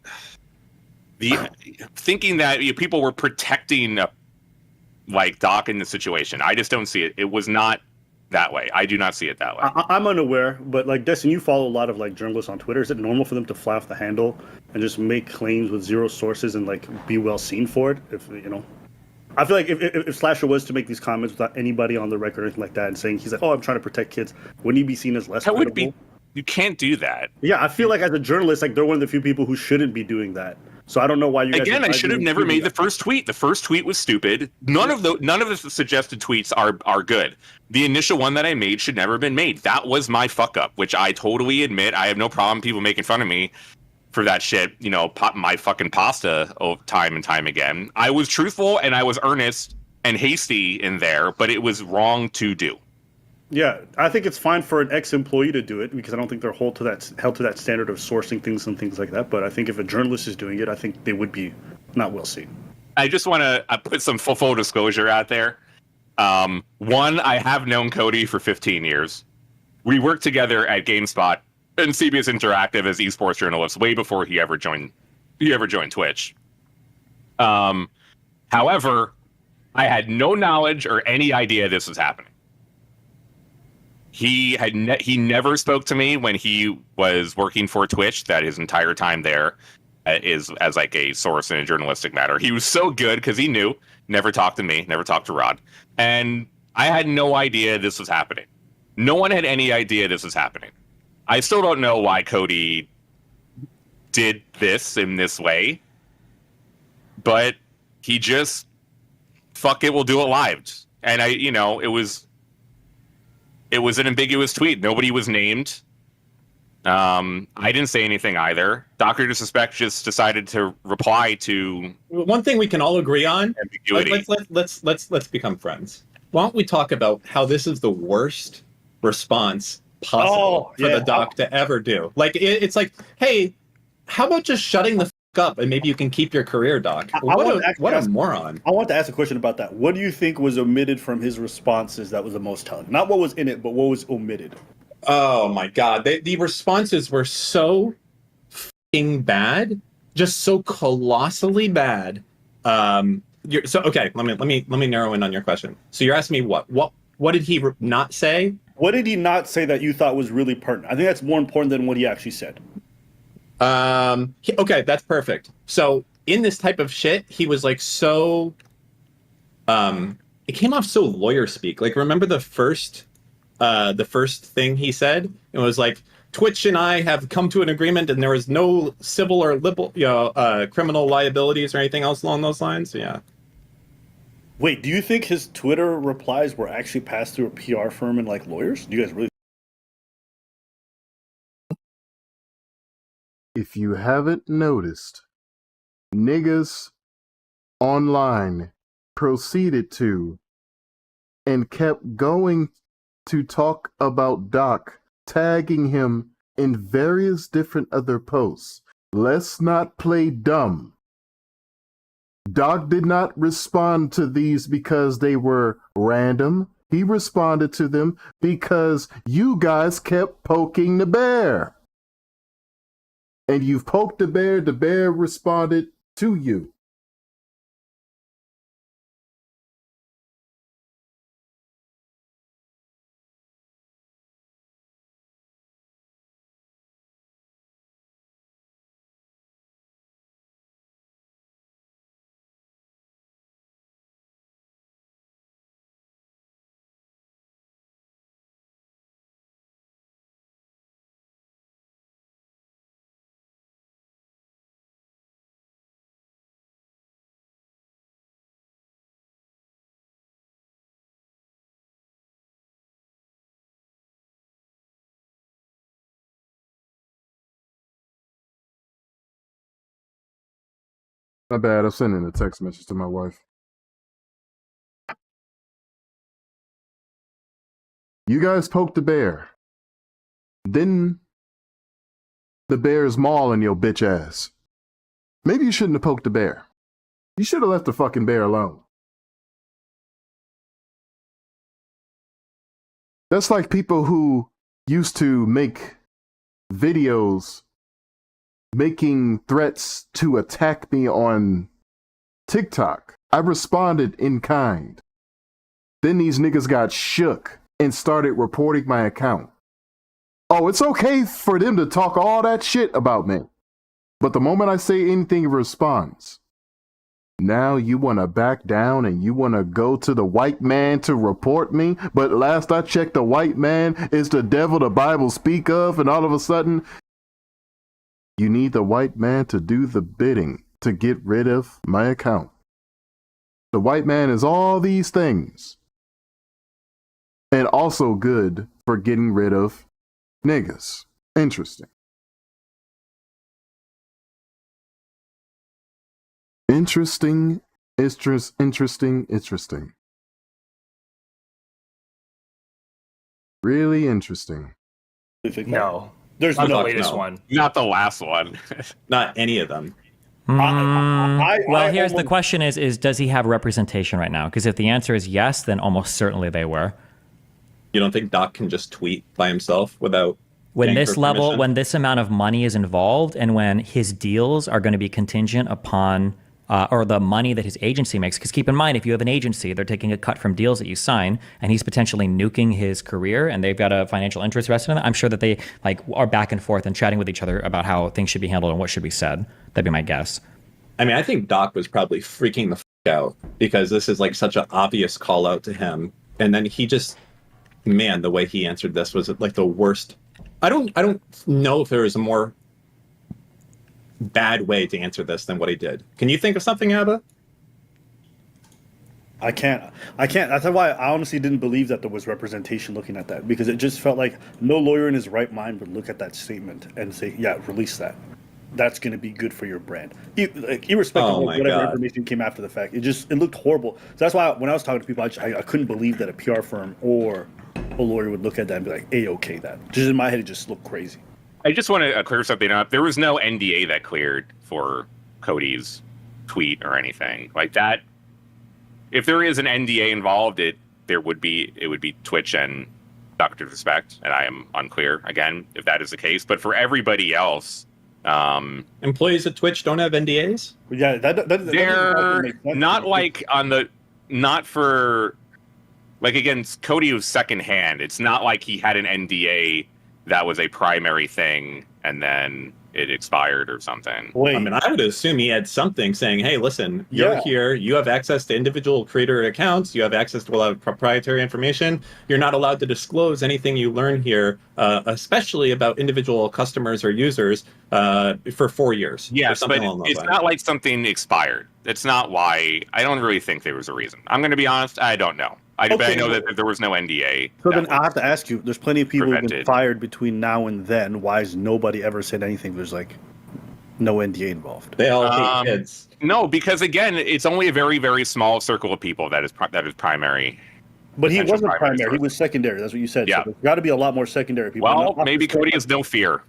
thinking that people were protecting like Doc in the situation. I just don't see it. It was not that way. I do not see it that way. I'm unaware, but like Destin, you follow a lot of like journalists on Twitter. Is it normal for them to fly off the handle and just make claims with zero sources and like be well seen for it? If you know, I feel like if Slasher was to make these comments without anybody on the record or anything like that, and saying he's like, "Oh, I'm trying to protect kids," wouldn't he be seen as less That credible? would be. You can't do that. Yeah, I feel like as a journalist, like they're one of the few people who shouldn't be doing that. So I don't know why you guys. Again, I should have never made the that. first tweet. The first tweet was stupid. None of the suggested tweets are good. The initial one that I made should never have been made. That was my fuck up, which I totally admit. I have no problem people making fun of me for that shit. You know, pop my fucking pasta time and time again. I was truthful and I was earnest and hasty in there, but it was wrong to do. Yeah, I think it's fine for an ex-employee to do it because I don't think they're held to that standard of sourcing things and things like that. But I think if a journalist is doing it, I think they would be not well seen. I just want to put some full disclosure out there. One, I have known Cody for 15 years. We worked together at GameSpot and CBS Interactive as esports journalists way before he ever joined Twitch. However, I had no knowledge or any idea this was happening. He never spoke to me when he was working for Twitch. That his entire time there is as like a source in a journalistic matter. He was so good because he knew. Never talked to me. Never talked to Rod. And I had no idea this was happening. No one had any idea this was happening. I still don't know why Cody did this in this way, but he just fuck it, we'll do it live. And it was an ambiguous tweet. Nobody was named. I didn't say anything either. Dr. Disrespect just decided to reply to One thing we can all agree on. ambiguity. Let's become friends. Why don't we talk about how this is the worst response possible for the doc to ever do? Like it's like, hey, how about just shutting the up and maybe you can keep your career, Doc? What a moron. I want to ask a question about that. What do you think was omitted from his responses that was the most telling? Not what was in it, but what was omitted. Oh my God. The responses were so fucking bad, just so colossally bad. Okay, let me narrow in on your question. So you're asking me what did he not say? What did he not say that you thought was really pertinent? I think that's more important than what he actually said. Okay, that's perfect. So in this type of shit, he was like so it came off so lawyer speak. Like remember the first thing he said? It was like Twitch and I have come to an agreement and there is no civil or criminal liabilities or anything else along those lines. Yeah. Wait, do you think his Twitter replies were actually passed through a PR firm and like lawyers? Do you guys really? If you haven't noticed, niggas online proceeded to and kept going to talk about Doc, tagging him in various different other posts. Let's not play dumb. Doc did not respond to these because they were random. He responded to them because you guys kept poking the bear. And you've poked the bear responded to you. My bad. I'm sending a text message to my wife. You guys poked the bear. Then the bear's mauling your bitch ass. Maybe you shouldn't have poked the bear. You should have left the fucking bear alone. That's like people who used to make videos making threats to attack me on TikTok. I responded in kind. Then these niggas got shook and started reporting my account. Oh, it's okay for them to talk all that shit about me. But the moment I say anything in response, now you want to back down and you want to go to the white man to report me. But last I checked, the white man is the devil the Bible speak of. And all of a sudden, you need the white man to do the bidding to get rid of my account. The white man is all these things. And also good for getting rid of niggas. Interesting. Interesting. Really interesting. No, There's not the no. latest no. one. Not the last one. Not any of them. Well, here's the almost- question is does he have representation right now? Because if the answer is yes, then almost certainly they were. You don't think Doc can just tweet by himself without When paying this for level, permission? when this amount of money is involved, and when his deals are going to be contingent upon or the money that his agency makes, because keep in mind, if you have an agency, they're taking a cut from deals that you sign, and he's potentially nuking his career, and they've got a financial interest vested in it. I'm sure that they like are back and forth and chatting with each other about how things should be handled and what should be said. That'd be my guess. I mean, I think Doc was probably freaking the fuck out because this is like such an obvious call out to him, and then he just, man, the way he answered this was like the worst. I don't know if there is a more bad way to answer this than what he did. Can you think of something, Abba? I can't. That's why I honestly didn't believe that there was representation looking at that, because it just felt like no lawyer in his right mind would look at that statement and say, "Yeah, release that. That's going to be good for your brand." Irrespective Oh of my whatever God. information came after the fact, it looked horrible. So that's why when I was talking to people, I couldn't believe that a PR firm or a lawyer would look at that and be like, "A-okay, that." Just in my head, it just looked crazy. I just want to clear something up. There was no NDA that cleared for Cody's tweet or anything like that. If there is an NDA involved, it would be Twitch and Dr. Respect, and I am unclear again if that is the case. But for everybody else, Employees at Twitch don't have NDAs? But yeah, that doesn't they're make sense. not like not for like, again, Cody was secondhand. It's not like he had an NDA that was a primary thing and then it expired or something. Wait, I mean, I would assume he had something saying, hey, listen, you're Yeah. here, you have access to individual creator accounts, you have access to a lot of proprietary information, you're not allowed to disclose anything you learn here, especially about individual customers or users, for 4 years. or Yes, something but along those it's lines. not like something expired. It's not why. I don't really think there was a reason. I'm going to be honest. I don't know. But I Okay. know that there was no NDA. so that then was- I have to ask you: there's plenty of people who've been prevented. fired between now and then. Why has nobody ever said anything? There's like no NDA involved. They all hate Um, kids. No, because again, it's only a very, very small circle of people that is primary. But he potential wasn't primary primary; he source. was secondary. That's what you said. Yeah. So there's got to be a lot more secondary people. Well, Not maybe just- Cody has no fear.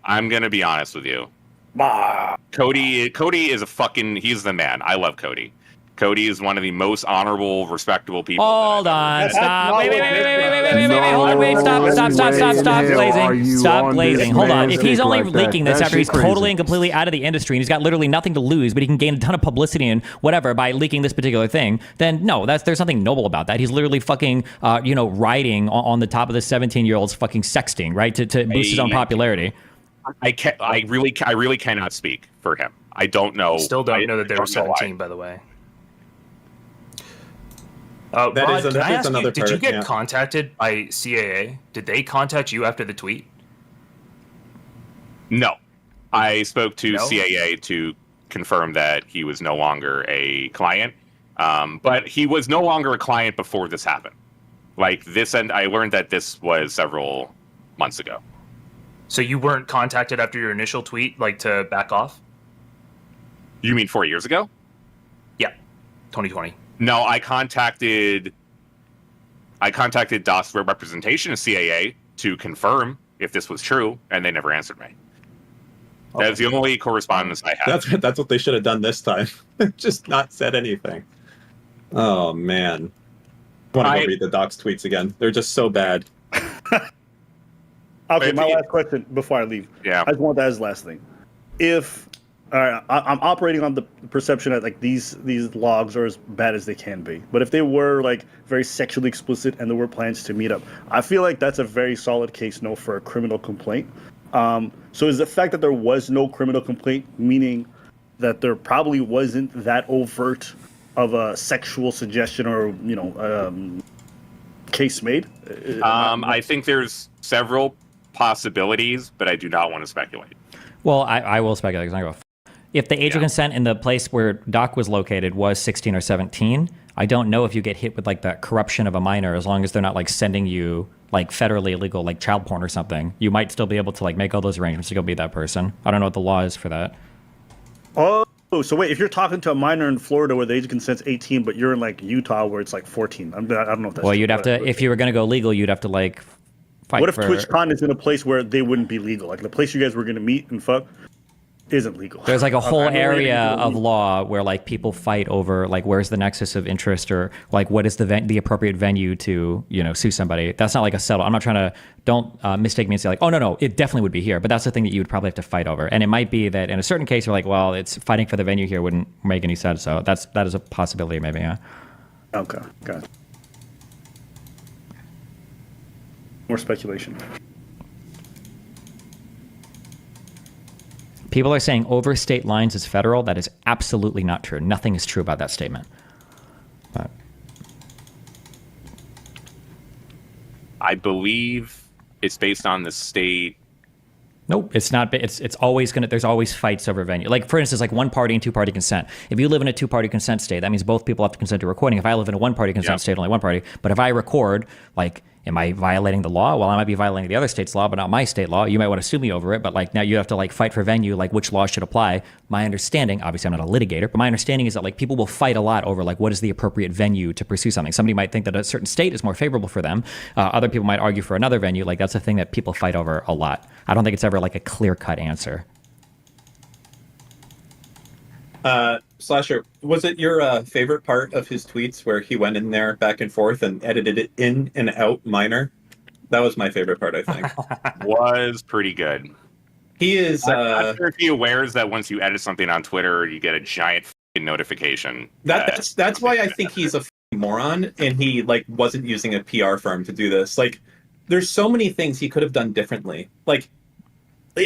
I'm going to be honest with you. Bah. Cody is he's the man. I love Cody. Cody is one of the most honorable, respectable people. Hold that I've ever on, met. stop. Wait, No hold on, wait, stop, way stop, in hell are glazing. you Stop on glazing. this Hold on. man's If he's dick only like that? leaking this That after he's shit crazy. totally and completely out of the industry and he's got literally nothing to lose, but he can gain a ton of publicity and whatever by leaking this particular thing, then no, there's something noble about that. He's literally fucking, riding on the top of this 17-year-old's fucking sexting, right, to boost his own popularity. I really cannot speak for him. I don't know. Still don't know that there were don't know why. 17, by the way. That Rod, is can I ask another you, did you part, get yeah. contacted by CAA? Did they contact you after the tweet? No, I spoke to No? CAA to confirm that he was no longer a client, but he was no longer a client before this happened. Like this, and I learned that this was several months ago. So you weren't contacted after your initial tweet, like to back off? You mean 4 years ago? Yeah, 2020. No, I contacted DOS representation of CAA to confirm if this was true, and they never answered me. Okay. That's the only correspondence I have. That's what they should have done this time. Just not said anything. Oh man, I want to go read the Doc's tweets again. They're just so bad. Okay, my last question before I leave. Yeah. I just want to ask this last thing. If I'm operating on the perception that like these logs are as bad as they can be, but if they were like very sexually explicit and there were plans to meet up, I feel like that's a very solid case no for a criminal complaint. So is the fact that there was no criminal complaint meaning that there probably wasn't that overt of a sexual suggestion or case made? I think there's several possibilities, but I do not want to speculate. Well, I will speculate because I go. If the age of consent in the place where Doc was located was 16 or 17, I don't know if you get hit with like the corruption of a minor as long as they're not like sending you like federally illegal like child porn or something. You might still be able to like make all those arrangements to go be that person. I don't know what the law is for that. Oh, so wait, if you're talking to a minor in Florida where the age of consent's 18, but you're in like Utah where it's like 14, I don't know if that's. Well, you'd have to, if you were going to go legal, you'd have to like fight. What if TwitchCon is in a place where they wouldn't be legal? Like the place you guys were going to meet and fuck isn't legal. There's like a whole area of law where like people fight over like where's the nexus of interest or like what is the appropriate venue to sue somebody. That's not like a settle. I'm not trying to don't mistake me and say like no it definitely would be here, but that's the thing that you would probably have to fight over. And it might be that in a certain case you're like well it's fighting for the venue here wouldn't make any sense. So that is a possibility maybe. Yeah. Okay. Got it. More speculation. People are saying over state lines is federal. That is absolutely not true. Nothing is true about that statement. But I believe it's based on the state. Nope, it's not. It's always gonna. There's always fights over venue. Like for instance, like one party and two party consent. If you live in a two party consent state, that means both people have to consent to recording. If I live in a one party consent state, only one party. But if I record, like, am I violating the law? Well, I might be violating the other state's law, but not my state law. You might want to sue me over it, but like now you have to like fight for venue, like which law should apply. My understanding, obviously I'm not a litigator, but my understanding is that like people will fight a lot over like what is the appropriate venue to pursue something. Somebody might think that a certain state is more favorable for them. Other people might argue for another venue. Like that's a thing that people fight over a lot. I don't think it's ever like a clear-cut answer. Slasher, was it your favorite part of his tweets where he went in there back and forth and edited it in and out minor? That was my favorite part, I think. Was pretty good. He is. I'm not sure if he awares that once you edit something on Twitter, you get a giant notification. That's why I think he's a moron, and he like wasn't using a PR firm to do this. Like, there's so many things he could have done differently. Like,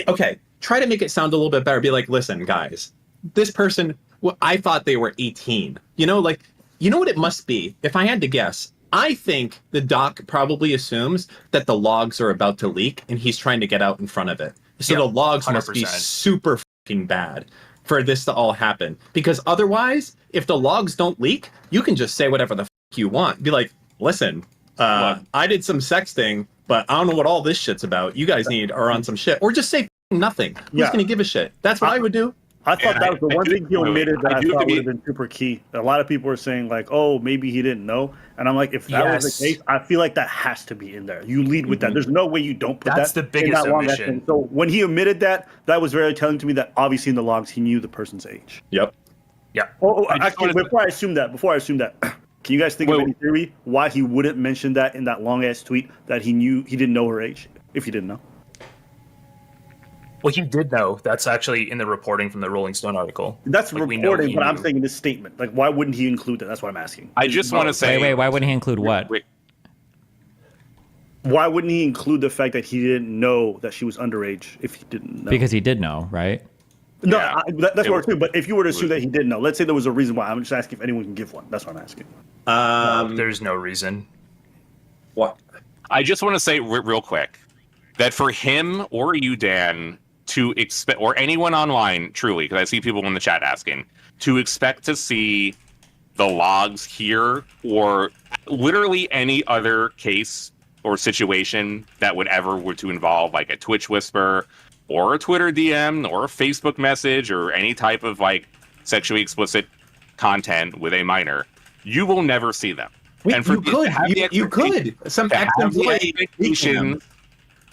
okay, try to make it sound a little bit better. Be like, listen, guys, this person. Well, I thought they were 18. Like, you know what it must be? If I had to guess, I think the doc probably assumes that the logs are about to leak and he's trying to get out in front of it. So the logs 100%. Must be super fucking bad for this to all happen. Because otherwise, if the logs don't leak, you can just say whatever the fuck you want. Be like, listen, I did some sexting, but I don't know what all this shit's about. You guys are on some shit. Or just say nothing. Who's going to give a shit? That's what I would do. I thought that was the one thing he omitted that I thought would have been super key. A lot of people were saying like, "Oh, maybe he didn't know," and I'm like, if that was the case, I feel like that has to be in there. You lead with that. There's no way you don't put That's that. The biggest omission. So when he omitted that, that was very telling to me that obviously in the logs he knew the person's age. Yep. Yeah. Actually, before I assume that, can you guys think of any theory why he wouldn't mention that in that long ass tweet that he didn't know her age if he didn't know? Well, he did know. That's actually in the reporting from the Rolling Stone article. That's like, reporting, but I'm saying in this statement. Like, why wouldn't he include that? That's what I'm asking. I just want to say... Wait, why wouldn't he include what? Why wouldn't he include the fact that he didn't know that she was underage if he didn't know? Because he did know, right? No, yeah, that's what we're saying. But if you were to assume that he didn't know, let's say there was a reason why. I'm just asking if anyone can give one. That's what I'm asking. There's no reason. What? I just want to say real quick that for him or you, Dan... to expect, or anyone online, truly, because I see people in the chat asking, to expect to see the logs here or literally any other case or situation that would ever were to involve like a Twitch whisper or a Twitter DM or a Facebook message or any type of like sexually explicit content with a minor, you will never see them. Wait, And for you could. Some ex-employee expectation,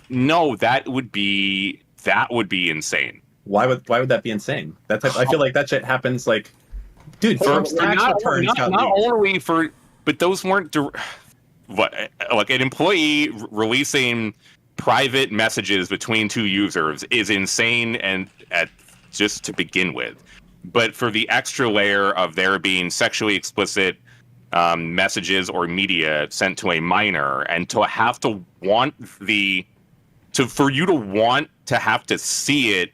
no, that would be insane. Why would that be insane? I feel like that shit happens like, dude, Trump's tax returns got not leaked. only for, but those weren't like an employee releasing private messages between two users is insane, and just to begin with. But for the extra layer of there being sexually explicit messages or media sent to a minor, and to have to want for you to want to have to see it,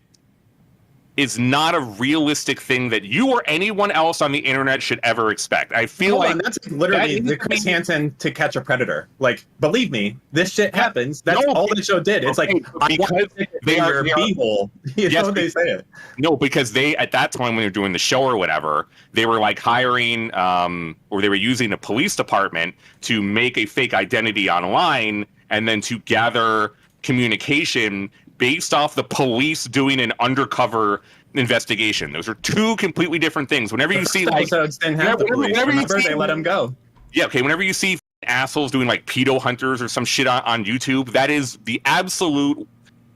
is not a realistic thing that you or anyone else on the internet should ever expect. I feel that's literally the Chris Hansen To Catch a Predator. Like, believe me, this shit happens. That's all the show did. It's like, because they are b-hole. You know what they say it. No, because they, at that time when they were doing the show or whatever, they were like hiring or they were using a police department to make a fake identity online and then to gather communication based off the police doing an undercover investigation. Those are two completely different things. Whenever you see like episodes didn't have the police. Remember, they let them go. Yeah, okay. Whenever you see assholes doing like pedo hunters or some shit on YouTube, that is the absolute.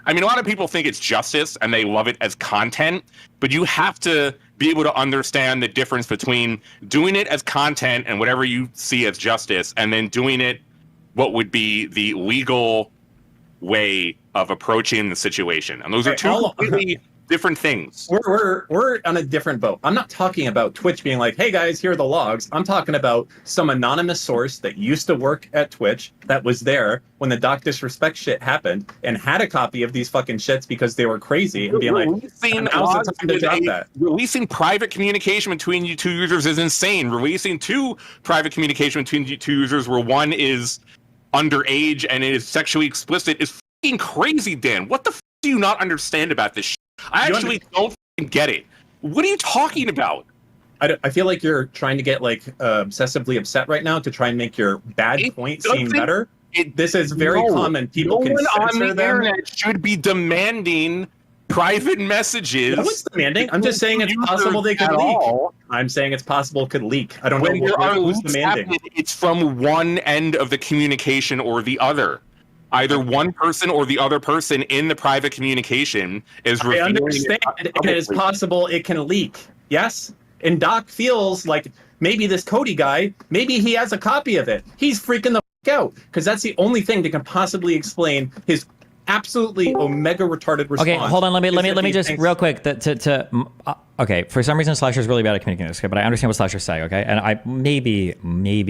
I mean, a lot of people think it's justice and they love it as content, but you have to be able to understand the difference between doing it as content and whatever you see as justice, and then doing it what would be the legal way of approaching the situation. And those are two completely different things. We're on a different boat. I'm not talking about Twitch being like, hey guys, here are the logs. I'm talking about some anonymous source that used to work at Twitch that was there when the doc disrespect shit happened and had a copy of these fucking shits because they were crazy, and being like, now's the time to drop that. Releasing private communication between you two users is insane. Releasing private communication between you two users where one is underage and it is sexually explicit is fucking crazy, Dan. What the f do you not understand about this shit? I actually don't get it. What are you talking about? I feel like you're trying to get like obsessively upset right now to try and make your bad point seem better. This is very common. People can censor them. Internet should be demanding private messages. No one's demanding. I'm just saying it's possible they could leak. I'm saying it's possible it could leak. I don't know who's demanding. It's from one end of the communication or the other. Either one person or the other person in the private communication is revealing. I understand, and it is possible it can leak. Yes? And Doc feels like maybe this Cody guy, maybe he has a copy of it. He's freaking the f out, because that's the only thing that can possibly explain his absolutely omega retarded response. Okay, hold on. Let me just real quick. Okay, for some reason Slasher's really bad at communicating this, okay, but I understand what Slasher's saying, okay? And I maybe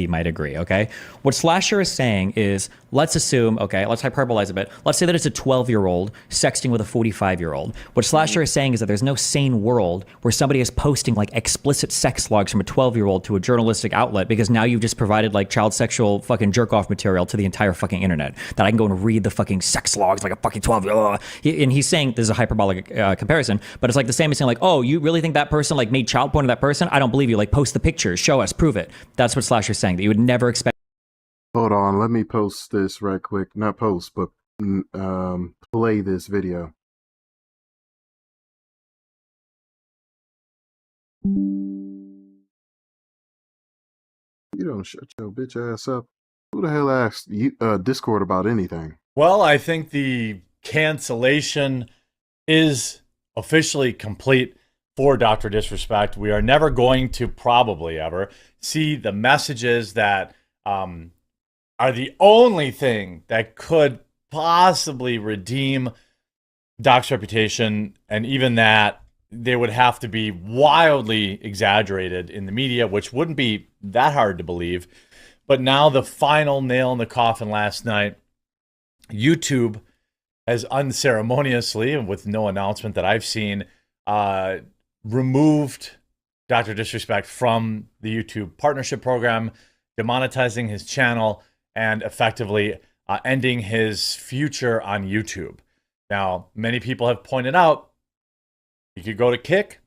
might agree, okay? What Slasher is saying is, let's assume, okay, let's hyperbolize a bit. Let's say that it's a 12-year-old sexting with a 45-year-old. What Slasher is saying is that there's no sane world where somebody is posting like explicit sex logs from a 12-year-old to a journalistic outlet, because now you've just provided like child sexual fucking jerk-off material to the entire fucking internet, that I can go and read the fucking sex logs like a fucking 12-year-old. And he's saying, this is a hyperbolic comparison, but it's like the same as saying like, oh, you really think that person like made child porn to that person? I don't believe you. Like, post the pictures, show us, prove it. That's what Slasher's saying, that you would never expect. Hold on, let me post this right quick. Not post, but play this video. You don't shut your bitch ass up. Who the hell asked you, Discord about anything? Well, I think the cancellation is officially complete for Dr. Disrespect. We are never going to probably ever see the messages that are the only thing that could possibly redeem Doc's reputation, and even that, they would have to be wildly exaggerated in the media, which wouldn't be that hard to believe. But now the final nail in the coffin last night, YouTube has unceremoniously, and with no announcement that I've seen, removed Dr. Disrespect from the YouTube partnership program, demonetizing his channel, and effectively ending his future on YouTube. Now, many people have pointed out he could go to Kick,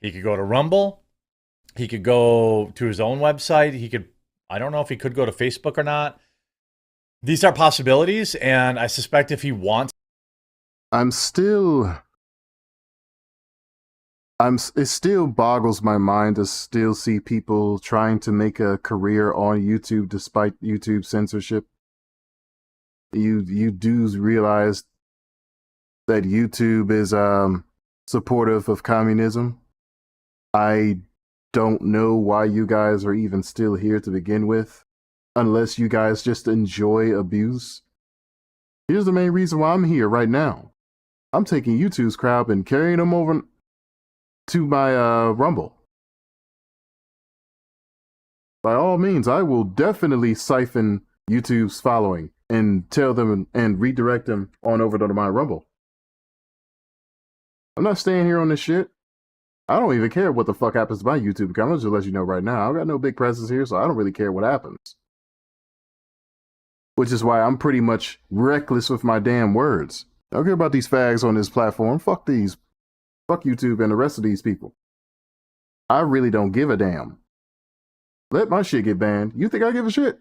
he could go to Rumble, he could go to his own website, he could, I don't know if he could go to Facebook or not. These are possibilities, and I suspect if he wants... I'm still It still boggles my mind to still see people trying to make a career on YouTube despite YouTube censorship. You do realize that YouTube is supportive of communism. I don't know why you guys are even still here to begin with, unless you guys just enjoy abuse. Here's the main reason why I'm here right now. I'm taking YouTube's crowd and carrying them over to my Rumble. By all means, I will definitely siphon YouTube's following and tell them and redirect them on over to my Rumble. I'm not staying here on this shit. I don't even care what the fuck happens to my YouTube account. I'll just let you know right now. I've got no big presence here, so I don't really care what happens. Which is why I'm pretty much reckless with my damn words. I don't care about these fags on this platform. Fuck these. Fuck YouTube and the rest of these people. I really don't give a damn. Let my shit get banned. You think I give a shit?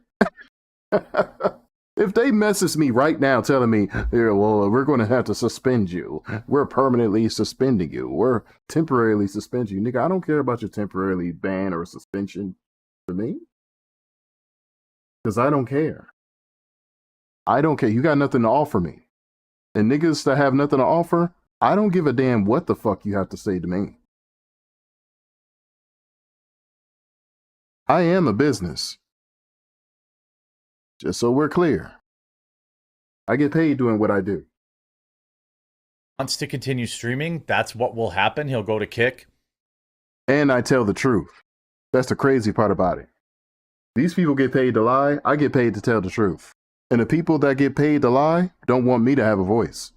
If they message me right now telling me, here, well, we're going to have to suspend you. We're permanently suspending you. We're temporarily suspending you. Nigga, I don't care about your temporarily ban or suspension for me. Because I don't care. I don't care. You got nothing to offer me. And niggas that have nothing to offer, I don't give a damn what the fuck you have to say to me. I am a business. Just so we're clear. I get paid doing what I do. Wants to continue streaming, that's what will happen. He'll go to Kick. And I tell the truth. That's the crazy part about it. These people get paid to lie. I get paid to tell the truth. And the people that get paid to lie don't want me to have a voice.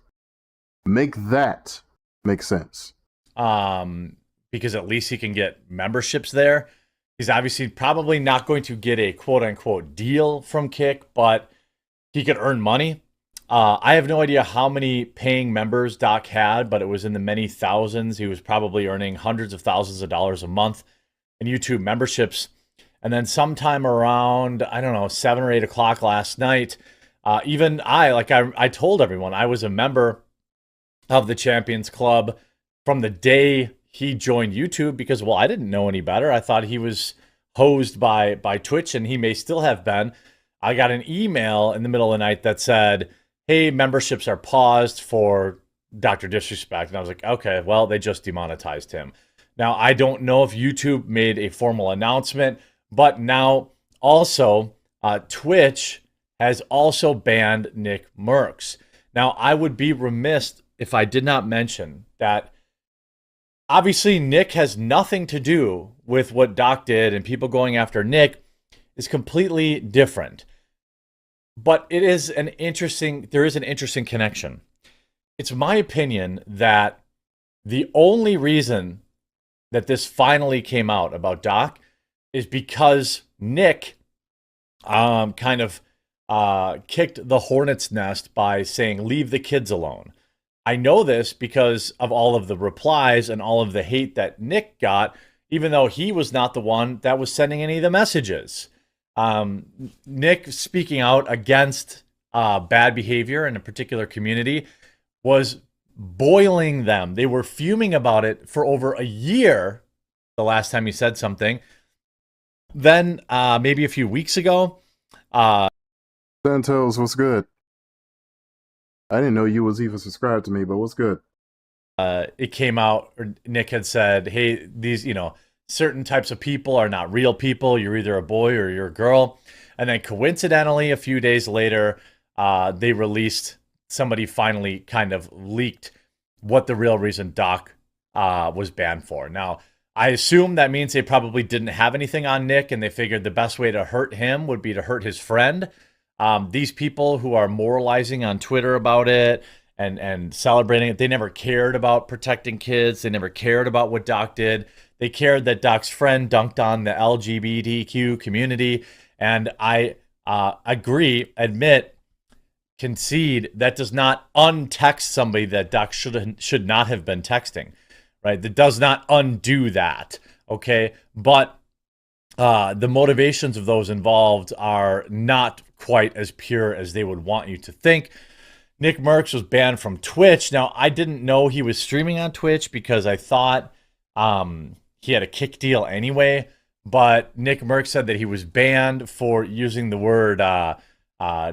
Make that make sense. Because at least he can get memberships there. He's obviously probably not going to get a quote-unquote deal from Kick, but he could earn money. I have no idea how many paying members Doc had, but it was in the many thousands. He was probably earning hundreds of thousands of dollars a month in YouTube memberships. And then sometime around, I don't know, 7 or 8 o'clock last night, even I told everyone I was a member of the Champions Club from the day he joined YouTube because, well, I didn't know any better. I thought he was hosed by Twitch, and he may still have been. I got an email in the middle of the night that said, hey, memberships are paused for Dr. Disrespect. And I was like, okay, well, they just demonetized him. Now, I don't know if YouTube made a formal announcement, but now also Twitch has also banned Nick Merckx. Now, I would be remiss if I did not mention that obviously Nick has nothing to do with what Doc did, and people going after Nick is completely different. But there is an interesting connection. It's my opinion that the only reason that this finally came out about Doc is because Nick kind of kicked the hornet's nest by saying, leave the kids alone. I know this because of all of the replies and all of the hate that Nick got, even though he was not the one that was sending any of the messages. Nick speaking out against bad behavior in a particular community was boiling them. They were fuming about it for over a year the last time he said something. Then maybe a few weeks ago. Santos, what's good? I didn't know you was even subscribed to me, but what's good? It came out, or Nick had said, hey, these, certain types of people are not real people. You're either a boy or you're a girl. And then coincidentally, a few days later, they released, somebody finally kind of leaked what the real reason Doc was banned for. Now, I assume that means they probably didn't have anything on Nick, and they figured the best way to hurt him would be to hurt his friend. These people who are moralizing on Twitter about it and celebrating it, they never cared about protecting kids. They never cared about what Doc did. They cared that Doc's friend dunked on the LGBTQ community. And I concede that does not untext somebody that Doc should not have been texting, right? That does not undo that, okay? But the motivations of those involved are not quite as pure as they would want you to think. Nick Merckx was banned from Twitch. Now, I didn't know he was streaming on Twitch because I thought he had a kick deal anyway. But Nick Merck said that he was banned for using the word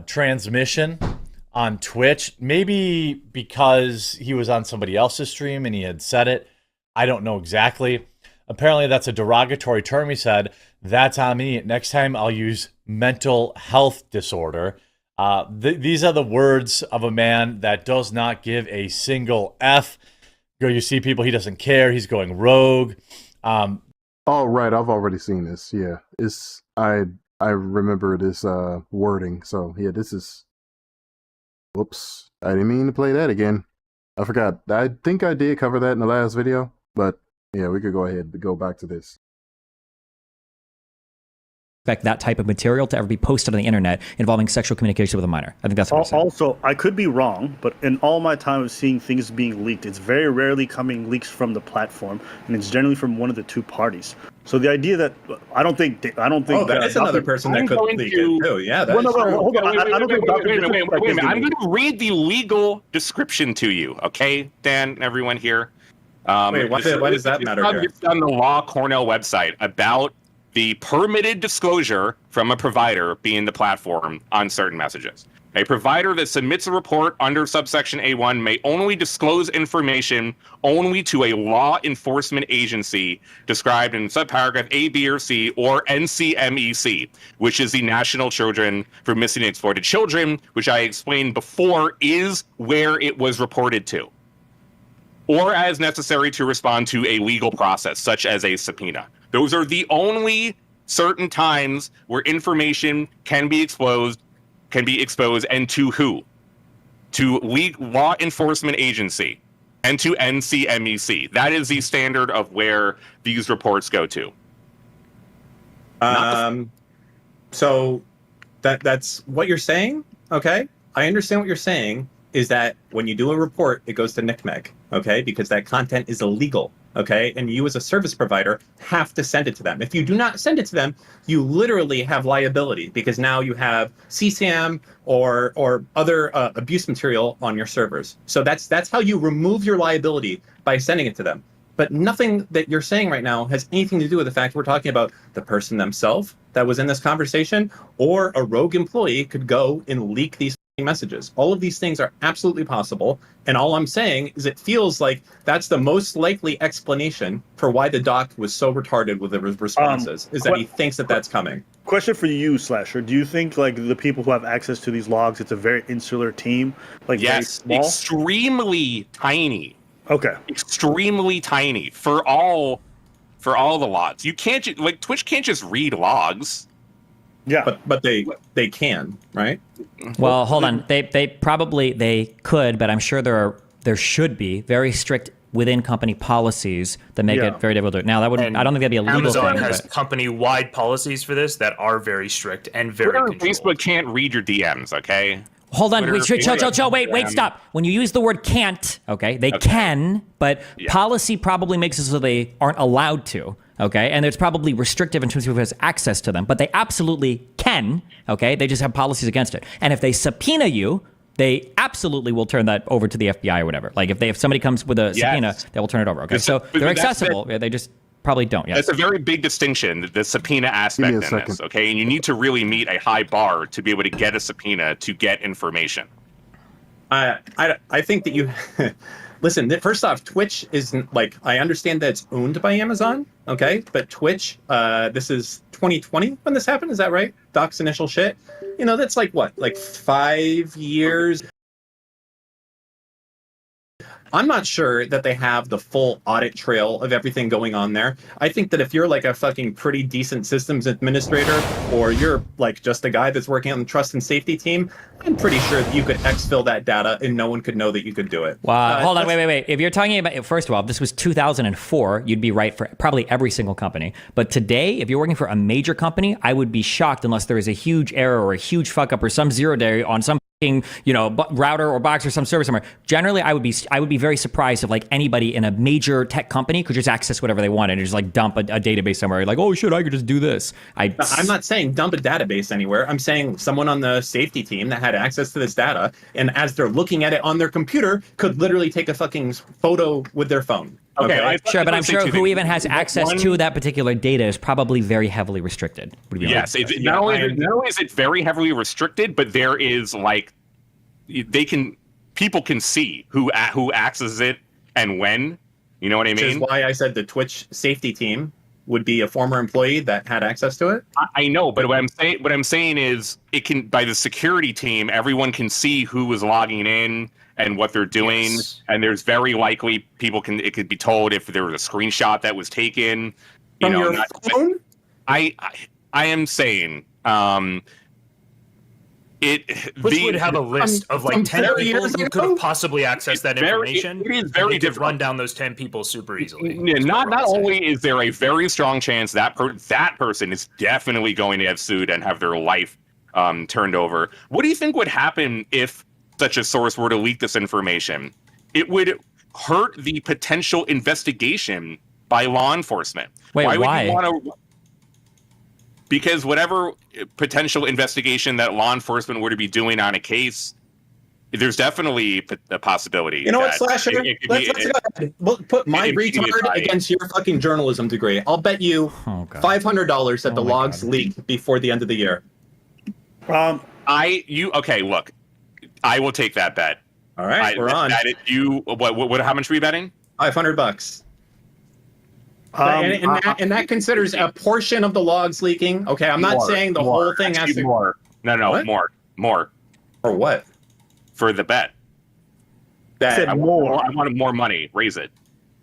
transmission on Twitch. Maybe because he was on somebody else's stream and he had said it. I don't know exactly. Apparently that's a derogatory term, he said. That's on me. Next time I'll use mental health disorder. These are the words of a man that does not give a single F. You see people, he doesn't care. He's going rogue. Oh, right. I've already seen this. Yeah. I remember this wording. So, yeah, this is... Whoops. I didn't mean to play that again. I forgot. I think I did cover that in the last video. But, yeah, we could go ahead and go back to this. Expect that type of material to ever be posted on the internet involving sexual communication with a minor. I think that's what I'm saying. Also, I could be wrong, but in all my time of seeing things being leaked, it's very rarely coming leaks from the platform, and it's generally from one of the two parties. So the idea that I don't think Oh, that is another person that could leak it too. Yeah, that's true. Hold on. I don't think wait a minute. I'm going to read the legal description to you, okay, Dan, everyone here. Wait, why does that matter here? It's on the Law Cornell website about the permitted disclosure from a provider being the platform on certain messages. A provider that submits a report under subsection A1 may only disclose information only to a law enforcement agency described in subparagraph A, B, or C, or NCMEC, which is the National Children for Missing and Exploited Children, which I explained before is where it was reported to, or as necessary to respond to a legal process, such as a subpoena. Those are the only certain times where information can be exposed, and to who? To law enforcement agency and to NCMEC. That is the standard of where these reports go to. So that's what you're saying, okay? I understand what you're saying is that when you do a report, it goes to NCMEC, okay? Because that content is illegal, okay? And you as a service provider have to send it to them. If you do not send it to them, you literally have liability because now you have CSAM or other abuse material on your servers. So that's how you remove your liability, by sending it to them. But nothing that you're saying right now has anything to do with the fact we're talking about the person themselves that was in this conversation, or a rogue employee could go and leak these messages. All of these things are absolutely possible, and all I'm saying is it feels like that's the most likely explanation for why the doc was so retarded with the responses, is that he thinks that that's coming. Question for you, Slasher. Do you think like the people who have access to these logs, it's a very insular team? Like yes, very small? extremely tiny. Okay. Extremely tiny for all the logs. You can't like Twitch can't just read logs. Yeah, but they can, right? Well, hold on. They could, but I'm sure there should be very strict within company policies that make it very difficult to do it. Now that wouldn't. I don't think that'd be a legal Amazon thing. has company-wide policies for this that are very strict and very Twitter and controlled. Facebook can't read your DMs, okay? Hold on, Twitter, chill, wait, stop. When you use the word can't, okay, they can, but policy probably makes it so they aren't allowed to, okay? And it's probably restrictive in terms of who has access to them, but they absolutely can, okay? They just have policies against it. And if they subpoena you, they absolutely will turn that over to the FBI or whatever. Like if somebody comes with a subpoena, they will turn it over, okay? So they're accessible, they just probably don't. Yes. That's a very big distinction, the subpoena aspect in this, okay? And you need to really meet a high bar to be able to get a subpoena to get information. I think that you... Listen, first off, Twitch isn't like... I understand that it's owned by Amazon, okay? But Twitch, this is 2020 when this happened, is that right? Doc's initial shit? You know, that's like what? Like 5 years... I'm not sure that they have the full audit trail of everything going on there. I think that if you're like a fucking pretty decent systems administrator, or you're like just a guy that's working on the trust and safety team, I'm pretty sure that you could exfil that data and no one could know that you could do it. Wow, hold on, wait. If you're talking about, first of all, if this was 2004, you'd be right for probably every single company. But today, if you're working for a major company, I would be shocked unless there is a huge error or a huge fuck up or some zero day on some router or box or some server somewhere. Generally, I would be very surprised if like anybody in a major tech company could just access whatever they wanted and just like dump a database somewhere. Like, oh shit, I could just do this. I'm not saying dump a database anywhere. I'm saying someone on the safety team that had access to this data, and as they're looking at it on their computer, could literally take a fucking photo with their phone. Okay, Okay. Sure, but I'm say sure two who things. even has access One- to that particular data is probably very heavily restricted. Would be my Yes, guess. not only is it very heavily restricted, but there is like people can see who accesses it and when. You know what I Which is mean? why I said the Twitch safety team would be a former employee that had access to it. I know, but what I'm saying is it can by the security team, everyone can see who is logging in and what they're doing, Yes. and there's very likely it could be told if there was a screenshot that was taken. From your phone? I am saying Twitch would have a list of like from 10 30 people years who ago? could have possibly accessed that information. It is and very they could difficult. run down those 10 people super easily. Yeah, is what not we're saying. only is there a very strong chance that that person is definitely going to have sued and have their life turned over. What do you think would happen if such a source were to leak this information? It would hurt the potential investigation by law enforcement. Wait, Would why? you want to? Because whatever potential investigation that law enforcement were to be doing on a case, there's definitely a possibility. You know what, that Slasher? it could Let's be- go ahead. We'll put my it could be retard tied. against your fucking journalism degree. I'll bet you Oh, God. $500 that the Oh my logs God. leak before the end of the year. Okay, look, I will take that bet. All right, we're on. What? How much are we betting? $500. And that considers a portion of the logs leaking. Okay, I'm not saying the whole thing has Actually, to. more. No, What? more For what? for the bet. Said I more. wanted more money. Raise it.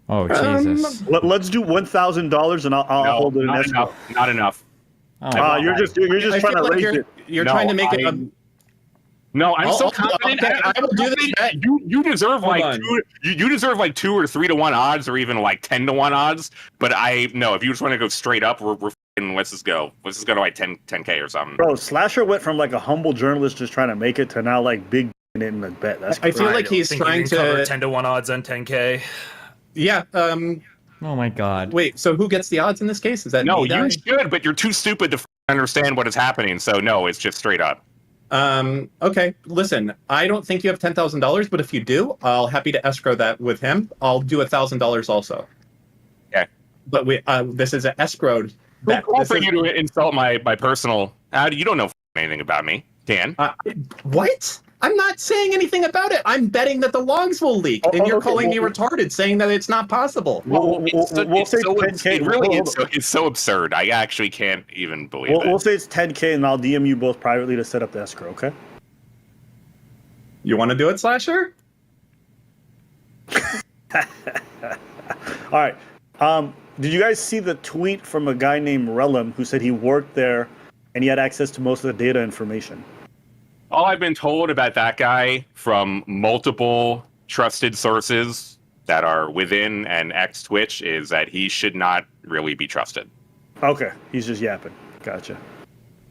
Oh, Jesus. Let's do $1,000 and I'll No, hold it in not escrow. enough. Not enough. Oh, You're just I trying feel to like raise it. you're No, trying to make it. No, I'm so I'll- confident. okay, I will do this bet. You deserve Hold like on. you deserve like 2 or 3 to 1 odds, or even like 10 to 1 odds. But if you just want to go straight up, we're f***ing, let's just go. Let's just go to like 10K or something. Bro, Slasher went from like a humble journalist just trying to make it to now like big in it in the bet. That's I feel crazy. like he's think you trying can cover to. 10 to 1 odds on 10K. Yeah. Oh, my God. Wait. So who gets the odds in this case? Is that No, me, Di? you should, but you're too stupid to understand what is happening. So no, it's just straight up. Okay. Listen, I don't think you have $10,000, but if you do, I'll happy to escrow that with him. I'll do $1,000 also. Okay. But this is an escrowed bet. Cool This for is- you to insult my personal. You don't know anything about me, Dan. What? I'm not saying anything about it. I'm betting that the logs will leak, and you're okay, calling me well- retarded, saying that it's not possible. We'll say 10K. It's so absurd. I actually can't even believe We'll it. say it's 10K and I'll DM you both privately to set up the escrow, okay? You want to do it, Slasher? All right. Did you guys see the tweet from a guy named Relum who said he worked there and he had access to most of the data information? All I've been told about that guy from multiple trusted sources that are within and ex Twitch is that he should not really be trusted. Okay, he's just yapping. Gotcha.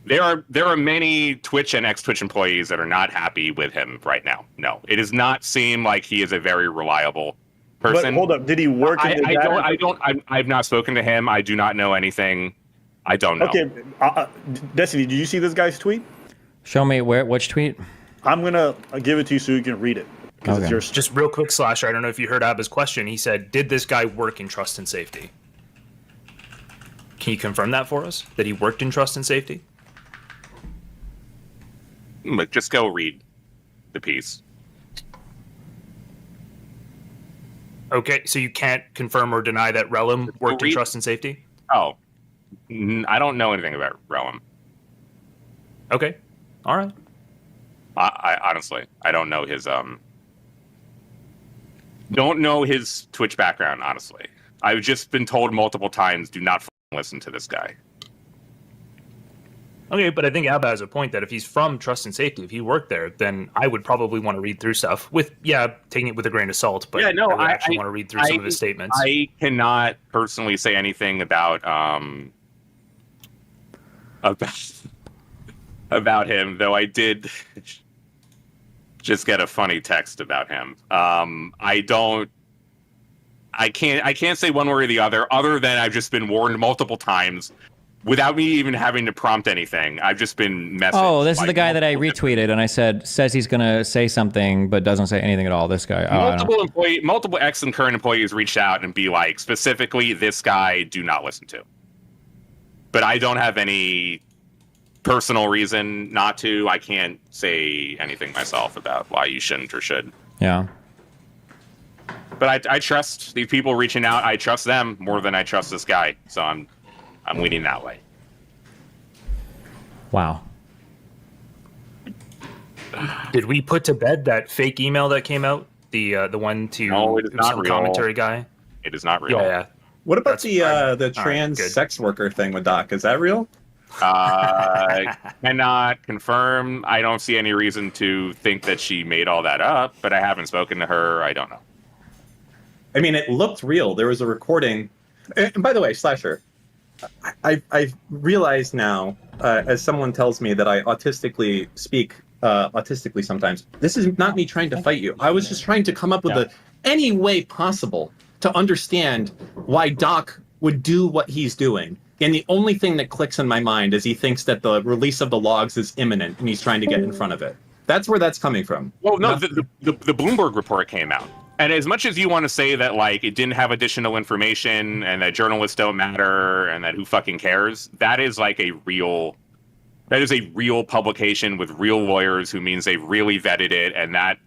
There are many Twitch and ex Twitch employees that are not happy with him right now. No, it does not seem like he is a very reliable person. But hold up, did he work in the data? I've not spoken to him. I do not know anything. I don't know. Okay, Destiny, did you see this guy's tweet? Show me which tweet? I'm gonna give it to you so you can read it because it's Okay. yours. Just real quick, Slasher, I don't know if you heard Abba's question. He said, did this guy work in trust and safety? Can you confirm that for us? That he worked in trust and safety? Look, just go read the piece. Okay, so you can't confirm or deny that Relum worked in Read- trust and safety? Oh, I don't know anything about Realm. Okay, all right. I honestly, I don't know his Twitch background. Honestly, I've just been told multiple times, do not listen to this guy. Okay, but I think Abba has a point that if he's from trust and safety, if he worked there, then I would probably want to read through stuff with, taking it with a grain of salt. But Yeah, no, I would I actually want to read through some of his statements. I cannot personally say anything about him, though I did just get a funny text about him. I can't say one way or the other than I've just been warned multiple times. without me even having to prompt anything. I've just been messaged. Oh, this is by the guy that I multiple retweeted, and I says he's gonna say something, but doesn't say anything at all. This guy. Oh, I don't- multiple ex and current employees reached out and be like, specifically, this guy, do not listen to. But I don't have any personal reason not to. I can't say anything myself about why you shouldn't or should. Yeah. But I trust these people reaching out. I trust them more than I trust this guy. So I'm leaning that way. Wow. Did we put to bed that fake email that came out? The one to No, it is not some real. commentary guy? It is not real. Yeah. What about That's the fine. trans good. sex worker thing with Doc? Is that real? Cannot confirm. I don't see any reason to think that she made all that up, but I haven't spoken to her. I don't know. I mean, it looked real. There was a recording. And by the way, Slasher, I've realized now, as someone tells me that I autistically speak autistically sometimes, this is not me trying to fight you. I was just trying to come up with any way possible to understand why Doc would do what he's doing. And the only thing that clicks in my mind is he thinks that the release of the logs is imminent and he's trying to get in front of it. That's where that's coming from. Well, no, the Bloomberg report came out. And as much as you want to say that, like, it didn't have additional information and that journalists don't matter and that who fucking cares, that is a real publication with real lawyers who means they really vetted it, and that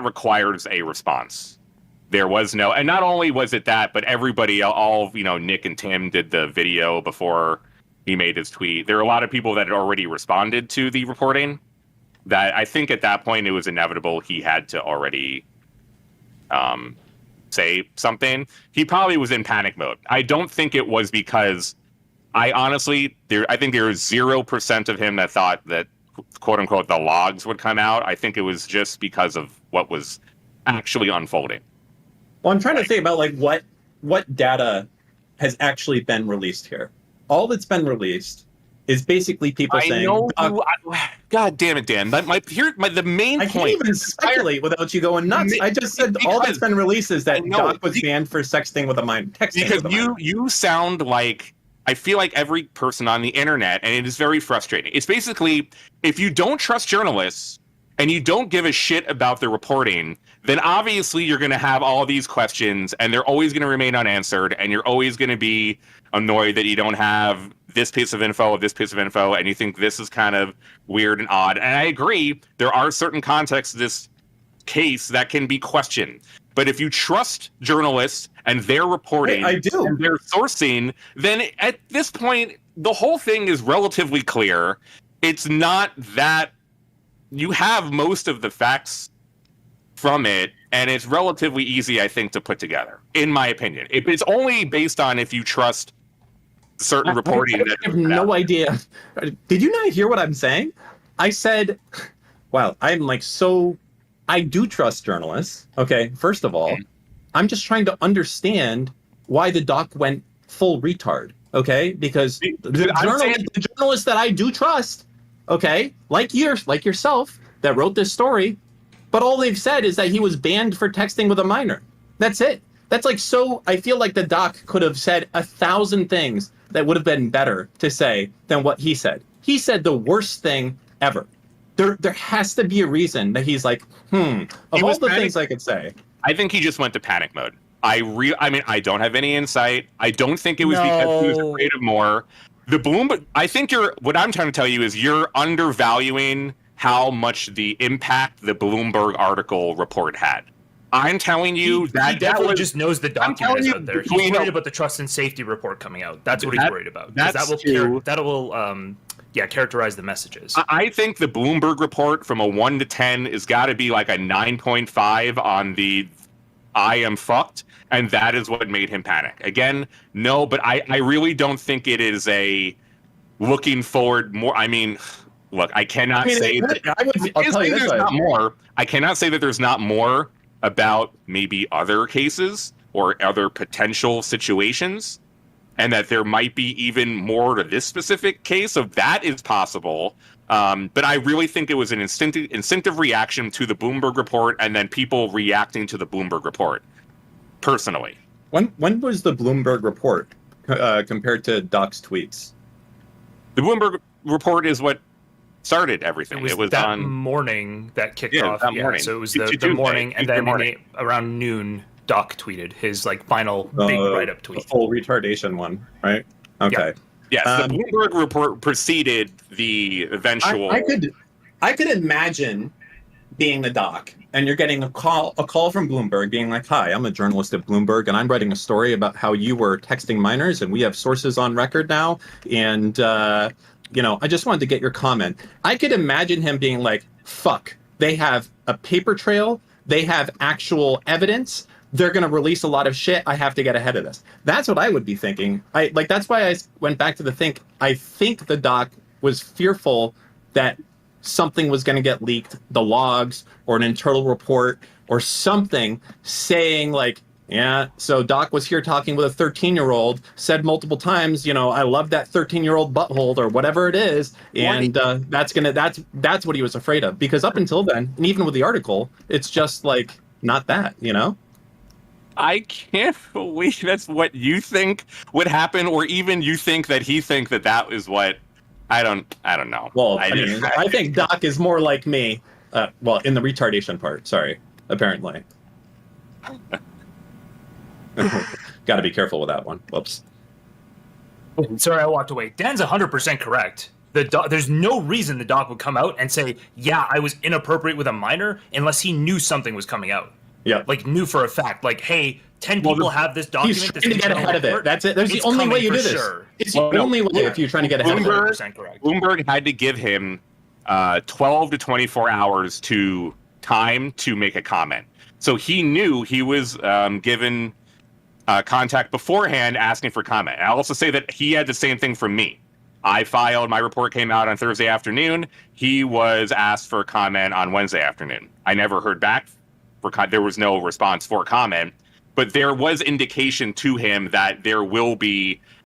requires a response. There was no, and not only was it that, but everybody, all Nick and Tim did the video before he made his tweet. There were a lot of people that had already responded to the reporting that I think at that point it was inevitable he had to already say something. He probably was in panic mode. I don't think it was because I think there was 0% of him that thought that, quote unquote, the logs would come out. I think it was just because of what was actually unfolding. Well, I'm trying to think about what data has actually been released here. All that's been released is basically people saying, God damn it, Dan. The main I point. can't even speculate without you going nuts. I just said all that's been released is that Doc was banned for sexting with a minor. Because you sound like, I feel like every person on the internet, and it is very frustrating. It's basically, if you don't trust journalists and you don't give a shit about the reporting, then obviously you're going to have all these questions and they're always going to remain unanswered, and you're always going to be annoyed that you don't have this piece of info, and you think this is kind of weird and odd. And I agree, there are certain contexts to this case that can be questioned. But if you trust journalists and their reporting I do. and their sourcing, then at this point, the whole thing is relatively clear. It's not that you have most of the facts from it, and it's relatively easy, I think, to put together, in my opinion. It's only based on if you trust certain reporting. I have no idea. Did you not hear what I'm saying? I said, wow, I do trust journalists. Okay, first of all, I'm just trying to understand why the doc went full retard. Okay, because the journalists that I do trust, okay, like yourself, that wrote this story, but all they've said is that he was banned for texting with a minor. That's it. That's I feel like the doc could have said 1,000 things that would have been better to say than what he said. He said the worst thing ever. There has to be a reason that he's like, of all the things I could say. I think he just went to panic mode. I mean, I don't have any insight. I don't think it was because he was afraid of more. I think what I'm trying to tell you is you're undervaluing how much the impact the Bloomberg article report had. I'm telling you that he definitely just knows the document is out there. He's worried about the trust and safety report coming out. That's what he's worried about. That will characterize the messages. I think the Bloomberg report from a 1 to 10 has got to be like a 9.5 on the I am fucked, and that is what made him panic. Again, no, but I really don't think it is a looking forward more. I mean, look, I cannot say that there's not more. I cannot say that there's not more about maybe other cases or other potential situations, and that there might be even more to this specific case. So that is possible. But I really think it was an instinctive reaction to the Bloomberg report, and then people reacting to the Bloomberg report. Personally, when was the Bloomberg report compared to Doc's tweets? The Bloomberg report is what started everything. It was that morning that kicked off. That morning. So it was the morning, and then around noon, Doc tweeted his final big write-up tweet. The full retardation one, right? Okay. Yes, the Bloomberg report preceded the eventual. I could imagine being the Doc, and you're getting a call from Bloomberg being like, "Hi, I'm a journalist at Bloomberg, and I'm writing a story about how you were texting minors, and we have sources on record now, and I just wanted to get your comment." I could imagine him being like, "Fuck, they have a paper trail, they have actual evidence." They're going to release a lot of shit. I have to get ahead of this. That's what I would be thinking. That's why I went back to the think. I think the Doc was fearful that something was going to get leaked, the logs or an internal report or something saying like, yeah, so Doc was here talking with a 13-year-old, said multiple times, I love that 13-year-old butthole or whatever it is. And that's what he was afraid of. Because up until then, and even with the article, it's just like, not that, I can't believe that's what you think would happen, or even you think that he think that is what. I don't know. Well, I think Doc is more like me. In the retardation part. Sorry. Apparently. Got to be careful with that one. Whoops. Sorry, I walked away. Dan's 100% correct. There's no reason the Doc would come out and say, "Yeah, I was inappropriate with a minor," unless he knew something was coming out. Yeah, knew for a fact. Hey, 10 people have this document. He's trying to get ahead of it. That's it. That's the only way you do this. Sure. It's the only way if you're trying to get ahead of it. Bloomberg had to give him 12 to 24 hours to make a comment. So he knew he was given contact beforehand asking for comment. I'll also say that he had the same thing from me. I filed, my report came out on Thursday afternoon. He was asked for comment on Wednesday afternoon. I never heard back. There was no response for comment, but there was indication to him that there will be